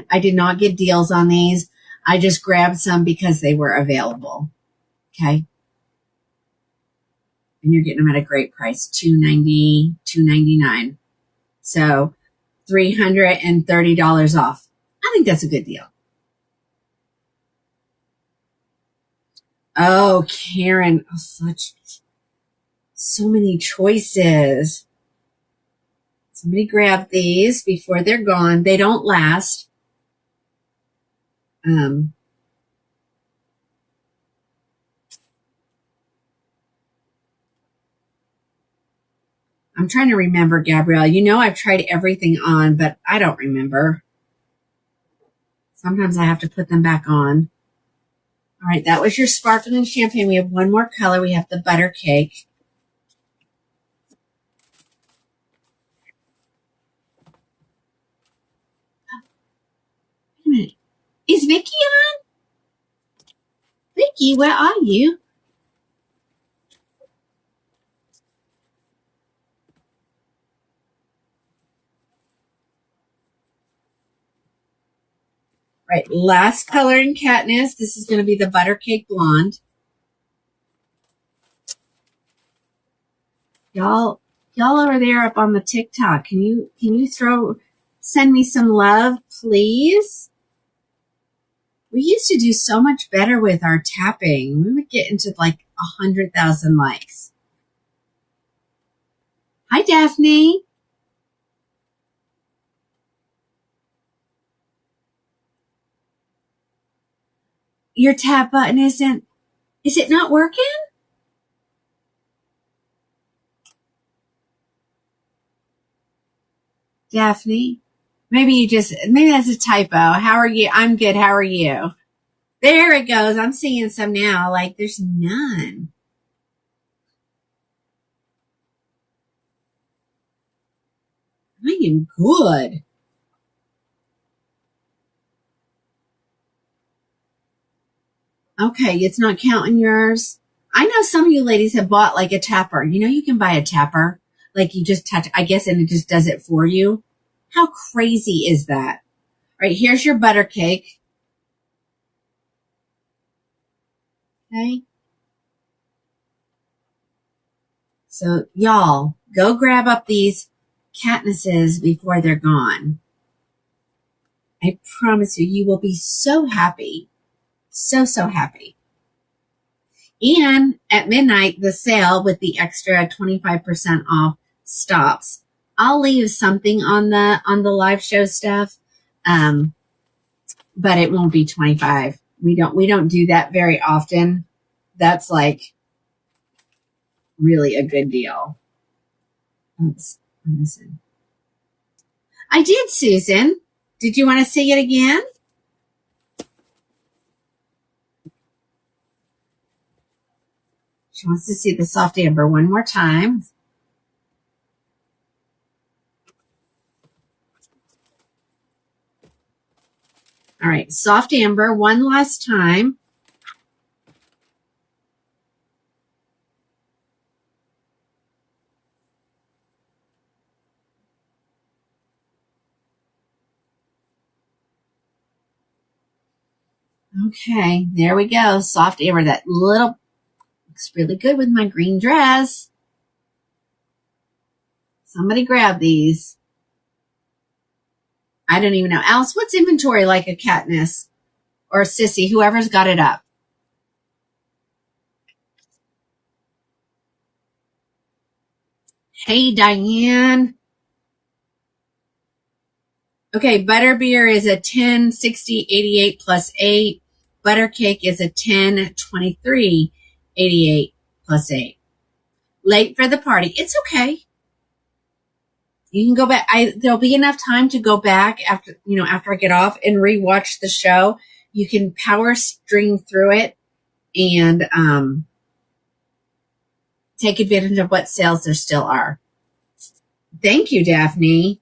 I did not get deals on these. I just grabbed some because they were available. Okay. And you're getting them at a great price, $2.90, $2.99. So $330 off. I think that's a good deal. Oh, Karen, so many choices. Somebody grab these before they're gone. They don't last. I'm trying to remember, Gabrielle. I've tried everything on, but I don't remember. Sometimes I have to put them back on. All right, that was your sparkling champagne. We have one more color. We have the butter cake. Wait a minute. Is Vicky on? Vicky, where are you? Right, last color in Katniss. This is going to be the butter cake blonde. Y'all over there up on the TikTok, can you send me some love, please? We used to do so much better with our tapping. We would get into like 100,000 likes. Hi, Daphne. Your tap button is it not working? Daphne? Maybe that's a typo. How are you? I'm good. How are you? There it goes. I'm seeing some now. Like there's none. I am good. Okay, it's not counting yours. I know some of you ladies have bought like a tapper. You know, you can buy a tapper. Like you just touch, I guess, and it just does it for you. How crazy is that? All right, here's your butter cake. Okay. So y'all go grab up these Katnisses before they're gone. I promise you, you will be so happy. So, so happy. And at midnight, the sale with the extra 25% off stops. I'll leave something on the live show stuff. But it won't be 25. We don't do that very often. That's like really a good deal. Oops, I'm missing. I did, Susan. Did you want to say it again? She wants to see the soft amber one more time. All right, soft amber one last time. Okay, there we go. Soft amber. That little looks really good with my green dress. Somebody grab these. I don't even know. Alice, what's inventory like a Katniss or a Sissy, whoever's got it up? Hey, Diane. Okay, butterbeer is a 10, 60, 88 plus 8. Buttercake is a 10, 23, 88 plus 8. Late for the party. It's okay. You can go back. There'll be enough time to go back after I get off and rewatch the show. You can power string through it and take advantage of what sales there still are. Thank you, Daphne.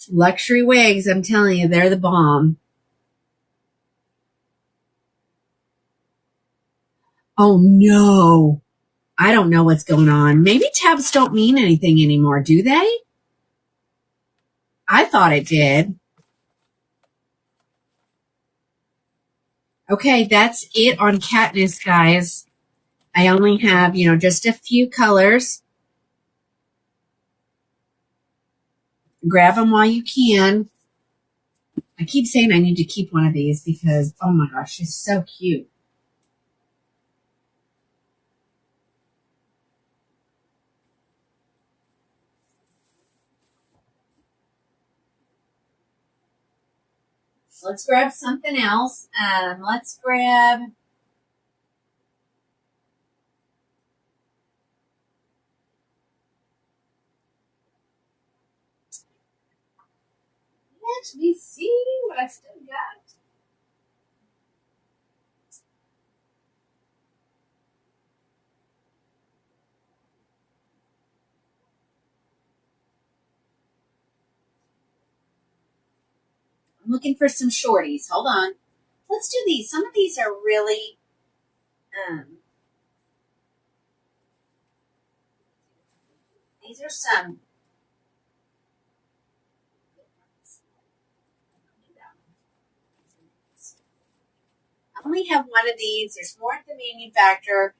Luxury wigs, I'm telling you, they're the bomb. Oh no. I don't know what's going on. Maybe tabs don't mean anything anymore, do they? I thought it did. Okay, that's it on Katniss, guys. I only have, just a few colors. Grab them while you can. I keep saying I need to keep one of these because, oh my gosh, she's so cute. So let's grab something else. Let's grab... Let me see what I still got. I'm looking for some shorties. Hold on. Let's do these. Some of these are really, these are some. I only have one of these. There's more at the manufacturer.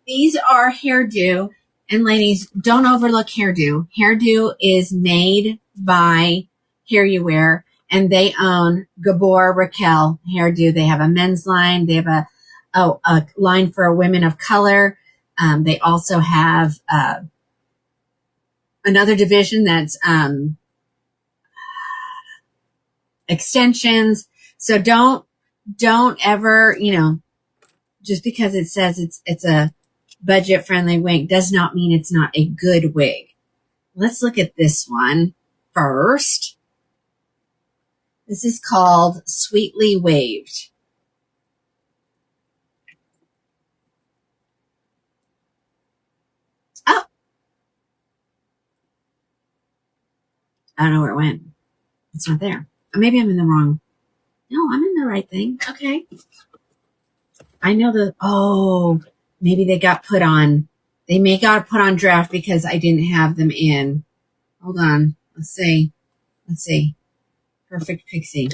These are hairdo. And ladies, don't overlook hairdo. Hairdo is made by Hair You Wear, and they own Gabor Raquel Hairdo. They have a men's line. They have a line for women of color. They also have another division that's extensions. So don't ever, just because it says it's a budget friendly wig does not mean it's not a good wig. Let's look at this one. first. This is called Sweetly Waved. Oh, I don't know where it went. It's not there. Maybe I'm in the wrong. No, I'm in the right thing. Okay. I know maybe they got put on. They may got put on draft because I didn't have them in. Hold on. Let's see. Perfect Pixie.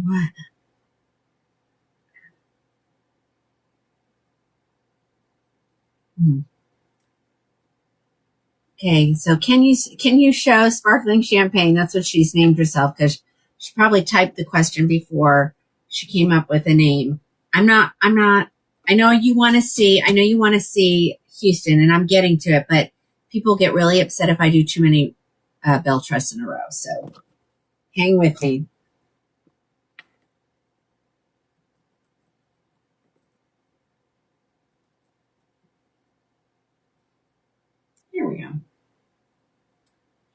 What? Okay, so can you show sparkling champagne? That's what she's named herself because she probably typed the question before she came up with a name. I'm not. I know you want to see. Houston, and I'm getting to it, but people get really upset if I do too many Bell Trusts in a row. So hang with me.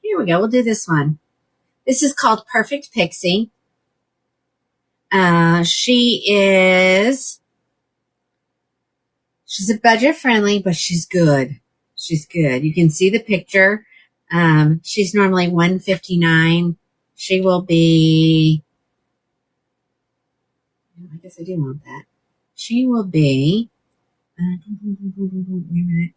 Here we go. We'll do this one. This is called Perfect Pixie. She's a budget friendly, but she's good. You can see the picture. She's normally $159. She will be, I guess I do want that. She will be, wait a minute.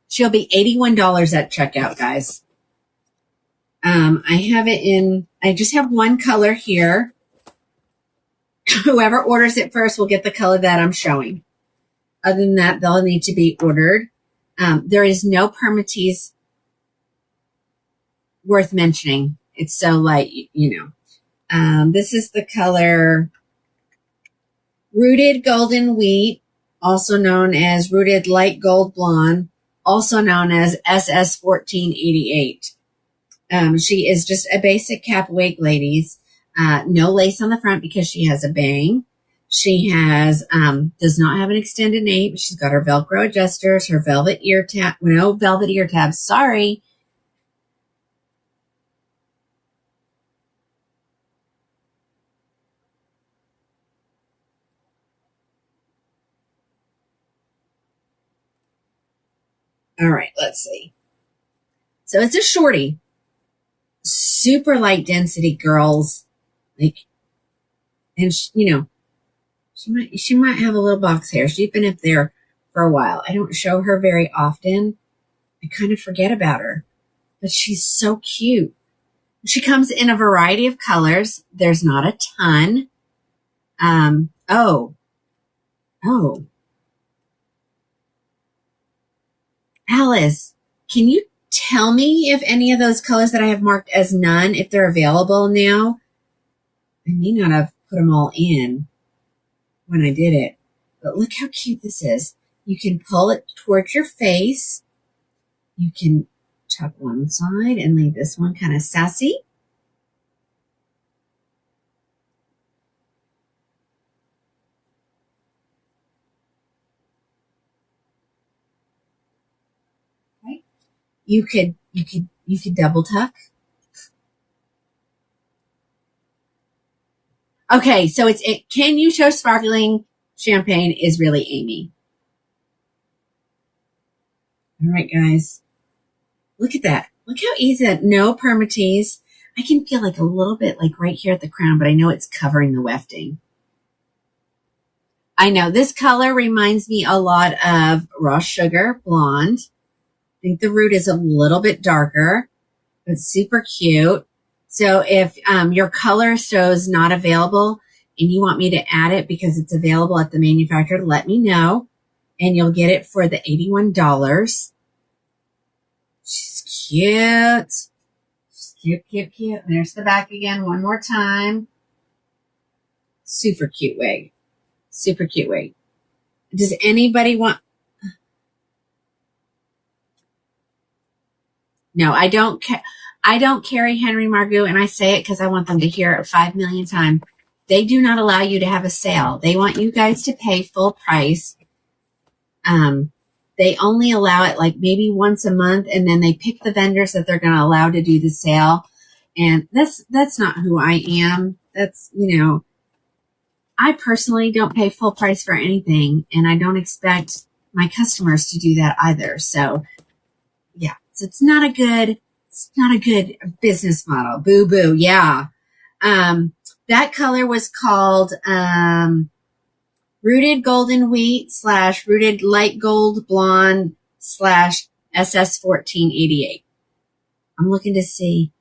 She'll be $81 at checkout, guys. I just have one color here. Whoever orders it first will get the color that I'm showing. Other than that, they'll need to be ordered. There is no permatease worth mentioning. It's so light, this is the color Rooted Golden Wheat, also known as Rooted Light Gold Blonde, also known as SS1488. She is just a basic cap wig, ladies. No lace on the front because she has a bang. She does not have an extended nape. She's got her Velcro adjusters, her velvet ear tab. No velvet ear tabs. Sorry. All right, let's see. So it's a shorty. Super light density, girls. And she might have a little box hair. She's been up there for a while. I don't show her very often. I kind of forget about her, but she's so cute. She comes in a variety of colors. There's not a ton. Alice, can you tell me if any of those colors that I have marked as none, if they're available now? I may not have put them all in when I did it, but look how cute this is. You can pull it towards your face. You can tuck one side and leave this one kind of sassy. Okay. You could double tuck. Okay, so can you show sparkling champagne is really Amy. All right, guys. Look at that. Look how easy that. No permatease. I can feel like a little bit like right here at the crown, but I know it's covering the wefting. I know this color reminds me a lot of Raw Sugar Blonde. I think the root is a little bit darker, but super cute. So if your color shows not available and you want me to add it because it's available at the manufacturer, let me know and you'll get it for the $81. She's cute. She's cute. And there's the back again one more time. Super cute wig. Super cute wig. Does anybody want? No, I don't. I don't carry Henry Margaux, and I say it because I want them to hear it 5 million times. They do not allow you to have a sale. They want you guys to pay full price. They only allow it like maybe once a month, and then they pick the vendors that they're going to allow to do the sale. And that's not who I am. That's, I personally don't pay full price for anything, and I don't expect my customers to do that either. So yeah, so it's not a good business model. Boo boo. Yeah. That color was called, Rooted Golden Wheat / Rooted Light Gold Blonde / SS 1488. I'm looking to see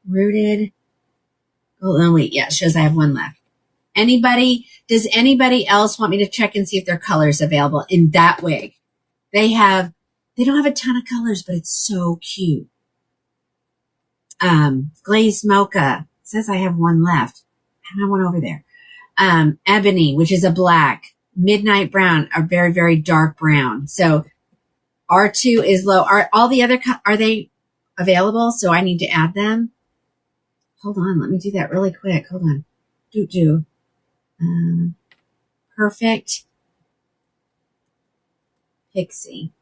Rooted Golden Wheat. Yeah, it shows I have one left. Does anybody else want me to check and see if there are colors available in that wig? They don't have a ton of colors, but it's so cute. Glazed Mocha says I have one left. I have one over there. Ebony, which is a black. Midnight Brown, a very, very dark brown. So R2 is low. Are all the other, are they available? So I need to add them. Hold on. Let me do that really quick. Hold on. Perfect Pixie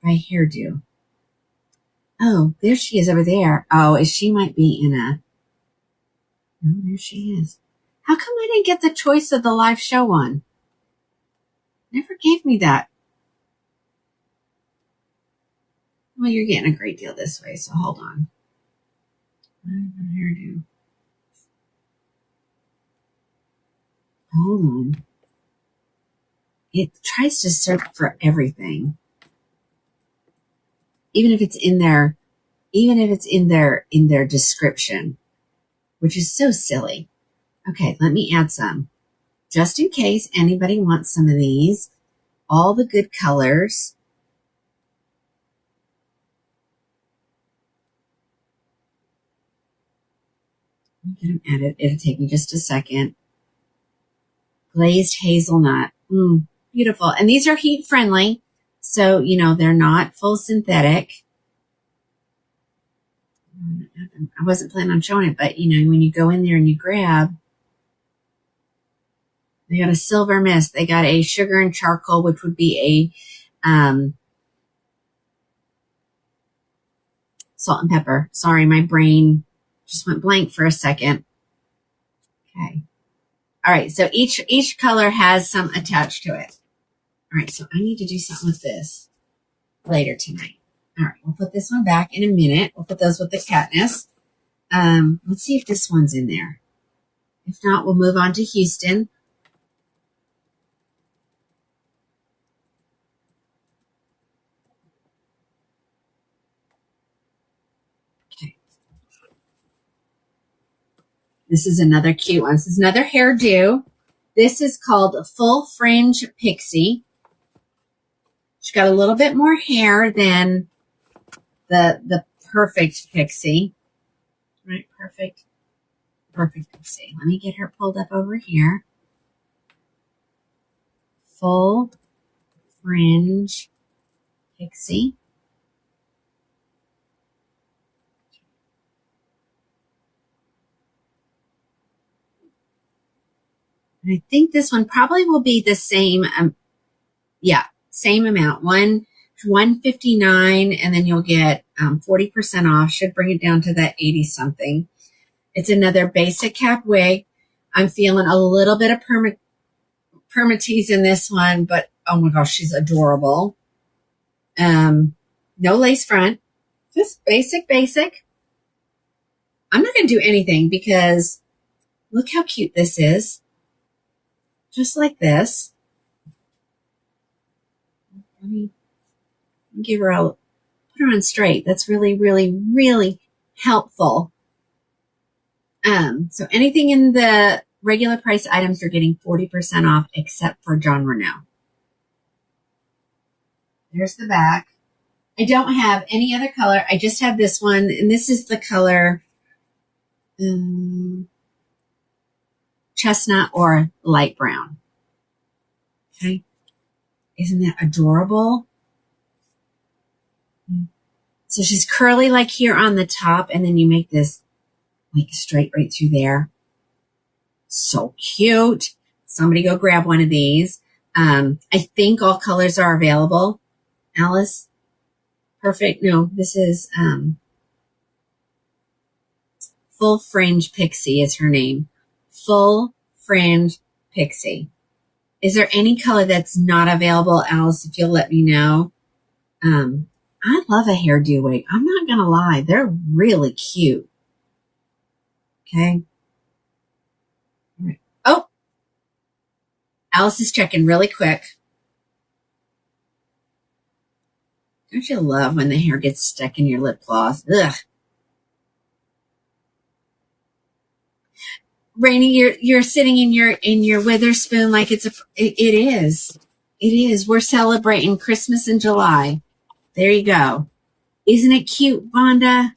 by Hairdo. Oh, there she is over there. Oh, she might be in a, oh, there she is. How come I didn't get the choice of the live show one? Never gave me that. Well, you're getting a great deal this way, so hold on. Hairdo. Hold on. It tries to search for everything. Even if it's in their description, which is so silly. Okay, let me add some. Just in case anybody wants some of these. All the good colors. Get them added. It'll take me just a second. Glazed hazelnut. Beautiful. And these are heat friendly. So, they're not full synthetic. I wasn't planning on showing it, but when you go in there and you grab, they got a silver mist. They got a sugar and charcoal, which would be a, salt and pepper. Sorry, my brain just went blank for a second. Okay. All right. So each color has some attached to it. All right. So I need to do something with this later tonight. All right. We'll put this one back in a minute. We'll put those with the Katniss. Let's see if this one's in there. If not, we'll move on to Houston. Okay. This is another cute one. This is another hairdo. This is called Full Fringe Pixie. She's got a little bit more hair than the Perfect Pixie. Right, perfect Pixie. Let me get her pulled up over here. Full Fringe Pixie. And I think this one probably will be the same. Same amount. $159, and then you'll get 40% off. Should bring it down to that 80 something. It's another basic cap wig. I'm feeling a little bit of permatease in this one, but oh my gosh, she's adorable. No lace front, just basic. I'm not going to do anything because look how cute this is. Just like this. Let me give her put her on straight. That's really, really, really helpful. So anything in the regular price items, you're getting 40% off except for Jon Renau. There's the back. I don't have any other color. I just have this one, and this is the color chestnut, or light brown. Okay. Isn't that adorable? So she's curly like here on the top, and then you make this like straight right through there. So cute. Somebody go grab one of these. I think all colors are available. Alice, perfect. No, this is Full Fringe Pixie is her name. Full Fringe Pixie. Is there any color that's not available, Alice, if you'll let me know? I love a hairdo wig. I'm not going to lie. They're really cute. Okay. Oh, Alice is checking really quick. Don't you love when the hair gets stuck in your lip gloss? Ugh. Rainy, you're sitting in your Witherspoon like it is. It is. We're celebrating Christmas in July. There you go. Isn't it cute, Vonda?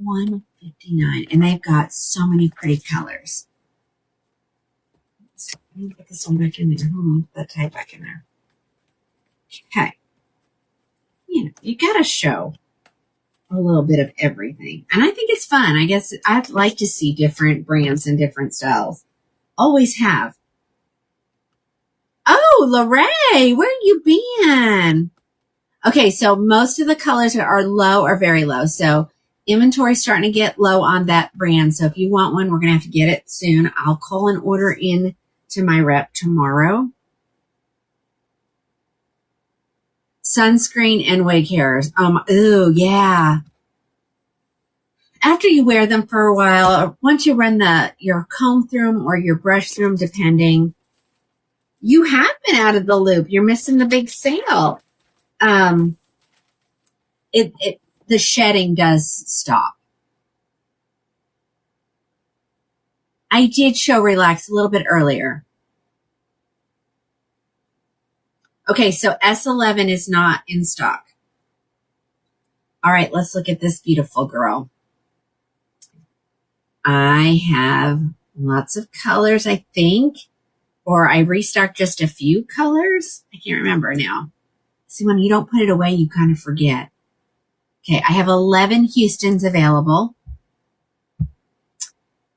$159, and they've got so many pretty colors. Let me put this one back in there. Hold on, put that tie back in there. Okay. You know, you gotta show a little bit of everything. And I think it's fun. I guess I'd like to see different brands and different styles. Always have. Oh, Lorraine, where you been? Okay, so most of the colors are low or very low. So inventory's starting to get low on that brand. So if you want one, we're going to have to get it soon. I'll call an order in to my rep tomorrow. Sunscreen and wig hairs. Ooh, yeah. After you wear them for a while, once you run your comb through them or your brush through them, depending, you have been out of the loop. You're missing the big sale. The shedding does stop. I did show Relax a little bit earlier. Okay, so S11 is not in stock. All right, let's look at this beautiful girl. I have lots of colors, I think, or I restocked just a few colors. I can't remember now. See, when you don't put it away, you kind of forget. Okay, I have 11 Houstons available.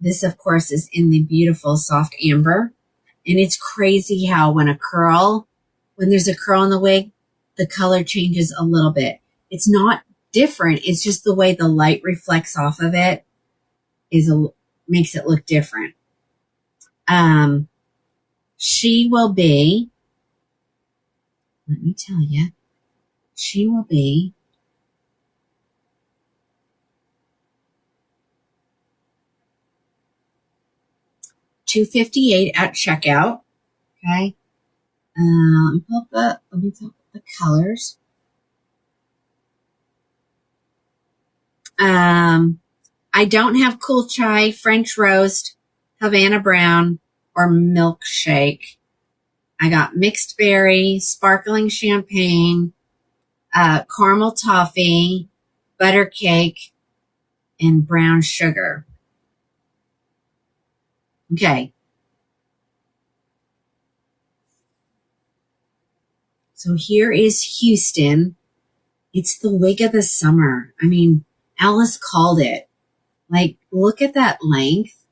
This, of course, is in the beautiful soft amber. And it's crazy how when there's a curl in the wig, the color changes a little bit. It's not different. It's just the way the light reflects off of it makes it look different. She will be, let me tell you, she will be $258 at checkout. Okay. Let me pull up the colors. I don't have Cool Chai, French Roast, Havana Brown, or Milkshake. I got Mixed Berry, Sparkling Champagne, Caramel Toffee, Butter Cake, and Brown Sugar. Okay. So here is Houston. It's the wig of the summer. I mean, Alice called it. Like, look at that length.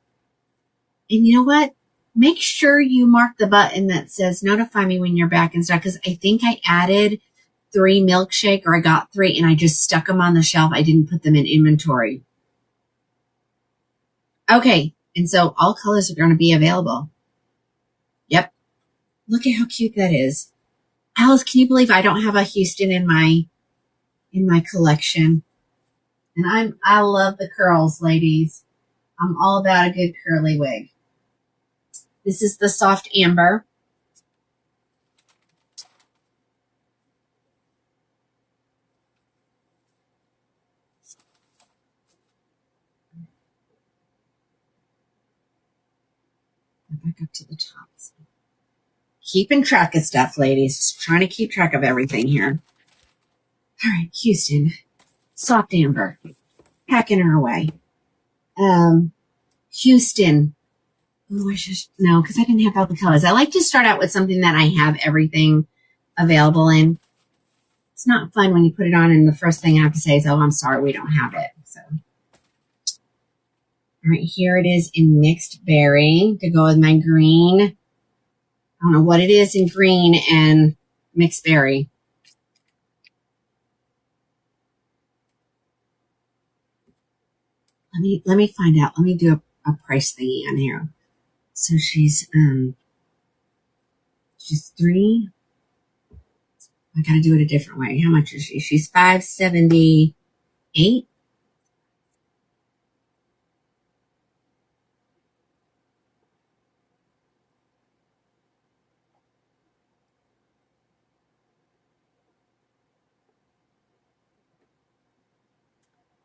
And you know what? Make sure you mark the button that says notify me when you're back in stock, because I think I added 3 Milkshake, or I got 3 and I just stuck them on the shelf. I didn't put them in inventory. Okay. And so all colors are going to be available. Yep. Look at how cute that is. Alice, can you believe I don't have a Houston in my collection? And I love the curls, ladies. I'm all about a good curly wig. This is the soft amber. Back up to the top. Keeping track of stuff, ladies. Just trying to keep track of everything here. All right, Houston. Soft amber. Packing her away. Houston. Oh, I should, no, because I didn't have all the colors. I like to start out with something that I have everything available in. It's not fun when you put it on and the first thing I have to say is, oh, I'm sorry, we don't have it. So, all right, here it is in mixed berry to go with my green. I don't know what it is in green and mixed berry. Let me find out. Let me do a price thingy on here. So she's 3. I gotta do it a different way. How much is she? She's $5.78.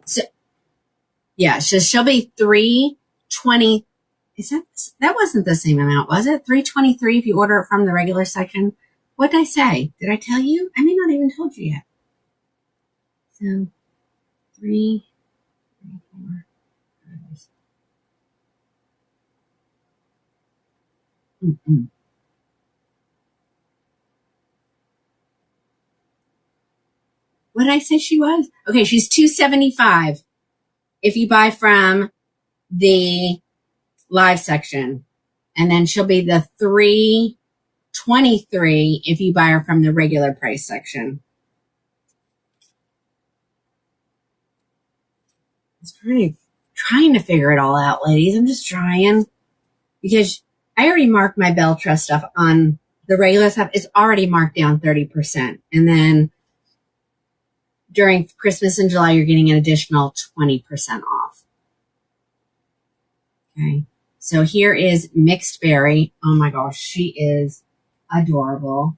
So yeah, she'll be 320. Is that wasn't the same amount, was it? 323 if you order it from the regular section. What did I say? Did I tell you? I may not even told you yet. So 3, 4. Mm-mm. What did I say she was? Okay, she's 275 if you buy from the live section. And then she'll be the 323 if you buy her from the regular price section. I'm trying to figure it all out, ladies. I'm just trying because I already marked my Belle Trust stuff on the regular stuff. It's already marked down 30%. And then during Christmas and July, you're getting an additional 20% off. Okay. So here is Mixed Berry. Oh my gosh, she is adorable.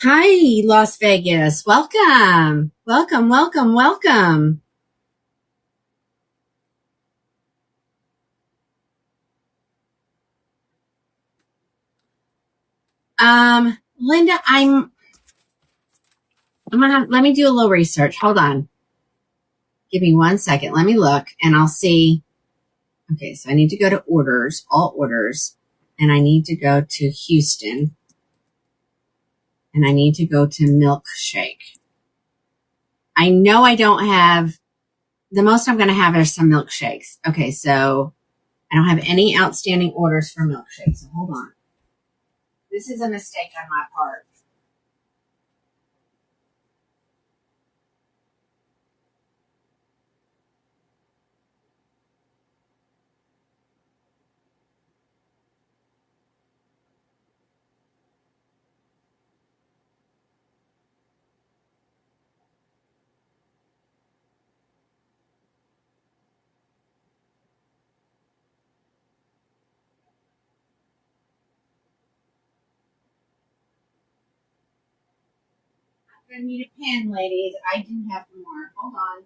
Hi, Las Vegas. Welcome. Welcome, welcome, welcome. Linda, I'm gonna let me do a little research. Hold on. Give me 1 second. Let me look and I'll see. Okay, so I need to go to orders, all orders, and I need to go to Houston and I need to go to milkshake. I know I don't have the most I'm going to have are some milkshakes. Okay, so I don't have any outstanding orders for milkshakes. So hold on. This is a mistake on my part. I'm going to need a pen, ladies. I do have more. Hold on.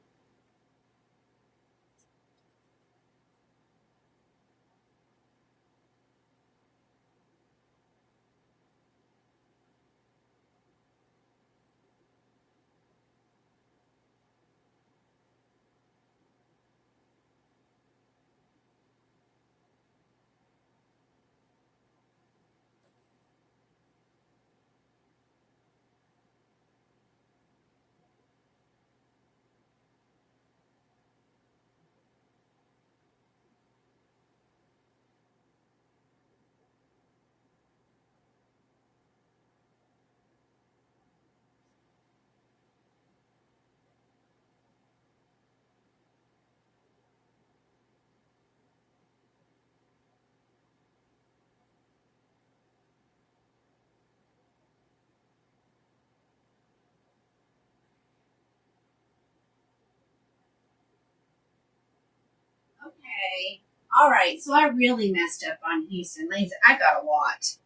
Okay. All right. So I really messed up on Houston. Ladies, I got a lot.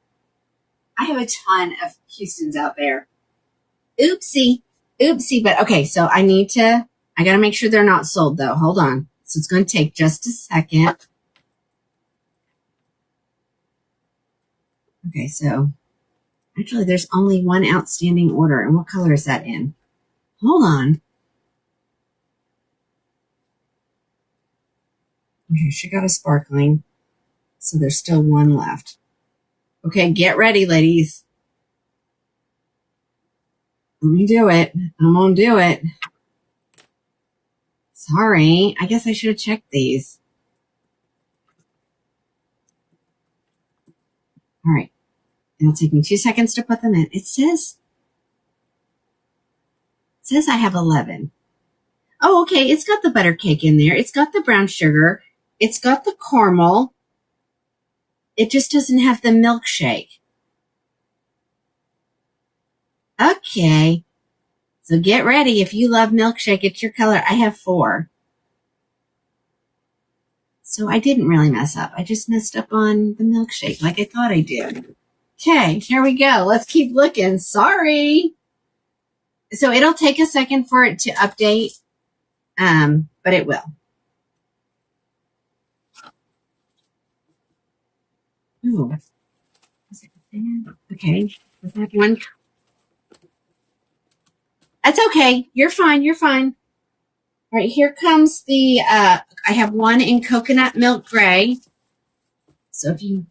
I have a ton of Houstons out there. Oopsie. Oopsie. But okay. So I got to make sure they're not sold though. Hold on. So it's going to take just a second. Okay. So actually, there's only one outstanding order. And what color is that in? Hold on. Okay, she got a sparkling. So there's still one left. Okay, get ready, ladies. Let me do it. I'm gonna do it. Sorry. I guess I should have checked these. All right. It'll take me 2 seconds to put them in. It says I have 11. Oh, okay. It's got the butter cake in there. It's got the brown sugar. It's got the caramel. It just doesn't have the milkshake. Okay. So get ready. If you love milkshake, it's your color. I have 4. So I didn't really mess up. I just messed up on the milkshake like I thought I did. Okay, here we go. Let's keep looking. Sorry. So it'll take a second for it to update, but it will. Ooh. Okay. Was that one? That's okay. You're fine. You're fine. All right, here comes the, I have one in coconut milk gray. So if you,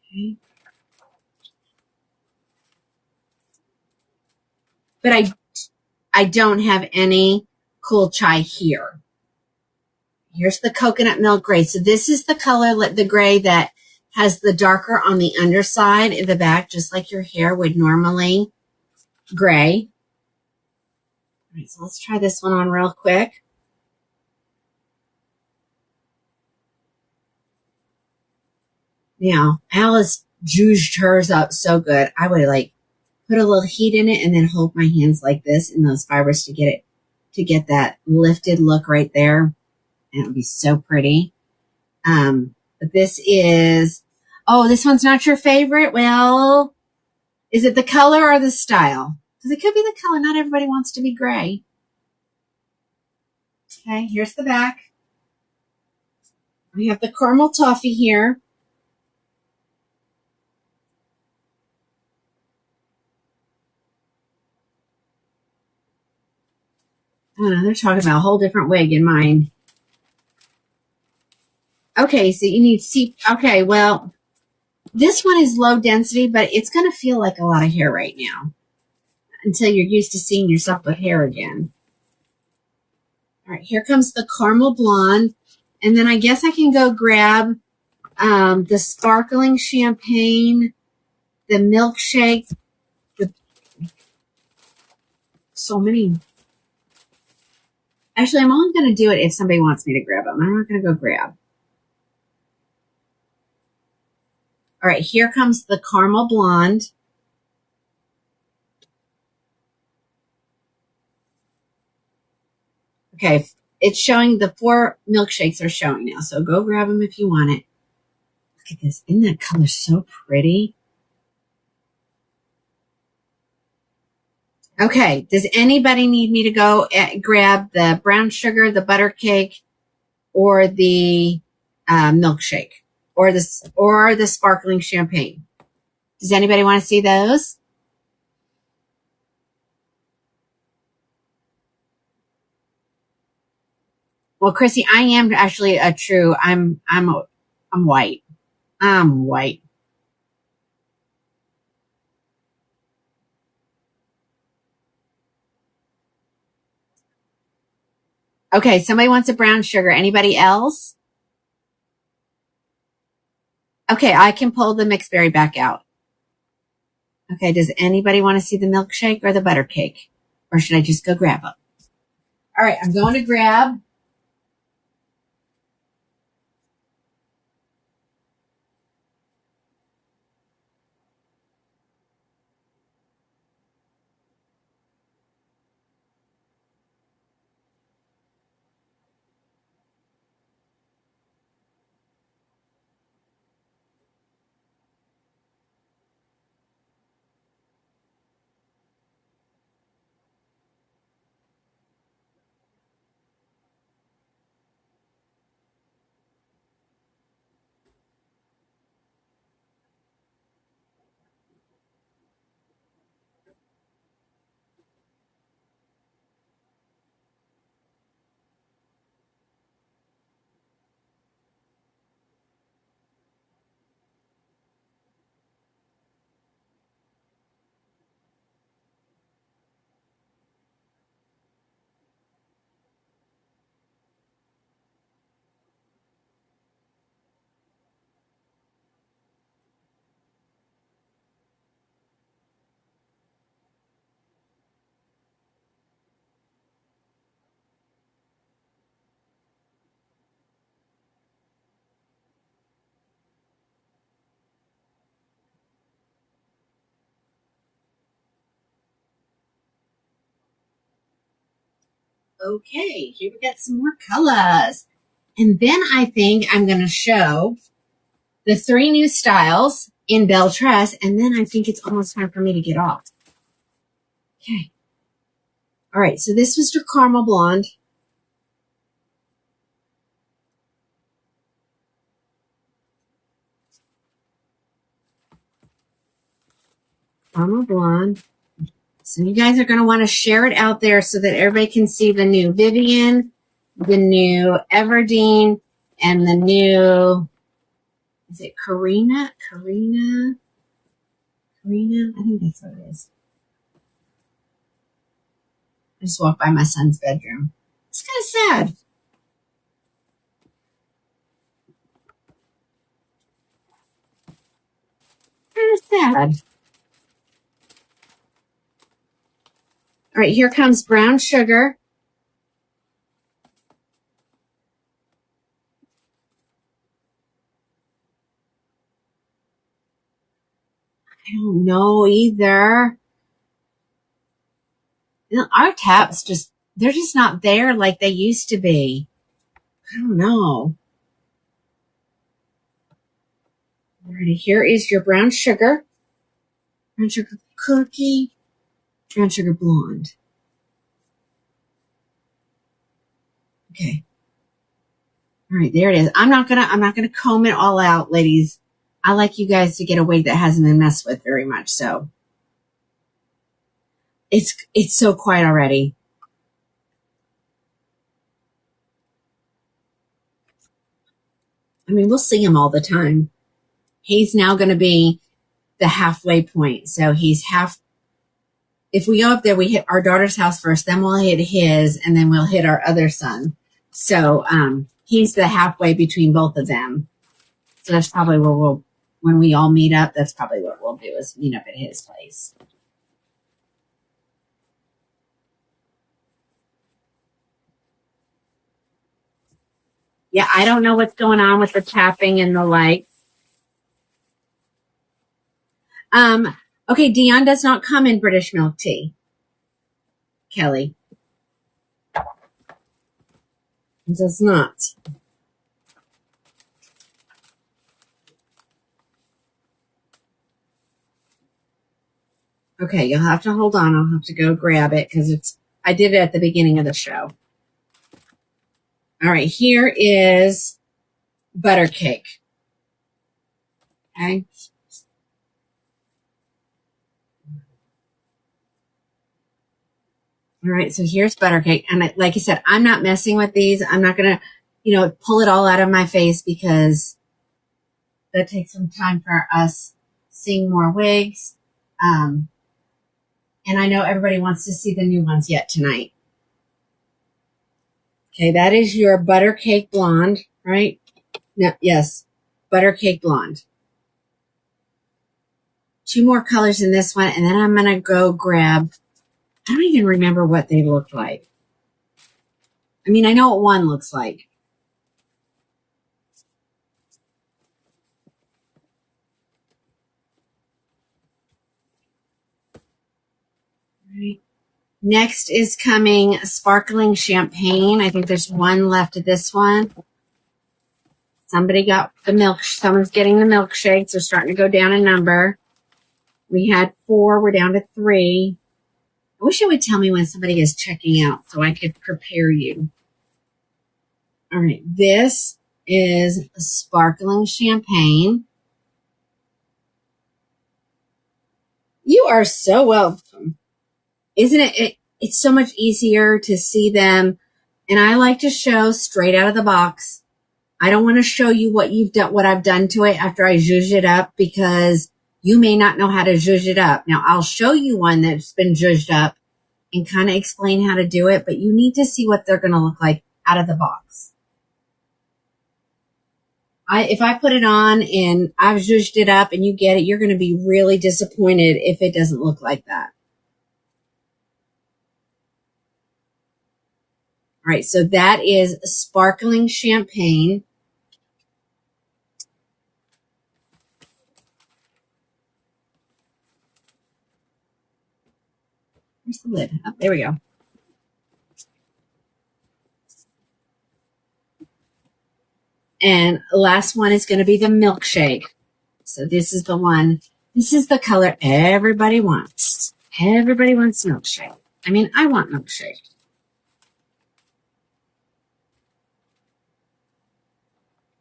okay. But I don't have any cool chai here. Here's the coconut milk gray. So this is the color, the gray that has the darker on the underside in the back, just like your hair would normally gray. All right, so let's try this one on real quick. Now, Alice juiced hers up so good. I would like put a little heat in it and then hold my hands like this in those fibers to get that lifted look right there. And it would be so pretty. But this is, oh, this one's not your favorite? Well, is it the color or the style? Because it could be the color. Not everybody wants to be gray. Okay, here's the back. We have the caramel toffee here. I don't know, they're talking about a whole different wig in mine. Okay, so you need okay, well, this one is low density, but it's going to feel like a lot of hair right now until you're used to seeing yourself with hair again. All right, here comes the caramel blonde. And then I guess I can go grab the sparkling champagne, the milkshake, so many. Actually, I'm only going to do it if somebody wants me to grab them. I'm not going to go grab. All right, here comes the caramel blonde. Okay, it's showing the 4 milkshakes are showing now, so go grab them if you want it. Look at this. Isn't that color so pretty? Okay, does anybody need me to go grab the brown sugar, the butter cake, or the milkshake, or the sparkling champagne? Does anybody want to see those? Well, Chrissy, I am actually a true. I'm white. I'm white. Okay, somebody wants a brown sugar. Anybody else? Okay, I can pull the mixed berry back out. Okay, does anybody want to see the milkshake or the butter cake? Or should I just go grab them? All right, I'm going to grab. Okay, here we got some more colors. And then I think I'm going to show the 3 new styles in Belle Tress, and then I think it's almost time for me to get off. Okay. All right, so this was your caramel blonde. Caramel blonde. So you guys are going to want to share it out there so that everybody can see the new Vivian, the new Everdeen, and the new, is it Karina? Karina? I think that's what it is. I just walked by my son's bedroom. It's kind of sad. Kind of sad. All right, here comes brown sugar. I don't know either. Our taps they're just not there like they used to be. I don't know. Alrighty, here is your brown sugar cookie, brown sugar blonde. Okay. All right, there it is. I'm not gonna comb it all out, ladies. I like you guys to get a wig that hasn't been messed with very much, so it's so quiet already. I mean, we'll see him all the time. He's now going to be the halfway point. So he's half. If we go up there, we hit our daughter's house first, then we'll hit his, and then we'll hit our other son. So he's the halfway between both of them. So that's probably where when we all meet up, that's probably what we'll do is meet up at his place. Yeah, I don't know what's going on with the tapping and the likes. Okay, Dion does not come in British milk tea. Kelly. It does not. Okay, you'll have to hold on. I'll have to go grab it because I did it at the beginning of the show. All right, here is butter cake. Okay. All right, so here's butter cake. And like I said, I'm not messing with these. I'm not going to, pull it all out of my face because that takes some time for us seeing more wigs. And I know everybody wants to see the new ones yet tonight. Okay, that is your butter cake blonde, right? No, yes, butter cake blonde. 2 more colors in this one, and then I'm going to go grab, I don't even remember what they look like. I mean, I know what one looks like. Right. Next is coming sparkling champagne. I think there's one left of this one. Somebody got someone's getting the milkshakes. They're starting to go down in number. We had 4, we're down to 3. I wish it would tell me when somebody is checking out so I could prepare you. All right, this is sparkling champagne. You are so welcome. Isn't it? It's so much easier to see them. And I like to show straight out of the box. I don't want to show you what you've done, what I've done to it after I zhuzh it up because you may not know how to zhuzh it up. Now I'll show you one that's been zhuzhed up and kind of explain how to do it, but you need to see what they're going to look like out of the box. If I put it on and I've zhuzhed it up and you get it, you're going to be really disappointed if it doesn't look like that. All right, so that is sparkling champagne. Where's the lid? Oh, there we go. And last one is going to be the milkshake. So this is the one. This is the color everybody wants. Everybody wants milkshake. I mean, I want milkshake.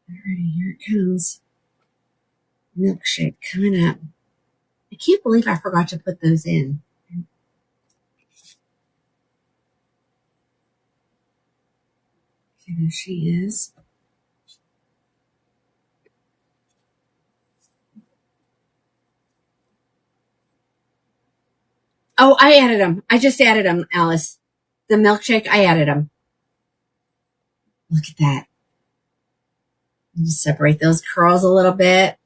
Alrighty, here it comes. Milkshake coming up. I can't believe I forgot to put those in. Okay, there she is. Oh, I added them. I just added them, Alice. The milkshake, I added them. Look at that. Just separate those curls a little bit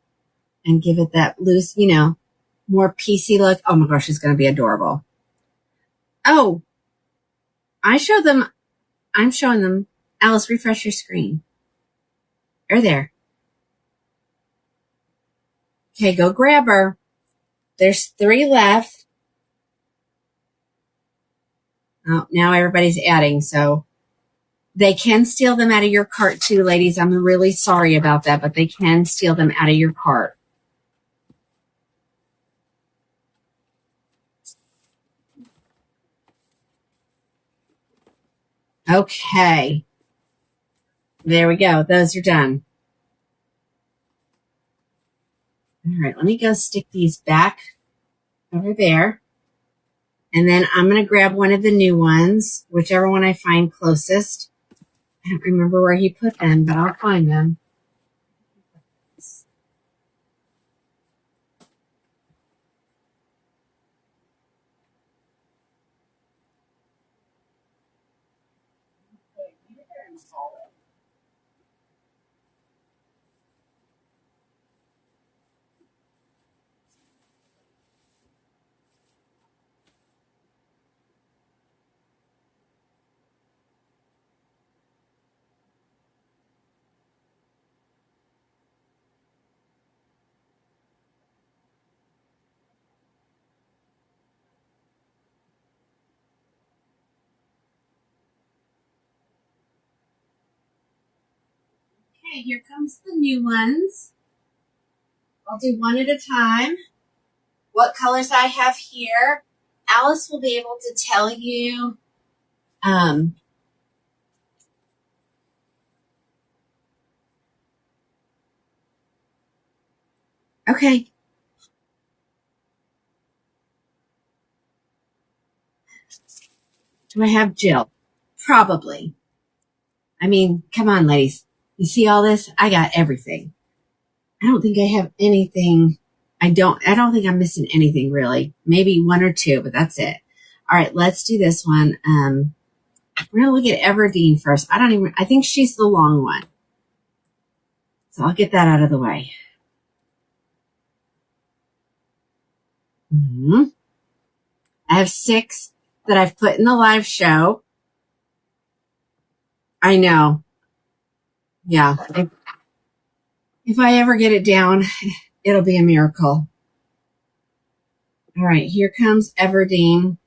and give it that loose, more piecey look. Oh my gosh, it's going to be adorable. Oh, I'm showing them. Alice, refresh your screen. They're there. Okay, go grab her. There's 3 left. Oh, now everybody's adding, so they can steal them out of your cart too, ladies. I'm really sorry about that, but they can steal them out of your cart. Okay. There we go. Those are done. All right, let me go stick these back over there. And then I'm going to grab one of the new ones, whichever one I find closest. I don't remember where he put them, but I'll find them. Okay, here comes the new ones. I'll do one at a time. What colors I have here, Alice will be able to tell you. Okay. Do I have Jill? Probably. I mean, come on, ladies. You see all this? I got everything. I don't think I have anything. I don't think I'm missing anything really. Maybe 1 or 2, but that's it. All right, let's do this one. We're going to look at Everdeen first. I think she's the long one. So I'll get that out of the way. I have 6 that I've put in the live show. I know. Yeah. If I ever get it down, it'll be a miracle. All right, here comes Everdeen.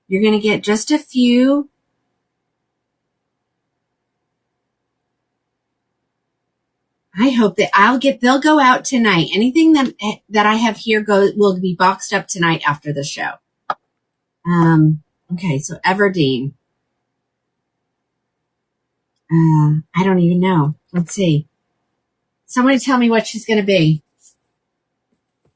You're going to get just a few. I hope that they'll go out tonight. Anything that I have here will be boxed up tonight after the show. Okay, so Everdeen. I don't even know. Let's see. Somebody tell me what she's going to be.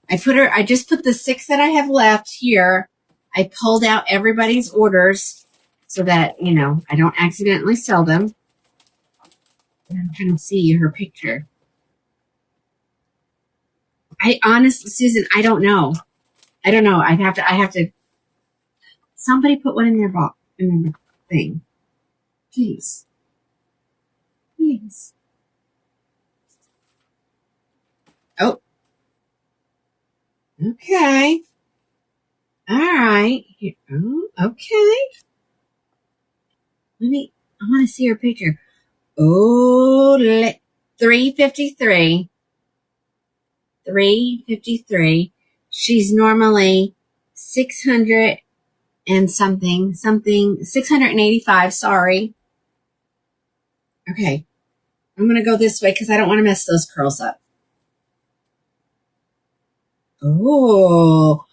I just put the 6 that I have left here. I pulled out everybody's orders so that, I don't accidentally sell them. I'm trying to see her picture. I honestly, Susan, I don't know. I have to, somebody put one in their box, in their thing. Please. Please. Oh. Okay. All right. Oh, okay. I want to see her picture. Oh, 353. 353. She's normally 600 and something, 685. Sorry. Okay. I'm going to go this way because I don't want to mess those curls up. Oh,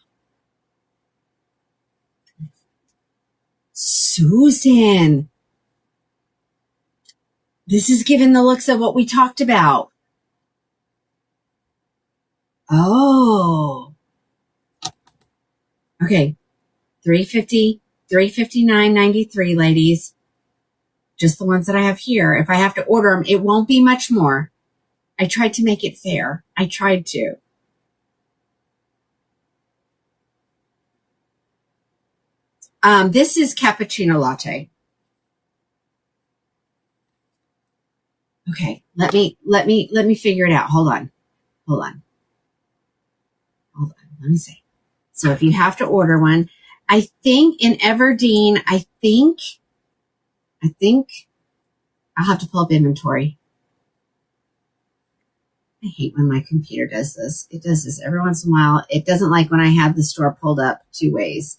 Susan. This is giving the looks of what we talked about. Oh. Okay. 350, 359.93, ladies. Just the ones that I have here. If I have to order them, it won't be much more. I tried to make it fair. I tried to. This is cappuccino latte. Okay. Let me figure it out. Hold on. Let me see. So if you have to order one, I think in Everdeen, I think I'll have to pull up inventory. I hate when my computer does this. It does this every once in a while. It doesn't like when I have the store pulled up two ways.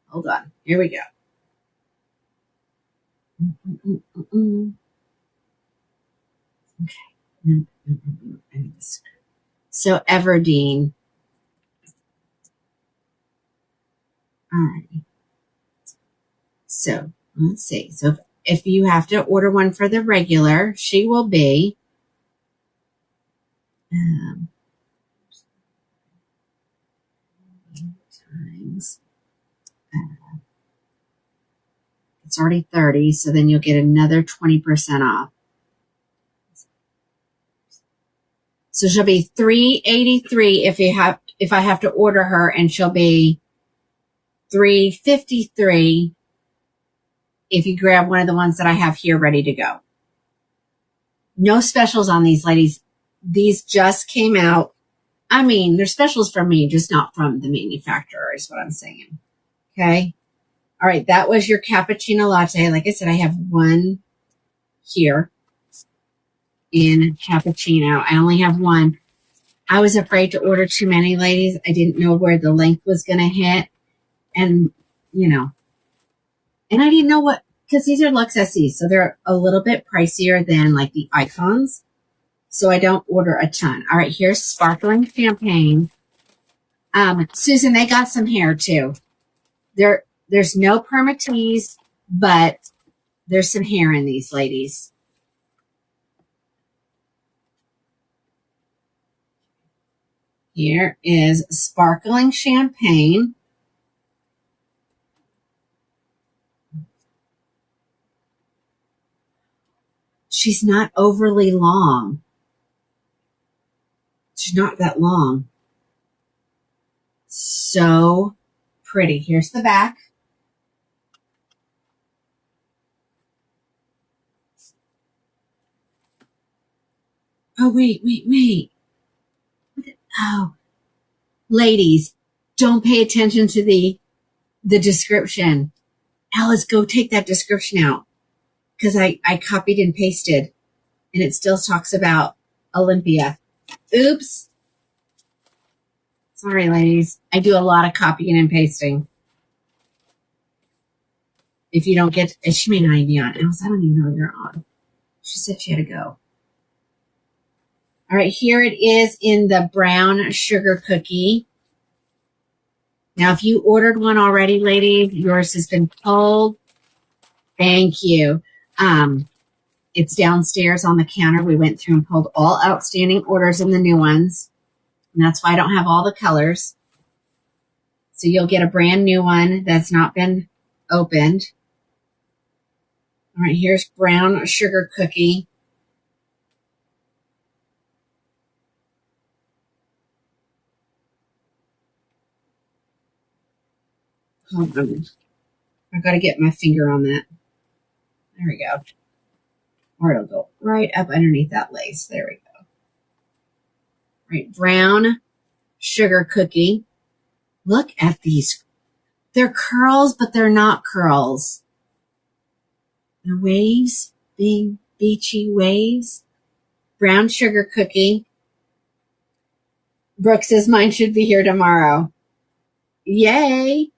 Hold on. Here we go. Okay. I need this. So Everdeen. All right. So let's see. So if you have to order one for the regular, she will be times. It's already 30, so then you'll get another 20% off. So she'll be $383 if I have to order her, and she'll be $353 if you grab one of the ones that I have here ready to go. No specials on these, ladies. These just came out. I mean, they're specials from me, just not from the manufacturer is what I'm saying. Okay. All right. That was your cappuccino latte. Like I said, I have one here in cappuccino. I only have one. I was afraid to order too many, ladies. I didn't know where the length was going to hit. And, and I didn't know because these are Lux SEs, so they're a little bit pricier than like the Icons. So I don't order a ton. All right, here's sparkling champagne. Susan, they got some hair too. There's no permatease, but there's some hair in these, ladies. Here is sparkling champagne. She's not overly long. She's not that long. So pretty. Here's the back. Oh, wait. Oh, ladies, don't pay attention to the description. Alice, go take that description out because I copied and pasted and it still talks about Olympia. Oops. Sorry, ladies. I do a lot of copying and pasting. If you don't get, she may not be on. Alice, I don't even know you're on. She said she had to go. All right, here it is in the brown sugar cookie. Now, if you ordered one already, ladies, yours has been pulled. Thank you. It's downstairs on the counter. We went through and pulled all outstanding orders and the new ones. And that's why I don't have all the colors. So you'll get a brand new one that's not been opened. All right, here's brown sugar cookie. Hold on. I've got to get my finger on that. There we go. Or it'll go right up underneath that lace. There we go. Right, brown sugar cookie. Look at these. They're curls, but they're not curls. They're waves, big beachy waves. Brown sugar cookie. Brooke says mine should be here tomorrow. Yay.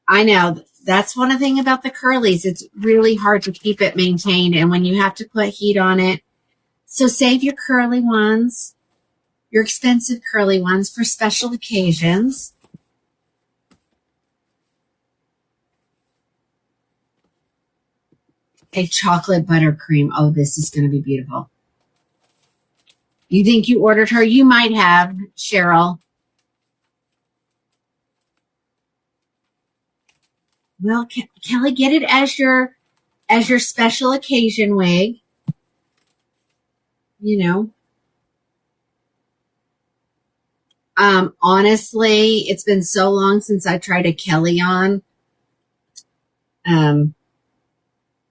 I know. That's one thing about the curlies. It's really hard to keep it maintained. And when you have to put heat on it, so save your curly ones, your expensive curly ones for special occasions. A chocolate buttercream. Oh, this is going to be beautiful. You think you ordered her? You might have, Cheryl. Well, Kelly, get it as your special occasion wig. You know. Honestly, it's been so long since I tried a Kelly on.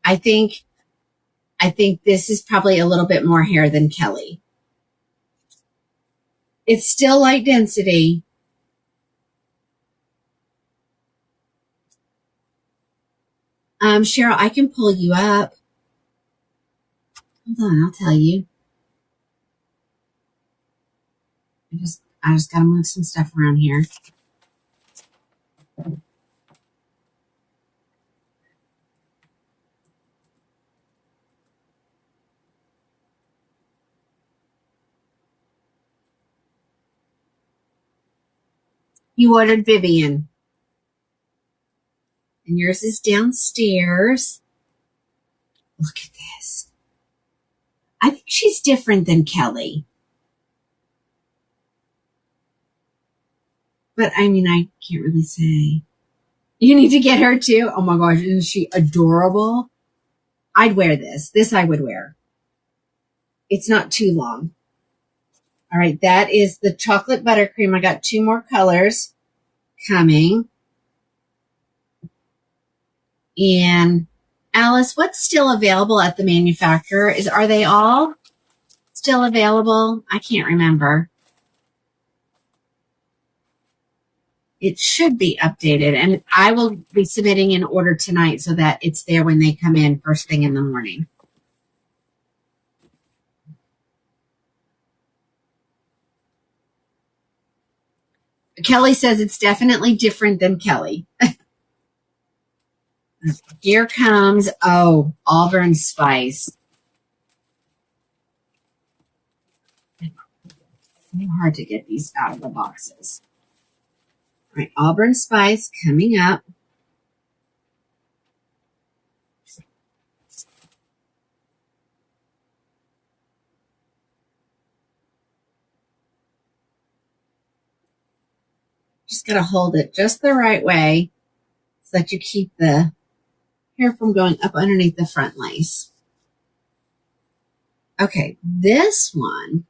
I think this is probably a little bit more hair than Kelly. It's still light density. Cheryl, I can pull you up. Hold on, I'll tell you. I just gotta move some stuff around here. You ordered Vivian. And yours is downstairs. Look at this. I think she's different than Kelly. But I mean, I can't really say. You need to get her too. Oh my gosh, isn't she adorable? I'd wear this. This I would wear. It's not too long. All right, that is the chocolate buttercream. I got 2 more colors coming. And Alice, what's still available at the manufacturer? Are they all still available? I can't remember. It should be updated, and I will be submitting an order tonight so that it's there when they come in first thing in the morning. Kelly says it's definitely different than Kelly. Here comes, Auburn Spice. So hard to get these out of the boxes. All right, Auburn Spice coming up. Just got to hold it just the right way so that you keep the hair from going up underneath the front lace. Okay, this one,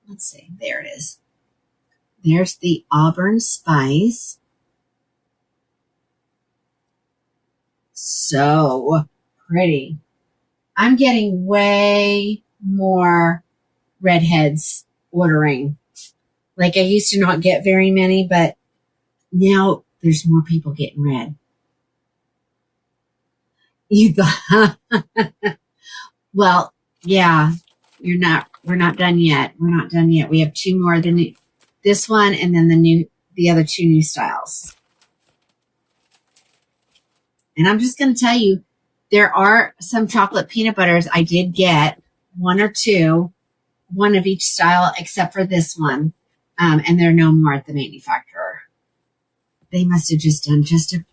let's see, there it is. There's the Auburn Spice. So pretty. I'm getting way more redheads ordering. Like I used to not get very many, but now there's more people getting red. You got, well, yeah, we're not done yet. We're not done yet. We have 2 more than this one and then the other 2 new styles. And I'm just going to tell you, there are some chocolate peanut butters I did get, 1 or 2, one of each style except for this one. And there are no more at the manufacturer. They must have just done just a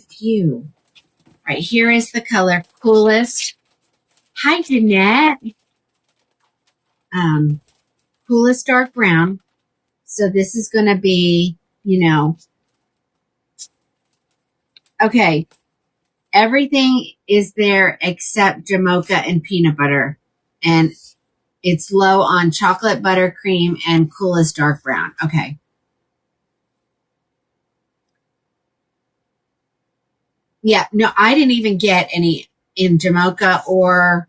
few. All right, here is the color Coolest. Hi, Jeanette. Coolest dark brown. So this is going to be, okay. Everything is there except Jamocha and peanut butter. And it's low on chocolate buttercream and Coolest dark brown. Okay. Yeah, no, I didn't even get any in Jamocha or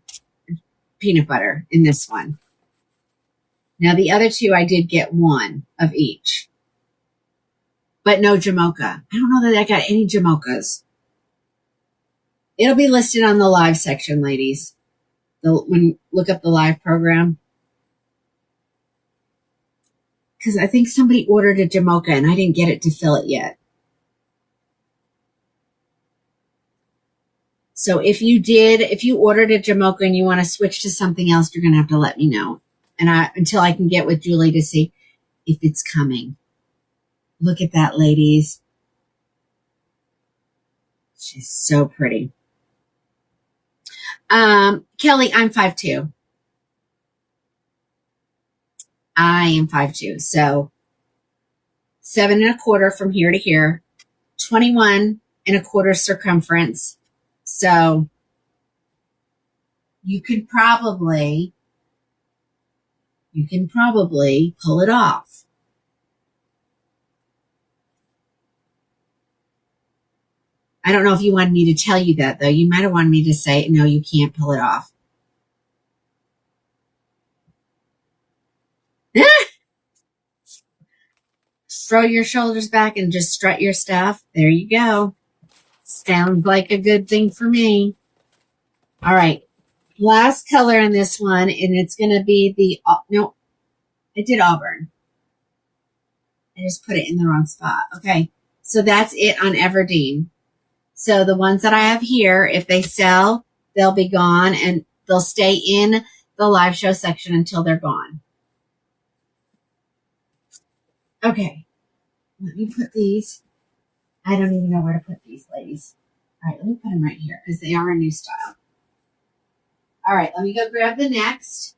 peanut butter in this one. Now, the other 2, I did get 1 of each. But no Jamocha. I don't know that I got any Jamochas. It'll be listed on the live section, ladies. Look up the live program. Because I think somebody ordered a Jamocha and I didn't get it to fill it yet. So if you ordered a Jamocha and you want to switch to something else, you're going to have to let me know. And until I can get with Julie to see if it's coming. Look at that, ladies. She's so pretty. Kelly, I'm 5'2". I am 5'2". So 7¼ from here to here, 21¼ circumference. So you can probably pull it off. I don't know if you wanted me to tell you that, though. You might have wanted me to say, no, you can't pull it off. Throw your shoulders back and just strut your stuff. There you go. Sounds like a good thing for me. All right. Last color in this one, and it's going to be the, no, I did auburn. I just put it in the wrong spot. Okay. So that's it on Everdeen. So the ones that I have here, if they sell, they'll be gone and they'll stay in the live show section until they're gone. Okay. Let me put these. I don't even know where to put these, ladies. All right, let me put them right here because they are a new style. All right, let me go grab the next.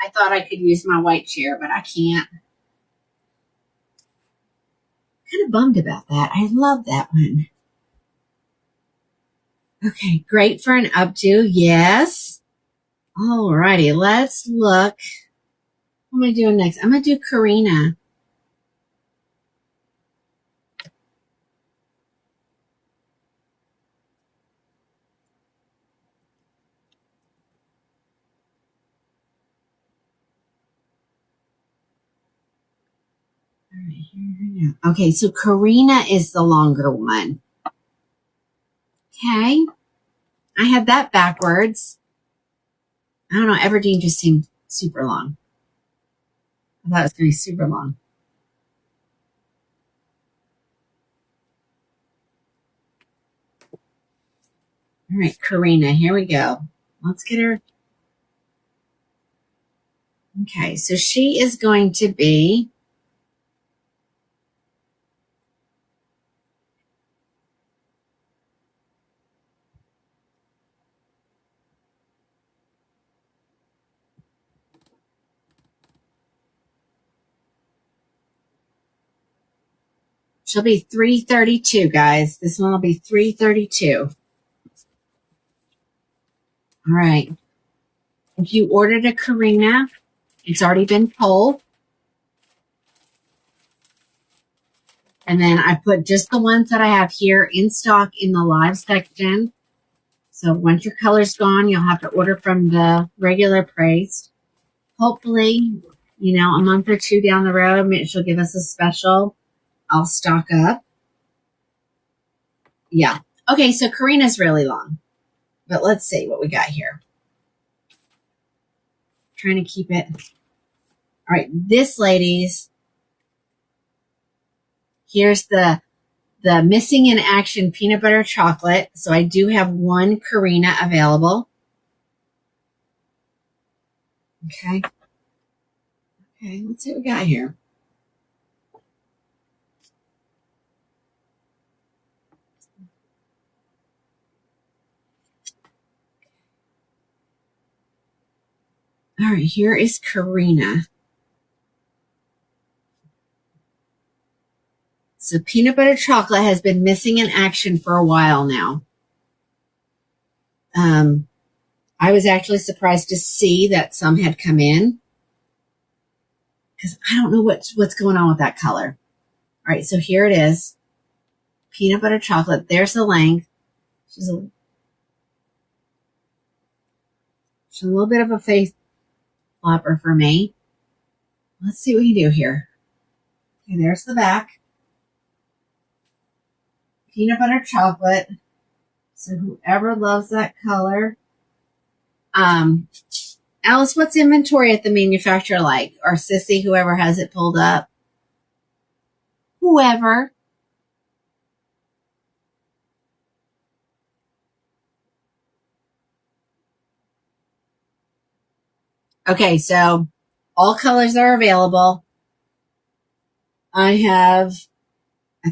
I thought I could use my white chair, but I can't. Kind of bummed about that. I love that one. Okay, great for an updo. Yes. All righty, let's look. What am I doing next? I'm going to do Karina. All right, here we go. Okay, so Karina is the longer one. Okay. I had that backwards. I don't know. Everdeen just seemed super long. I thought it was going to be super long. All right, Karina, here we go. Let's get her. Okay, so she is going to be she'll be 332, guys. This one will be 332. All right. If you ordered a Karina, it's already been pulled. And then I put just the ones that I have here in stock in the live section. So once your color's gone, you'll have to order from the regular price. Hopefully, a month or two down the road, she'll give us a special. I'll stock up. Yeah. Okay, so Karina's really long. But let's see what we got here. Trying to keep it. All right, this, ladies, here's the Missing in Action peanut butter chocolate. So I do have one Karina available. Okay. Okay, let's see what we got here. All right, here is Karina. So peanut butter chocolate has been missing in action for a while now. I was actually surprised to see that some had come in because I don't know what's going on with that color. All right, so here it is. Peanut butter chocolate. There's the length. It's a little bit of a face flopper for me. Let's see what we can do here. Okay, there's the back. Peanut butter chocolate. So whoever loves that color. Alice, what's inventory at the manufacturer like? Or Sissy, whoever has it pulled up? Whoever. Okay, so all colors are available. I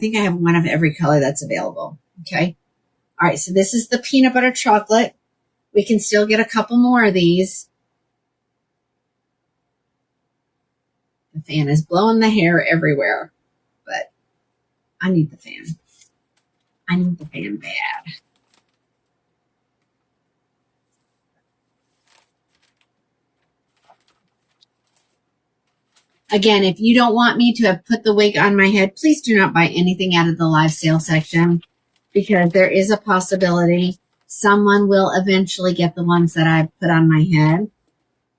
think I have one of every color that's available. Okay. All right. So this is the peanut butter chocolate. We can still get a couple more of these. The fan is blowing the hair everywhere, but I need the fan. I need the fan bad. Again, if you don't want me to have put the wig on my head, please do not buy anything out of the live sale section, because there is a possibility someone will eventually get the ones that I put on my head.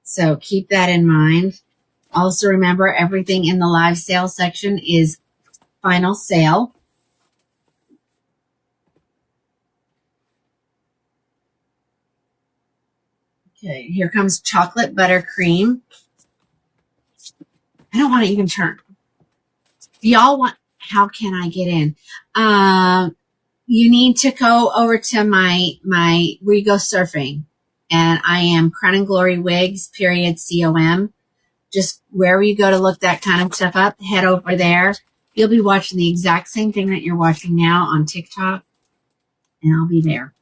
So keep that in mind. Also remember, everything in the live sale section is final sale. Okay, here comes chocolate buttercream. I don't want to even turn. Do y'all want, how can I get in? You need to go over to my where you go surfing. And I am Crown and Glory Wigs, .com. Just wherever you go to look that kind of stuff up, head over there. You'll be watching the exact same thing that you're watching now on TikTok. And I'll be there.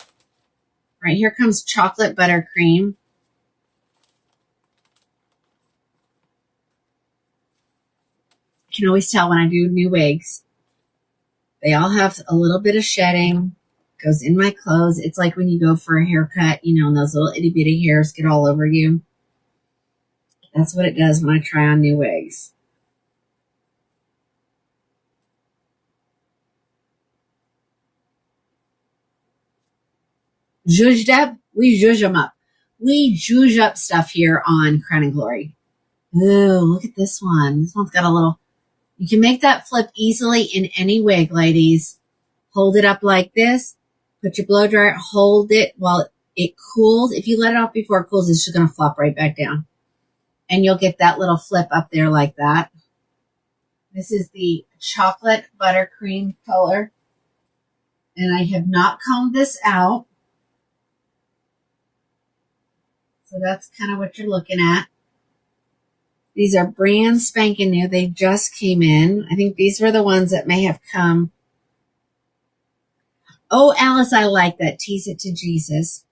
All right, here comes chocolate buttercream. You can always tell when I do new wigs. They all have a little bit of shedding. Goes in my clothes. It's like when you go for a haircut, you know, and those little itty bitty hairs get all over you. That's what it does when I try on new wigs. Zhuzhed up? We zhuzh them up. We zhuzh up stuff here on Crown and Glory. Ooh, look at this one. This one's got a little... You can make that flip easily in any wig, ladies. Hold it up like this. Put your blow dryer, hold it while it cools. If you let it off before it cools, it's just going to flop right back down. And you'll get that little flip up there like that. This is the chocolate buttercream color. And I have not combed this out. So that's kind of what you're looking at. These are brand spanking new. They just came in. I think these were the ones that may have come. Oh, Alice, I like that. Tease it to Jesus.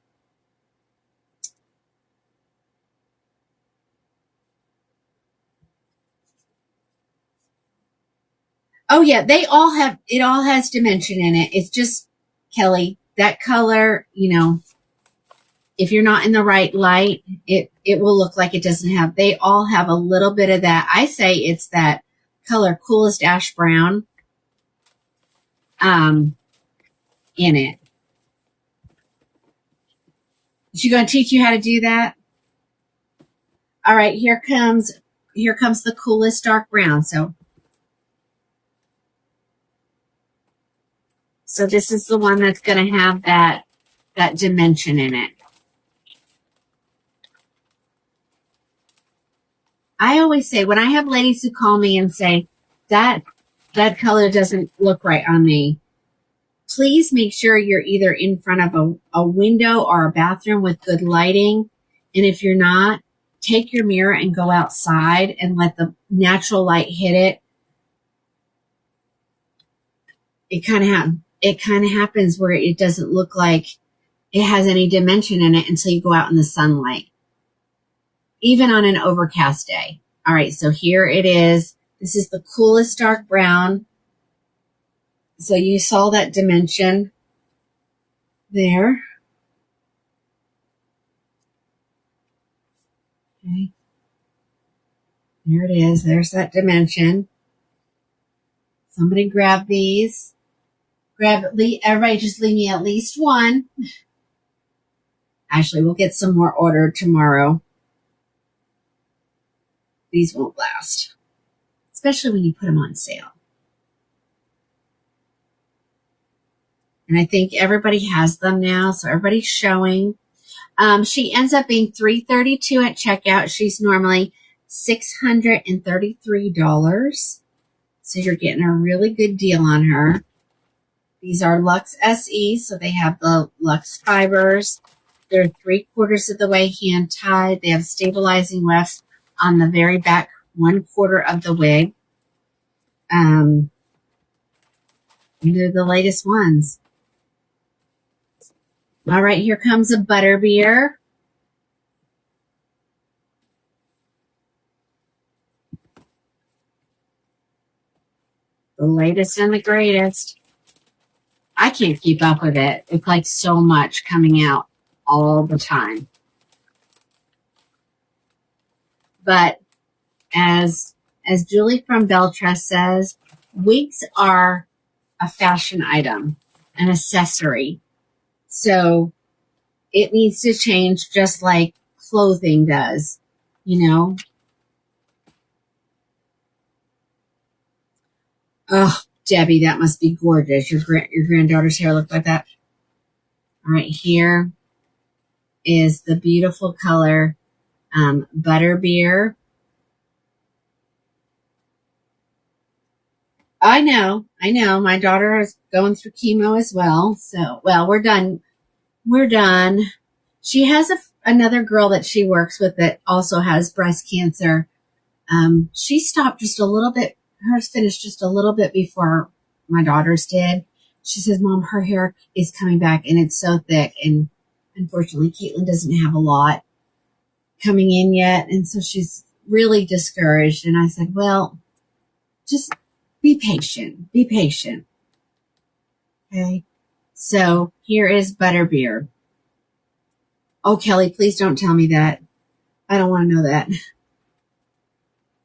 Oh, yeah. They all have, it all has dimension in it. It's just, Kelly, that color, you know, if you're not in the right light, it will look like it doesn't have, they all have a little bit of that. I say it's that color, coolest ash brown, in it. Is she going to teach you how to do that? All right, here comes the coolest dark brown. So this is the one that's going to have that dimension in it. I always say, when I have ladies who call me and say that color doesn't look right on me, please make sure you're either in front of a window or a bathroom with good lighting. And if you're not, take your mirror and go outside and let the natural light hit it. It kind of happens where it doesn't look like it has any dimension in it until you go out in the sunlight, even on an overcast day. All right, so here it is. This is the coolest dark brown. So you saw that dimension there. Okay. There it is. There's that dimension. Somebody grab these. Everybody just leave me at least one. Actually, we'll get some more ordered tomorrow. These won't last, especially when you put them on sale. And I think everybody has them now, so everybody's showing. She ends up being $332 at checkout. She's normally $633. So you're getting a really good deal on her. These are Luxe SE, so they have the Luxe fibers. They're 3/4 of the way hand tied. They have stabilizing wefts on the very back 1/4 of the wig. They're the latest ones. All right, here comes a Butterbeer. The latest and the greatest. I can't keep up with it. It's like so much coming out all the time. But as Julie from Beltress says, wigs are a fashion item, an accessory. So it needs to change just like clothing does, you know? Oh, Debbie, that must be gorgeous. Your granddaughter's hair looked like that. All right, here is the beautiful color Butterbeer. I know. My daughter is going through chemo as well. So, well, we're done. She has another girl that she works with that also has breast cancer. She stopped just a little bit. Hers finished just a little bit before my daughter's did. She says, Mom, her hair is coming back and it's so thick. And unfortunately, Caitlin doesn't have a lot coming in yet. And so she's really discouraged. And I said, well, just be patient. Okay. So here is Butterbeer. Oh, Kelly, please don't tell me that. I don't want to know that.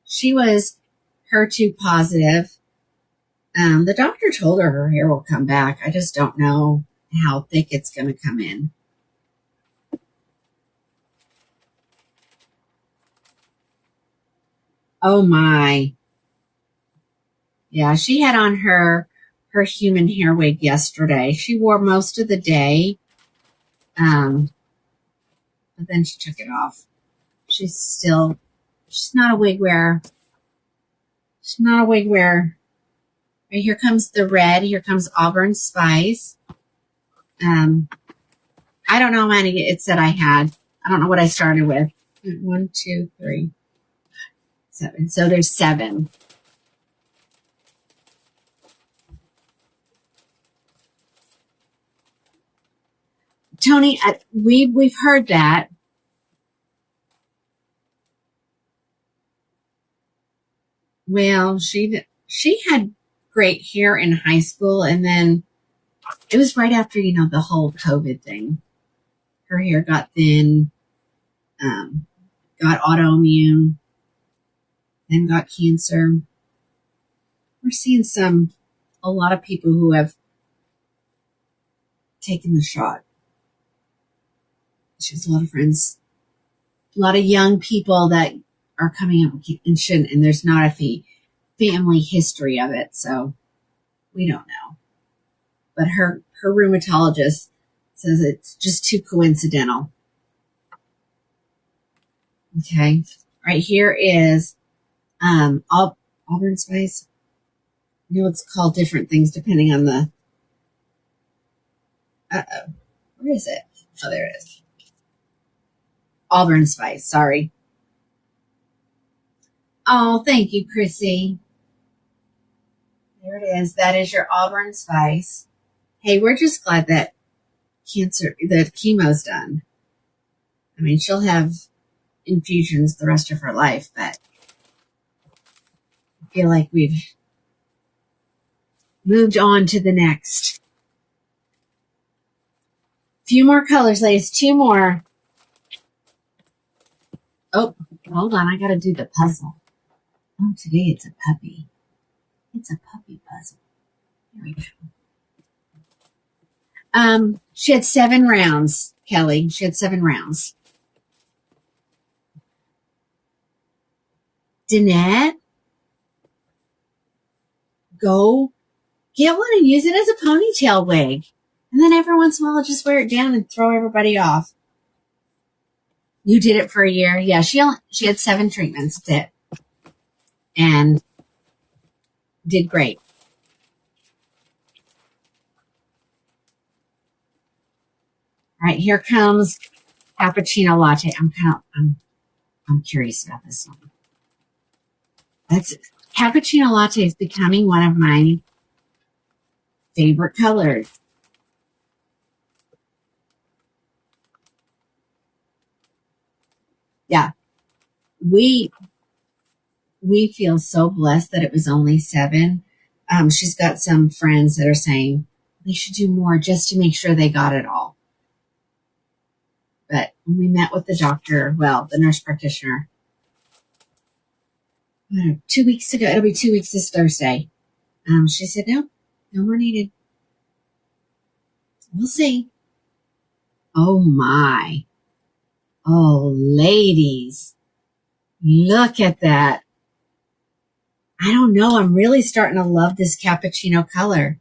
She was HER2 positive. The doctor told her hair will come back. I just don't know how thick it's going to come in. Oh my. Yeah, she had on her human hair wig yesterday. She wore most of the day. But then she took it off. She's not a wig wearer. Right, here comes the red. Here comes Auburn Spice. I don't know how many it said I had. I don't know what I started with. 1, 2, 3, 7. So there's 7. Tony, we've heard that. Well, she had great hair in high school, and then it was right after, the whole COVID thing. Her hair got thin, got autoimmune, then got cancer. We're seeing a lot of people who have taken the shot. She has a lot of friends, a lot of young people that are coming up and shouldn't, and there's not a family history of it, so we don't know. But her rheumatologist says it's just too coincidental. Okay, right here is Auburn Spice. It's called different things depending on the. Where is it? Oh, there it is. Auburn Spice. Sorry. Oh, thank you, Chrissy. There it is. That is your Auburn Spice. Hey, we're just glad that chemo's done. I mean, she'll have infusions the rest of her life, but I feel like we've moved on to the next. Few more colors, ladies. 2 more. Oh, hold on. I got to do the puzzle. Oh, today it's a puppy. It's a puppy puzzle. Here we go. She had 7 rounds, Kelly. She had 7 rounds. Danette, go get one and use it as a ponytail wig. And then every once in a while, just wear it down and throw everybody off. You did it for a year? Yeah, she had 7 treatments, that's it. And did great. All right, here comes cappuccino latte. I'm curious about this one. Cappuccino latte is becoming one of my favorite colors. Yeah, we feel so blessed that it was only 7. She's got some friends that are saying we should do more just to make sure they got it all. But when we met with the doctor, the nurse practitioner, 2 weeks ago, it'll be 2 weeks this Thursday. She said, no more needed. We'll see. Oh my. Oh, ladies, look at that. I don't know. I'm really starting to love this cappuccino color.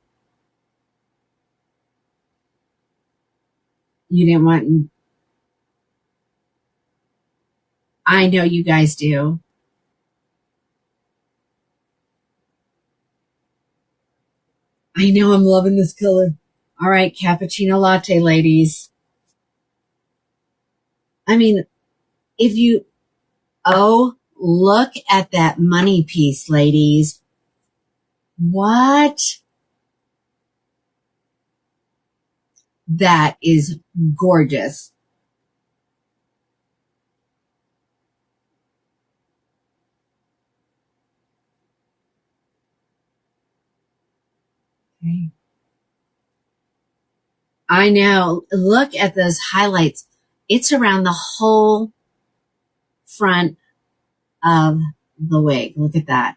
You didn't want... I know you guys do. I know I'm loving this color. All right, cappuccino latte, ladies. I mean, look at that money piece, ladies. What? That is gorgeous. Okay. I know. Look at those highlights. It's around the whole front of the wig. Look at that.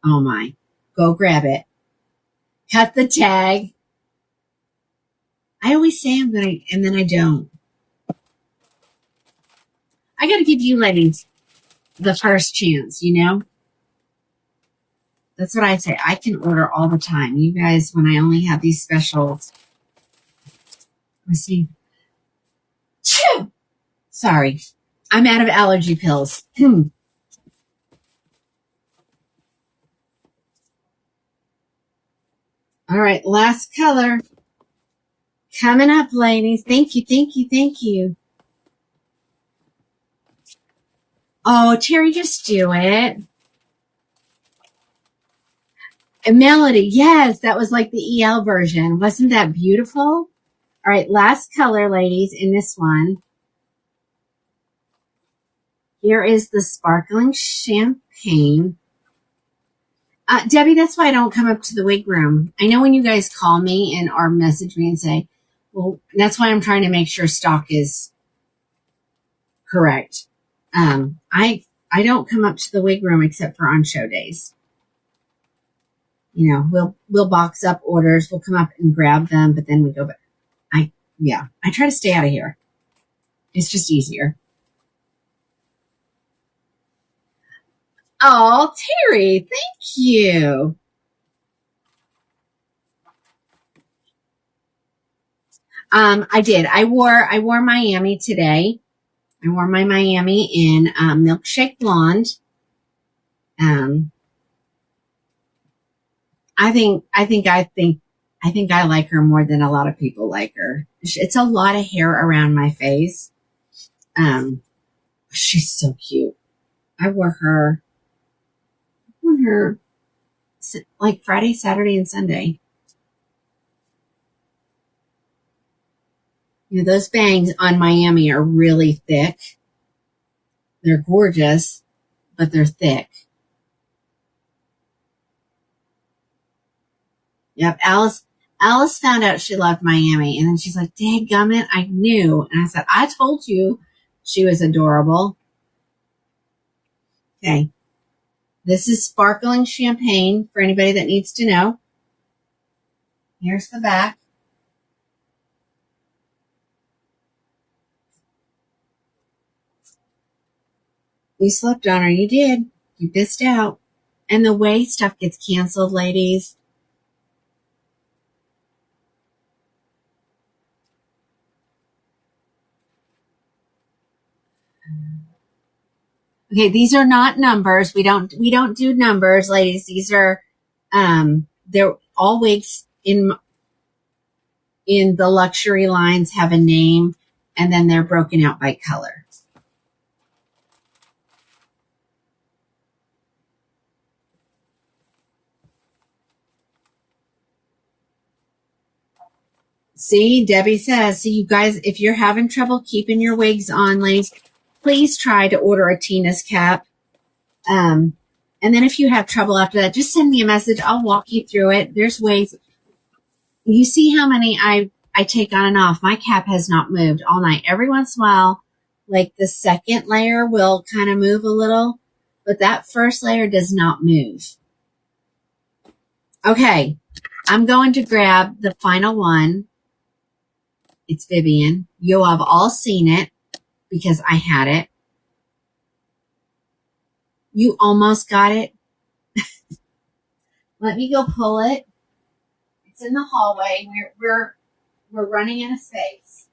Oh my. Go grab it. Cut the tag. I always say I'm going to, and then I don't. I got to give you ladies the first chance, you know? That's what I say. I can order all the time. You guys, when I only have these specials. Let's see. Choo! Sorry. I'm out of allergy pills. All right. Last color. Coming up, ladies. Thank you, thank you, thank you. Oh, Terry, just do it. And Melody, yes, that was like the EL version. Wasn't that beautiful? All right, last color, ladies, in this one. Here is the sparkling champagne. Debbie, that's why I don't come up to the wig room. I know when you guys call me or message me and say, well, that's why I'm trying to make sure stock is correct. I don't come up to the wig room except for on show days. You know, we'll box up orders. We'll come up and grab them, but then we go back. I try to stay out of here. It's just easier. Oh, Terry, thank you. I did. I wore Miami today. I wore my Miami in Milkshake Blonde. I think I like her more than a lot of people like her. It's a lot of hair around my face. She's so cute. I wore her like Friday, Saturday, and Sunday. You know, those bangs on Miami are really thick. They're gorgeous, but they're thick. Yep, Alice found out she loved Miami, and then she's like, "Dadgummit, I knew." And I said, "I told you she was adorable." Okay. This is sparkling champagne for anybody that needs to know. Here's the back. You slept on her. You did. You missed out. And the way stuff gets canceled, ladies. Okay, these are not numbers. We don't do numbers, ladies. These are they're all wigs in the luxury lines have a name, and then they're broken out by color. See, Debbie says, so you guys, if you're having trouble keeping your wigs on, ladies, please try to order a Tina's cap. And then if you have trouble after that, just send me a message. I'll walk you through it. There's ways. You see how many I take on and off. My cap has not moved all night. Every once in a while, like the second layer will kind of move a little, but that first layer does not move. Okay, I'm going to grab the final one. It's Vivian. You have all seen it because I had it. You almost got it. Let me go pull it. It's in the hallway. We're running in a space.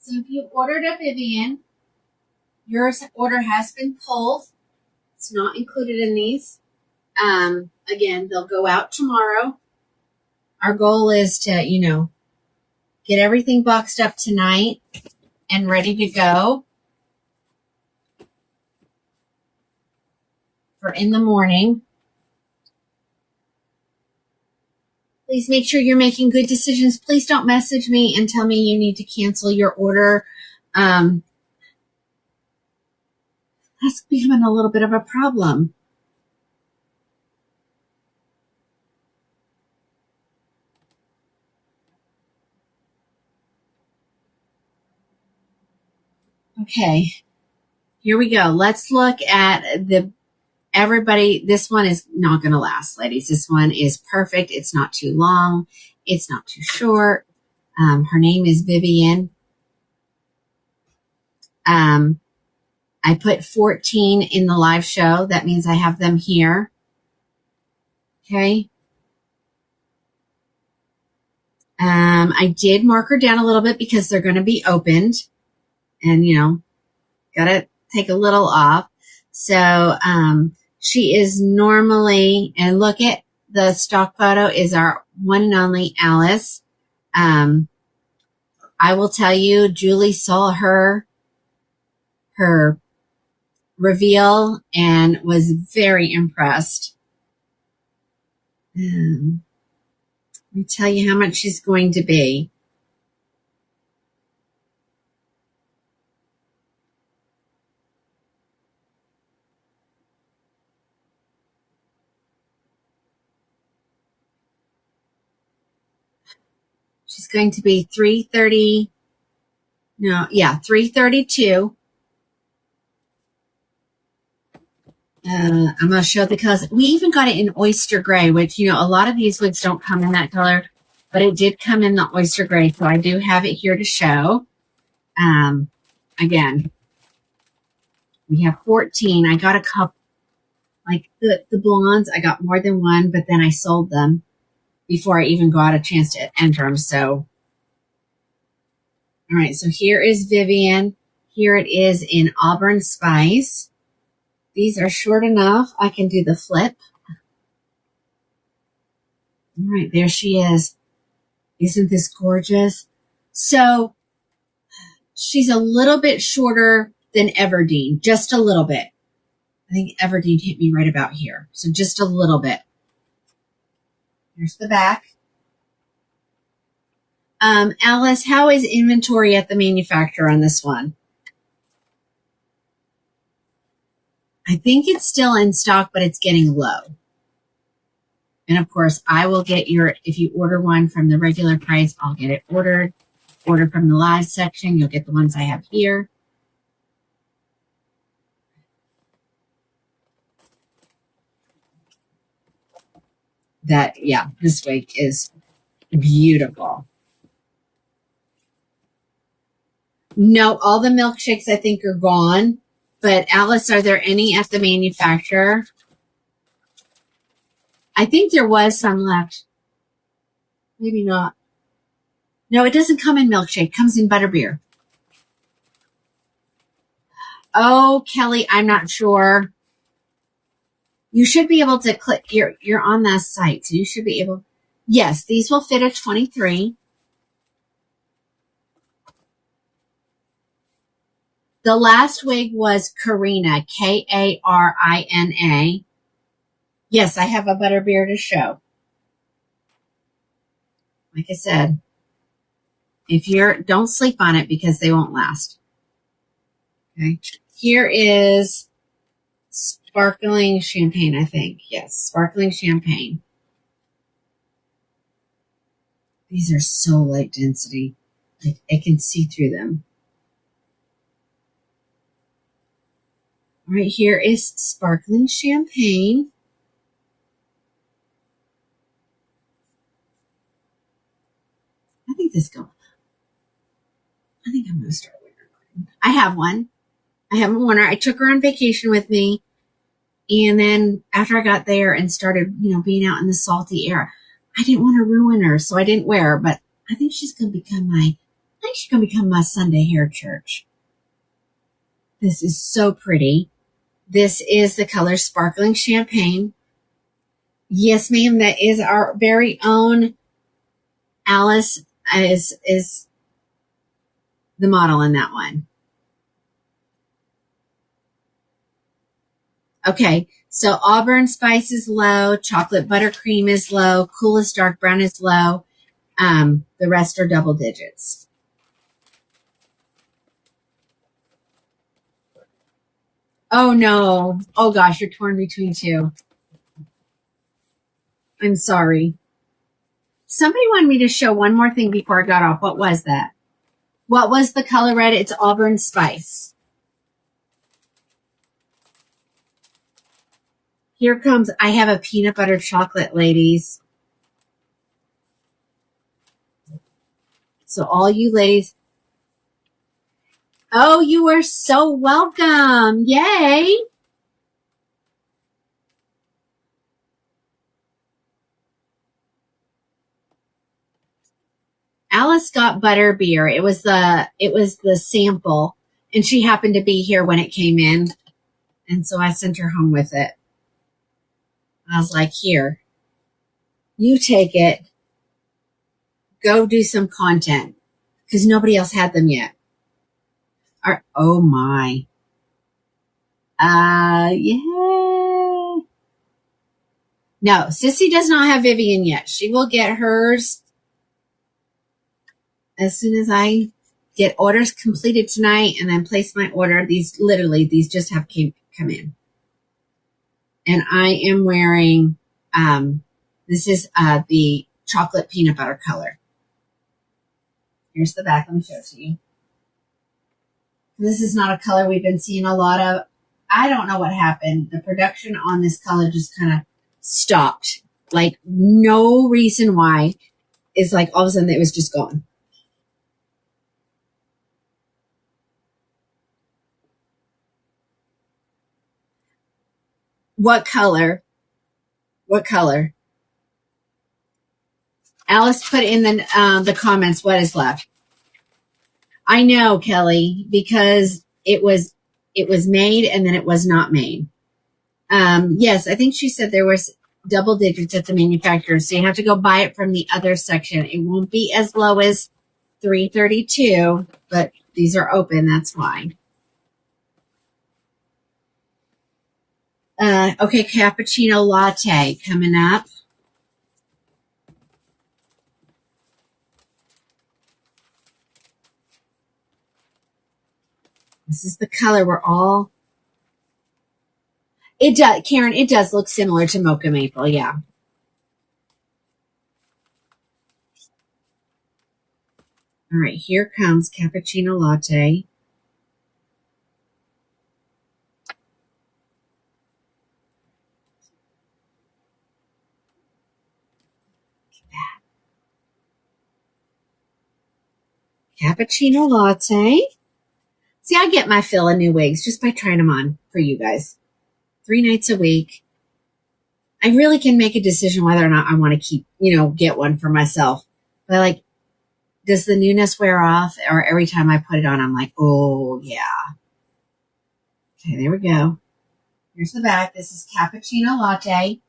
So if you ordered a Vivian, your order has been pulled. It's not included in these. Again, they'll go out tomorrow. Our goal is to, get everything boxed up tonight and ready to go for in the morning. Please make sure you're making good decisions. Please don't message me and tell me you need to cancel your order. That's becoming a little bit of a problem. Okay, here we go. Let's look at everybody. This one is not going to last, ladies. This one is perfect. It's not too long. It's not too short. Her name is Vivian. I put 14 in the live show. That means I have them here. Okay. I did mark her down a little bit because they're going to be opened and, got to take a little off. So, she is normally, and look at the stock photo is our one and only Alice. I will tell you, Julie saw her reveal and was very impressed. Let me tell you how much she's going to be. She's going to be $332. I'm going to show the colors. We even got it in oyster gray, which, a lot of these wigs don't come in that color, but it did come in the oyster gray. So I do have it here to show. Again, we have 14. I got a couple, like the blondes. I got more than one, but then I sold them before I even got a chance to enter them. So, all right. So here is Vivian. Here it is in Auburn Spice. These are short enough. I can do the flip. All right, there she is. Isn't this gorgeous? So she's a little bit shorter than Everdeen, just a little bit. I think Everdeen hit me right about here. So just a little bit. Here's the back. Alice, how is inventory at the manufacturer on this one? I think it's still in stock, but it's getting low. And of course, I will get if you order one from the regular price, I'll get it ordered. Order from the live section, you'll get the ones I have here. This wig is beautiful. No, all the milkshakes I think are gone. But Alice, are there any at the manufacturer? I think there was some left. Maybe not. No, it doesn't come in milkshake. It comes in butterbeer. Oh, Kelly, I'm not sure. You should be able to click. You're on that site, so you should be able. Yes, these will fit a 23. The last wig was Karina, Karina. Yes, I have a butterbeer to show. Like I said, don't sleep on it because they won't last. Okay. Here is sparkling champagne, I think. Yes, sparkling champagne. These are so light density. I can see through them. Right here is sparkling champagne. I think I'm going to start wearing one. I have one. I haven't worn her. I took her on vacation with me. And then after I got there and started, being out in the salty air, I didn't want to ruin her. So I didn't wear her, but I think she's going to become my Sunday hair church. This is so pretty. This is the color Sparkling Champagne. Yes, ma'am. That is our very own Alice is the model in that one. Okay, so Auburn Spice is low, Chocolate Buttercream is low, Coolest Dark Brown is low. The rest are double digits. Oh, no. Oh, gosh, you're torn between two. I'm sorry. Somebody wanted me to show one more thing before I got off. What was that? What was the color red? It's Auburn Spice. Here comes, I have a peanut butter chocolate, ladies. So all you ladies. Oh, you are so welcome. Yay. Alice got butterbeer. It was the sample, and she happened to be here when it came in. And so I sent her home with it. I was like, here, you take it. Go do some content because nobody else had them yet. Oh my. Yeah. No, Sissy does not have Vivian yet. She will get hers as soon as I get orders completed tonight and then place my order. These just have come in. And I am wearing, this is the chocolate peanut butter color. Here's the back. Let me show it to you. This is not a color we've been seeing a lot of. I don't know what happened. The production on this color just kind of stopped. Like no reason why. It's like all of a sudden it was just gone. What color? What color? Alice put in the comments what is left. I know, Kelly, because it was made and then it was not made. Yes, I think she said there was double digits at the manufacturer. So you have to go buy it from the other section. It won't be as low as $3.32, but these are open. That's why. Okay, cappuccino latte coming up. This is the color we're all. It does, Karen, it does look similar to Mocha Maple, yeah. All right, here comes cappuccino latte. Cappuccino latte. See, I get my fill of new wigs just by trying them on for you guys. 3 nights a week. I really can make a decision whether or not I want to keep, get one for myself. But like, does the newness wear off? Or every time I put it on, I'm like, oh, yeah. Okay, there we go. Here's the back. This is cappuccino latte.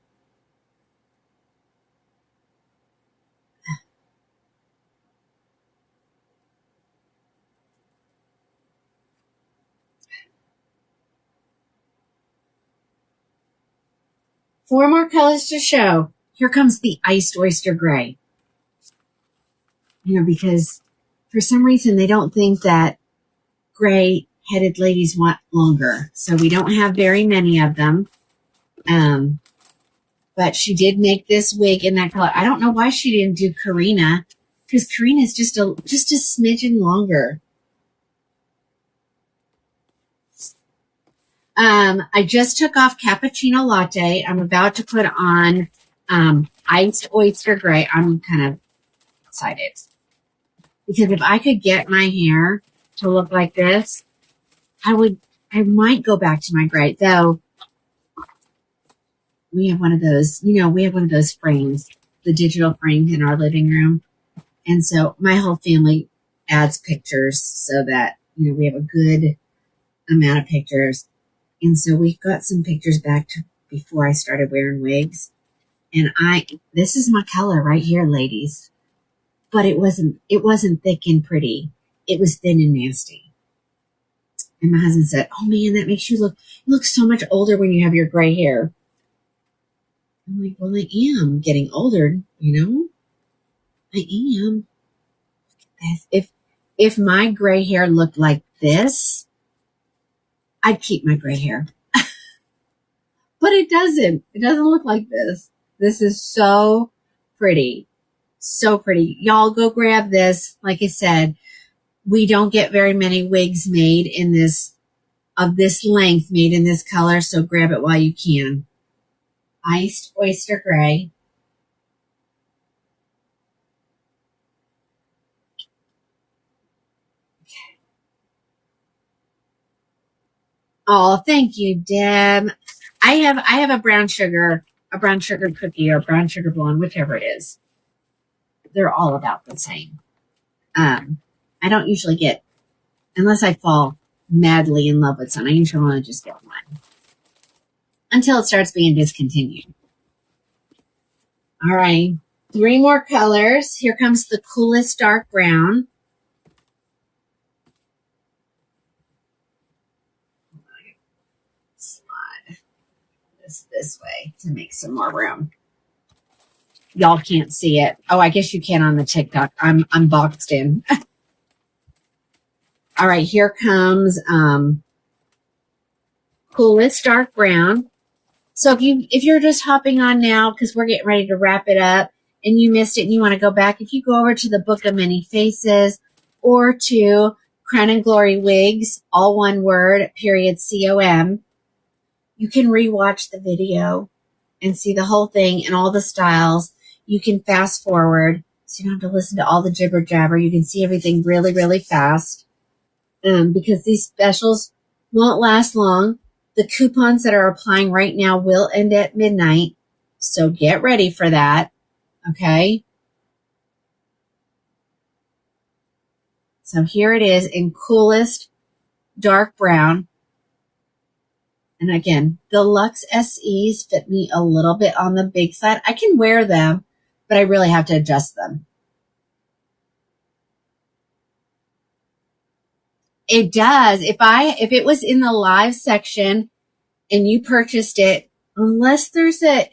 Four more colors to show. Here comes the iced oyster gray. Because for some reason they don't think that gray-headed ladies want longer. So we don't have very many of them. But she did make this wig in that color. I don't know why she didn't do Karina, because Karina's just a smidgen longer. I just took off cappuccino latte. I'm about to put on iced oyster gray. I'm kind of excited because if I could get my hair to look like this, I might go back to my gray. Though we have one of those, frames, the digital frames in our living room. And so my whole family adds pictures so that, we have a good amount of pictures. And so we got some pictures back to before I started wearing wigs. And this is my color right here, ladies. But it wasn't thick and pretty. It was thin and nasty. And my husband said, oh man, that makes you look so much older when you have your gray hair. I'm like, well, I am getting older, I am. If my gray hair looked like this, I'd keep my gray hair. But it doesn't. It doesn't look like this. This is so pretty. So pretty. Y'all go grab this. Like I said, we don't get very many wigs made of this length made in this color. So grab it while you can. Iced oyster gray. Oh, thank you, Deb. I have a brown sugar cookie or brown sugar blonde, whichever it is. They're all about the same. I don't usually get, unless I fall madly in love with something, I usually want to just get one until it starts being discontinued. All right. 3 more colors. Here comes the coolest dark brown. Slide this way to make some more room. Y'all can't see it. Oh, I guess you can on the TikTok. I'm boxed in. All right, here comes coolest dark brown. So if you're just hopping on now because we're getting ready to wrap it up and you missed it and you want to go back, if you go over to the Book of Many Faces or to Crown and Glory Wigs, all one word, .com, you can rewatch the video and see the whole thing and all the styles. You can fast forward so you don't have to listen to all the jibber jabber. You can see everything really, really fast because these specials won't last long. The coupons that are applying right now will end at midnight. So get ready for that. Okay. So here it is in coolest dark brown. And again, the Luxe SEs fit me a little bit on the big side. I can wear them, but I really have to adjust them. It does. If it was in the live section and you purchased it, unless there's a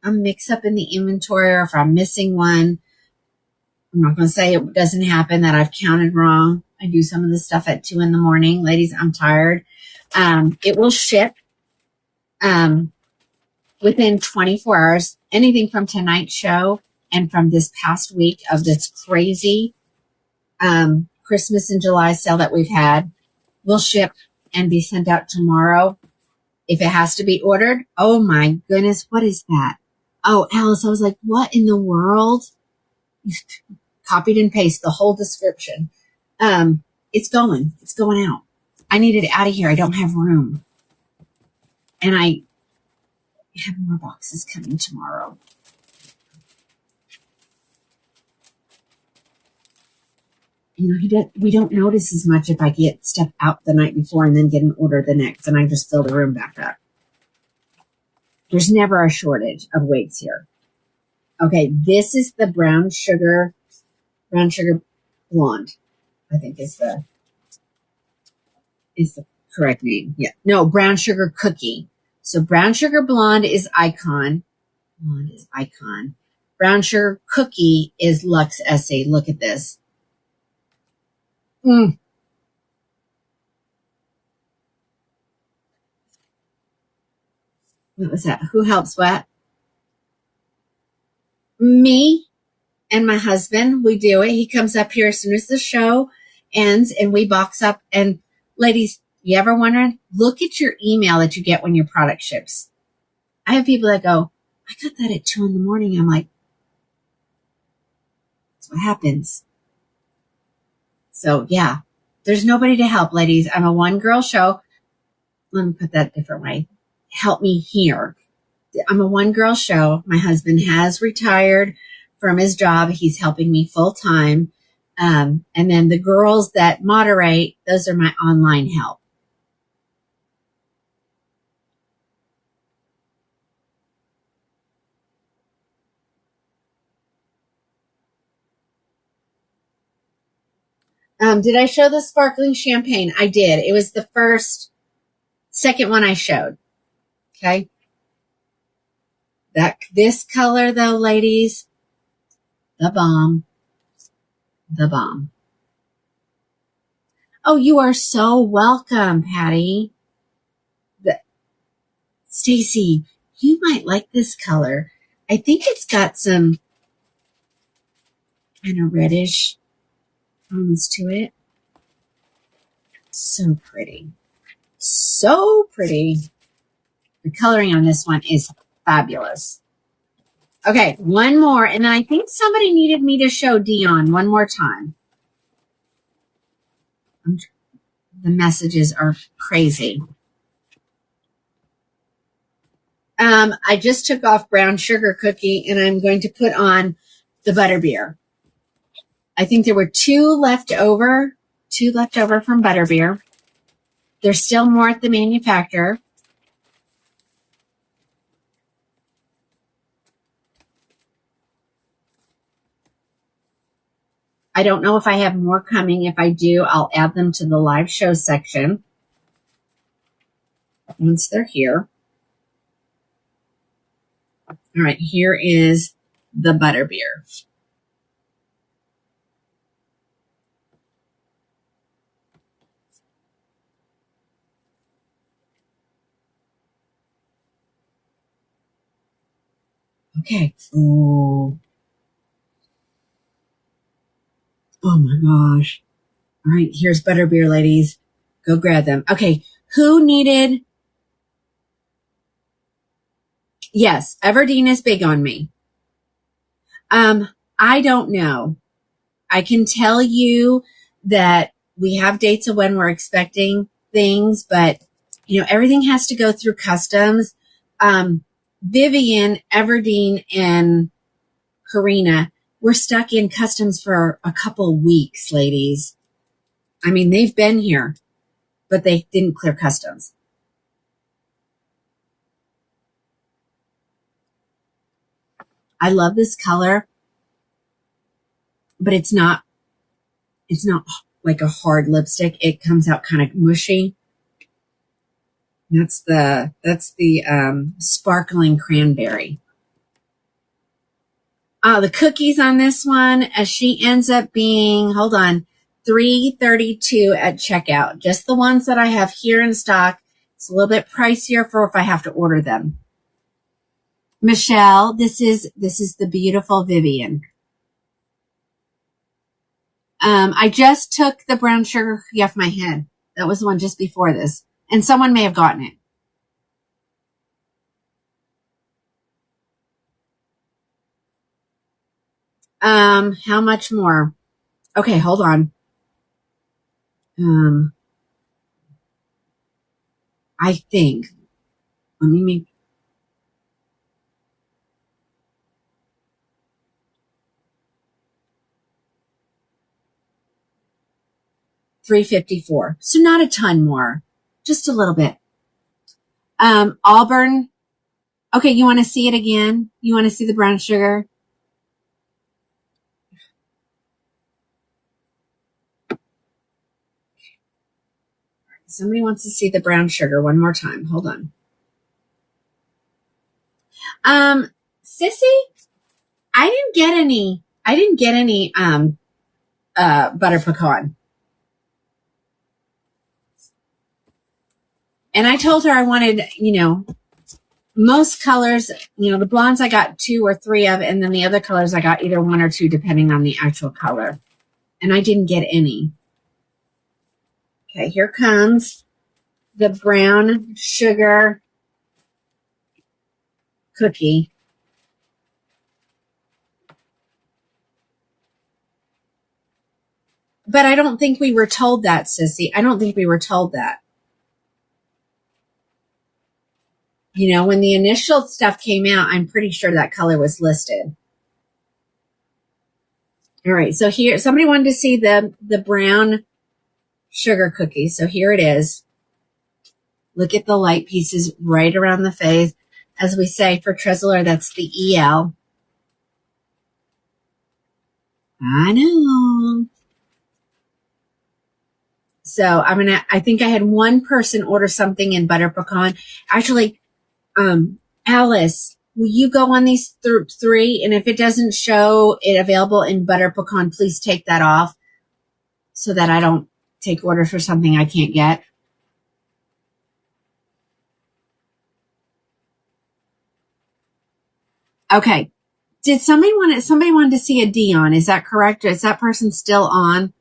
mix up in the inventory or if I'm missing one, I'm not going to say it doesn't happen that I've counted wrong. I do some of this stuff at 2 a.m. Ladies, I'm tired. It will ship within 24 hours. Anything from tonight's show and from this past week of this crazy Christmas and July sale that we've had will ship and be sent out tomorrow. If it has to be ordered, oh my goodness, what is that? Oh, Alice, I was like, what in the world? Copied and pasted the whole description. It's going out. I need it out of here. I don't have room. And I have more boxes coming tomorrow. You know, we don't notice as much if I get stuff out the night before and then get an order the next, and I just fill the room back up. There's never a shortage of wigs here. Okay, this is the brown sugar blonde, I think is the correct name. Yeah. No, brown sugar cookie. So brown sugar blonde is Icon. Blonde is Icon. Brown sugar cookie is Luxe SE. Look at this. What was that? Who helps what? Me and my husband. We do it. He comes up here as soon as the show ends and we box up. And ladies, you ever wondering? Look at your email that you get when your product ships. I have people that go, I got that at 2 a.m. I'm like, that's what happens. So yeah, there's nobody to help, ladies. I'm a one-girl show. Let me put that a different way. Help me here. I'm a one-girl show. My husband has retired from his job. He's helping me full-time. And then the girls that moderate, those are my online help. Did I show the sparkling champagne? I did. It was the second one I showed. Okay. This color though, ladies, the bomb. Oh, you are so welcome, Patty. Stacy, you might like this color. I think it's got some kind of reddish tones to it. So pretty. So pretty. The coloring on this one is fabulous. Okay, one more. And then I think somebody needed me to show Dion one more time. The messages are crazy. I just took off brown sugar cookie and I'm going to put on the butterbeer. I think there were two left over from butterbeer. There's still more at the manufacturer. I don't know if I have more coming. If I do, I'll add them to the live show section once they're here. All right, here is the butterbeer. Okay. Ooh. Oh my gosh. All right, here's butterbeer, ladies. Go grab them. Okay, who needed... Yes, Everdeen is big on me. I don't know. I can tell you that we have dates of when we're expecting things, but you know, everything has to go through customs. Vivian, Everdeen, and Karina, we're stuck in customs for a couple weeks, ladies. I mean, they've been here, but they didn't clear customs. I love this color, but it's not like a hard lipstick. It comes out kind of mushy. That's the sparkling cranberry. The cookies on this one, she ends up being, hold on, $3.32 at checkout. Just the ones that I have here in stock. It's a little bit pricier for if I have to order them. Michelle, this is the beautiful Vivian. I just took the brown sugar cookie off my head. That was the one just before this. And someone may have gotten it. How much more? Okay, hold on. I think, let me make, $3.54. So not a ton more, just a little bit. Auburn. Okay, you want to see it again? You want to see the brown sugar? Somebody wants to see the brown sugar one more time. Hold on. Sissy, I didn't get any butter pecan. And I told her I wanted, most colors, the blondes I got 2 or 3 of, and then the other colors I got either 1 or 2 depending on the actual color. And I didn't get any. Okay, here comes the brown sugar cookie. But I don't think we were told that, Sissy. I don't think we were told that. When the initial stuff came out, I'm pretty sure that color was listed. All right, so here, somebody wanted to see the brown sugar cookie. So here it is. Look at the light pieces right around the face. As we say for Tresilor, that's the EL. I know. So I think I had one person order something in butter pecan. Actually, Alice, will you go on these 3? And if it doesn't show it available in butter pecan, please take that off so that I don't take orders for something I can't get. Okay. Did somebody wanted to see a Dion? Is that correct? Is that person still on?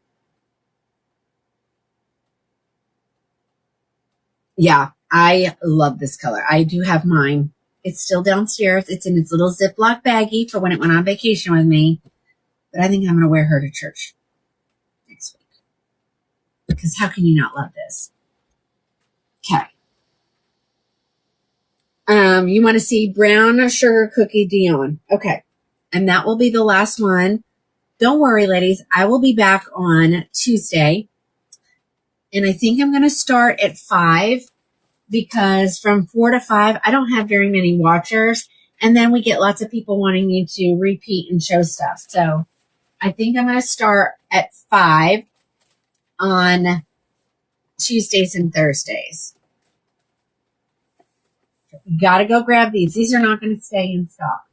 Yeah, I love this color. I do have mine. It's still downstairs. It's in its little Ziploc baggie for when it went on vacation with me. But I think I'm going to wear her to church next week. Because how can you not love this? Okay. You want to see brown sugar cookie Dion. Okay. And that will be the last one. Don't worry, ladies. I will be back on Tuesday. And I think I'm going to start at 5 because from 4 to 5, I don't have very many watchers. And then we get lots of people wanting me to repeat and show stuff. So I think I'm going to start at 5 on Tuesdays and Thursdays. You got to go grab these. These are not going to stay in stock.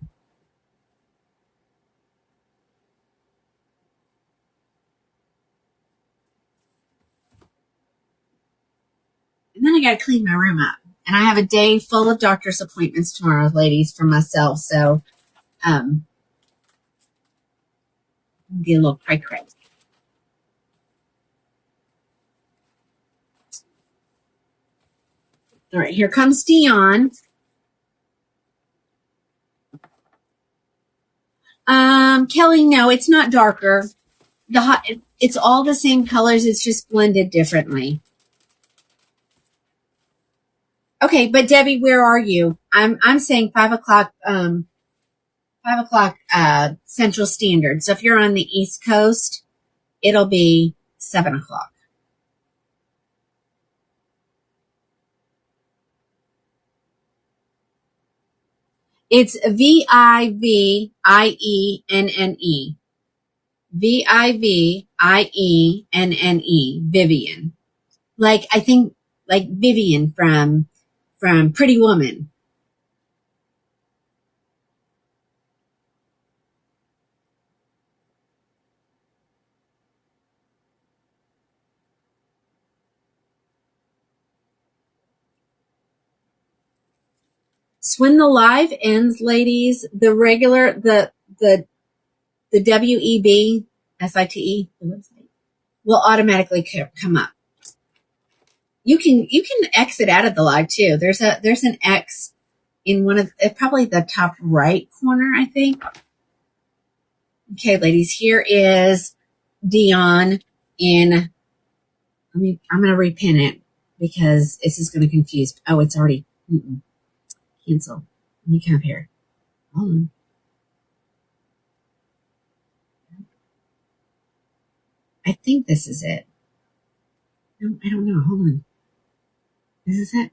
And then I got to clean my room up. And I have a day full of doctor's appointments tomorrow, ladies, for myself. So, be a little cray. All right, here comes Dion. Kelly, no, it's not darker. It's all the same colors. It's just blended differently. Okay, but Debbie, where are you? I'm saying 5 o'clock. 5 o'clock Central Standard. So if you're on the East Coast, it'll be 7 o'clock. It's Vivienne. Vivienne. Vivian. Like, I think, like Vivian from Pretty Woman. So when the live ends, ladies, the regular, the WEB, SITE, the website, will automatically come up. You can exit out of the live too. There's an X in one of, probably the top right corner, I think. Okay, ladies, here is Dion in, I'm going to repin it because this is going to confuse. Oh, it's already, cancel. Let me come up here. Hold on. I think this is it. No, I don't know. Hold on. This is it.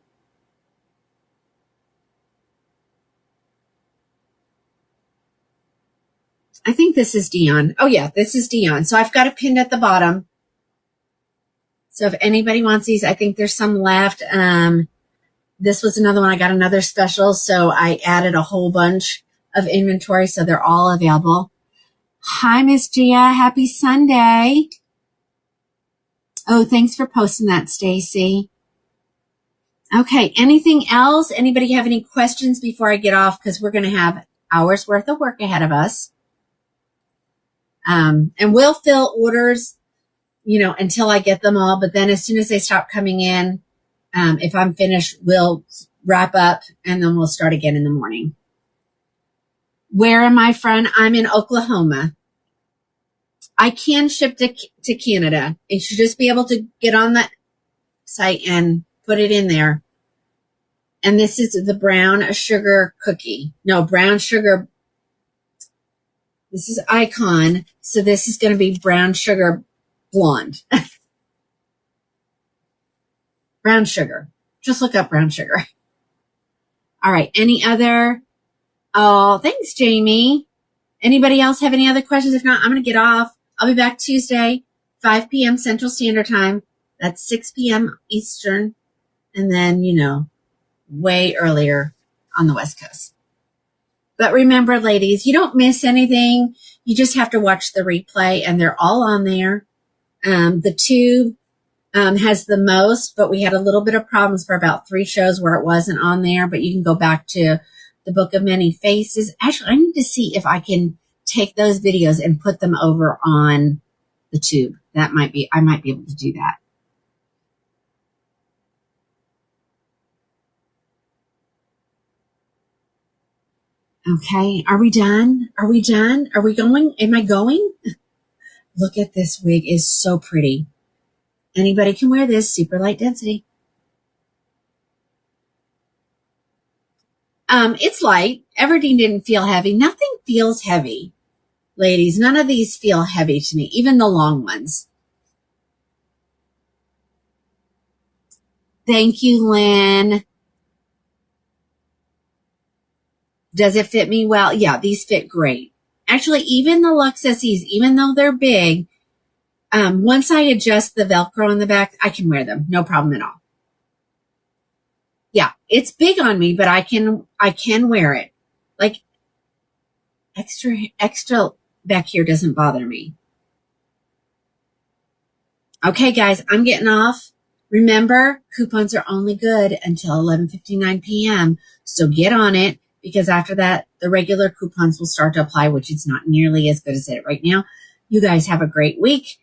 I think this is Dion. Oh yeah, this is Dion. So I've got it pinned at the bottom. So if anybody wants these, I think there's some left. This was another one. I got another special, so I added a whole bunch of inventory, so they're all available. Hi, Miss Gia. Happy Sunday. Oh, thanks for posting that, Stacy. Okay, anything else? Anybody have any questions before I get off? Because we're going to have hours worth of work ahead of us. And we'll fill orders, until I get them all. But then as soon as they stop coming in, if I'm finished, we'll wrap up and then we'll start again in the morning. Where am I from? I'm in Oklahoma. I can ship to Canada. You should just be able to get on that site and put it in there. And this is the brown sugar cookie. No, brown sugar. This is Icon. So this is going to be brown sugar blonde. Brown sugar. Just look up brown sugar. All right. Any other? Oh, thanks, Jamie. Anybody else have any other questions? If not, I'm going to get off. I'll be back Tuesday, 5 p.m. Central Standard Time. That's 6 p.m. Eastern. And then, way earlier on the West Coast. But remember, ladies, you don't miss anything. You just have to watch the replay, and they're all on there. The Tube has the most, but we had a little bit of problems for about 3 shows where it wasn't on there. But you can go back to the Book of Many Faces. Actually, I need to see if I can take those videos and put them over on the Tube. I might be able to do that. Okay, are we done? Are we done? Are we going? Am I going? Look at this wig. It's so pretty. Anybody can wear this. Super light density. It's light. Everdeen didn't feel heavy. Nothing feels heavy. Ladies, none of these feel heavy to me, even the long ones. Thank you, Lynn. Does it fit me well? Yeah, these fit great. Actually, even the Luxe SEs, even though they're big, once I adjust the Velcro on the back, I can wear them. No problem at all. Yeah, it's big on me, but I can wear it. Like extra back here doesn't bother me. Okay, guys, I'm getting off. Remember, coupons are only good until 11:59 p.m. So get on it, because after that, the regular coupons will start to apply, which is not nearly as good as it right now. You guys have a great week.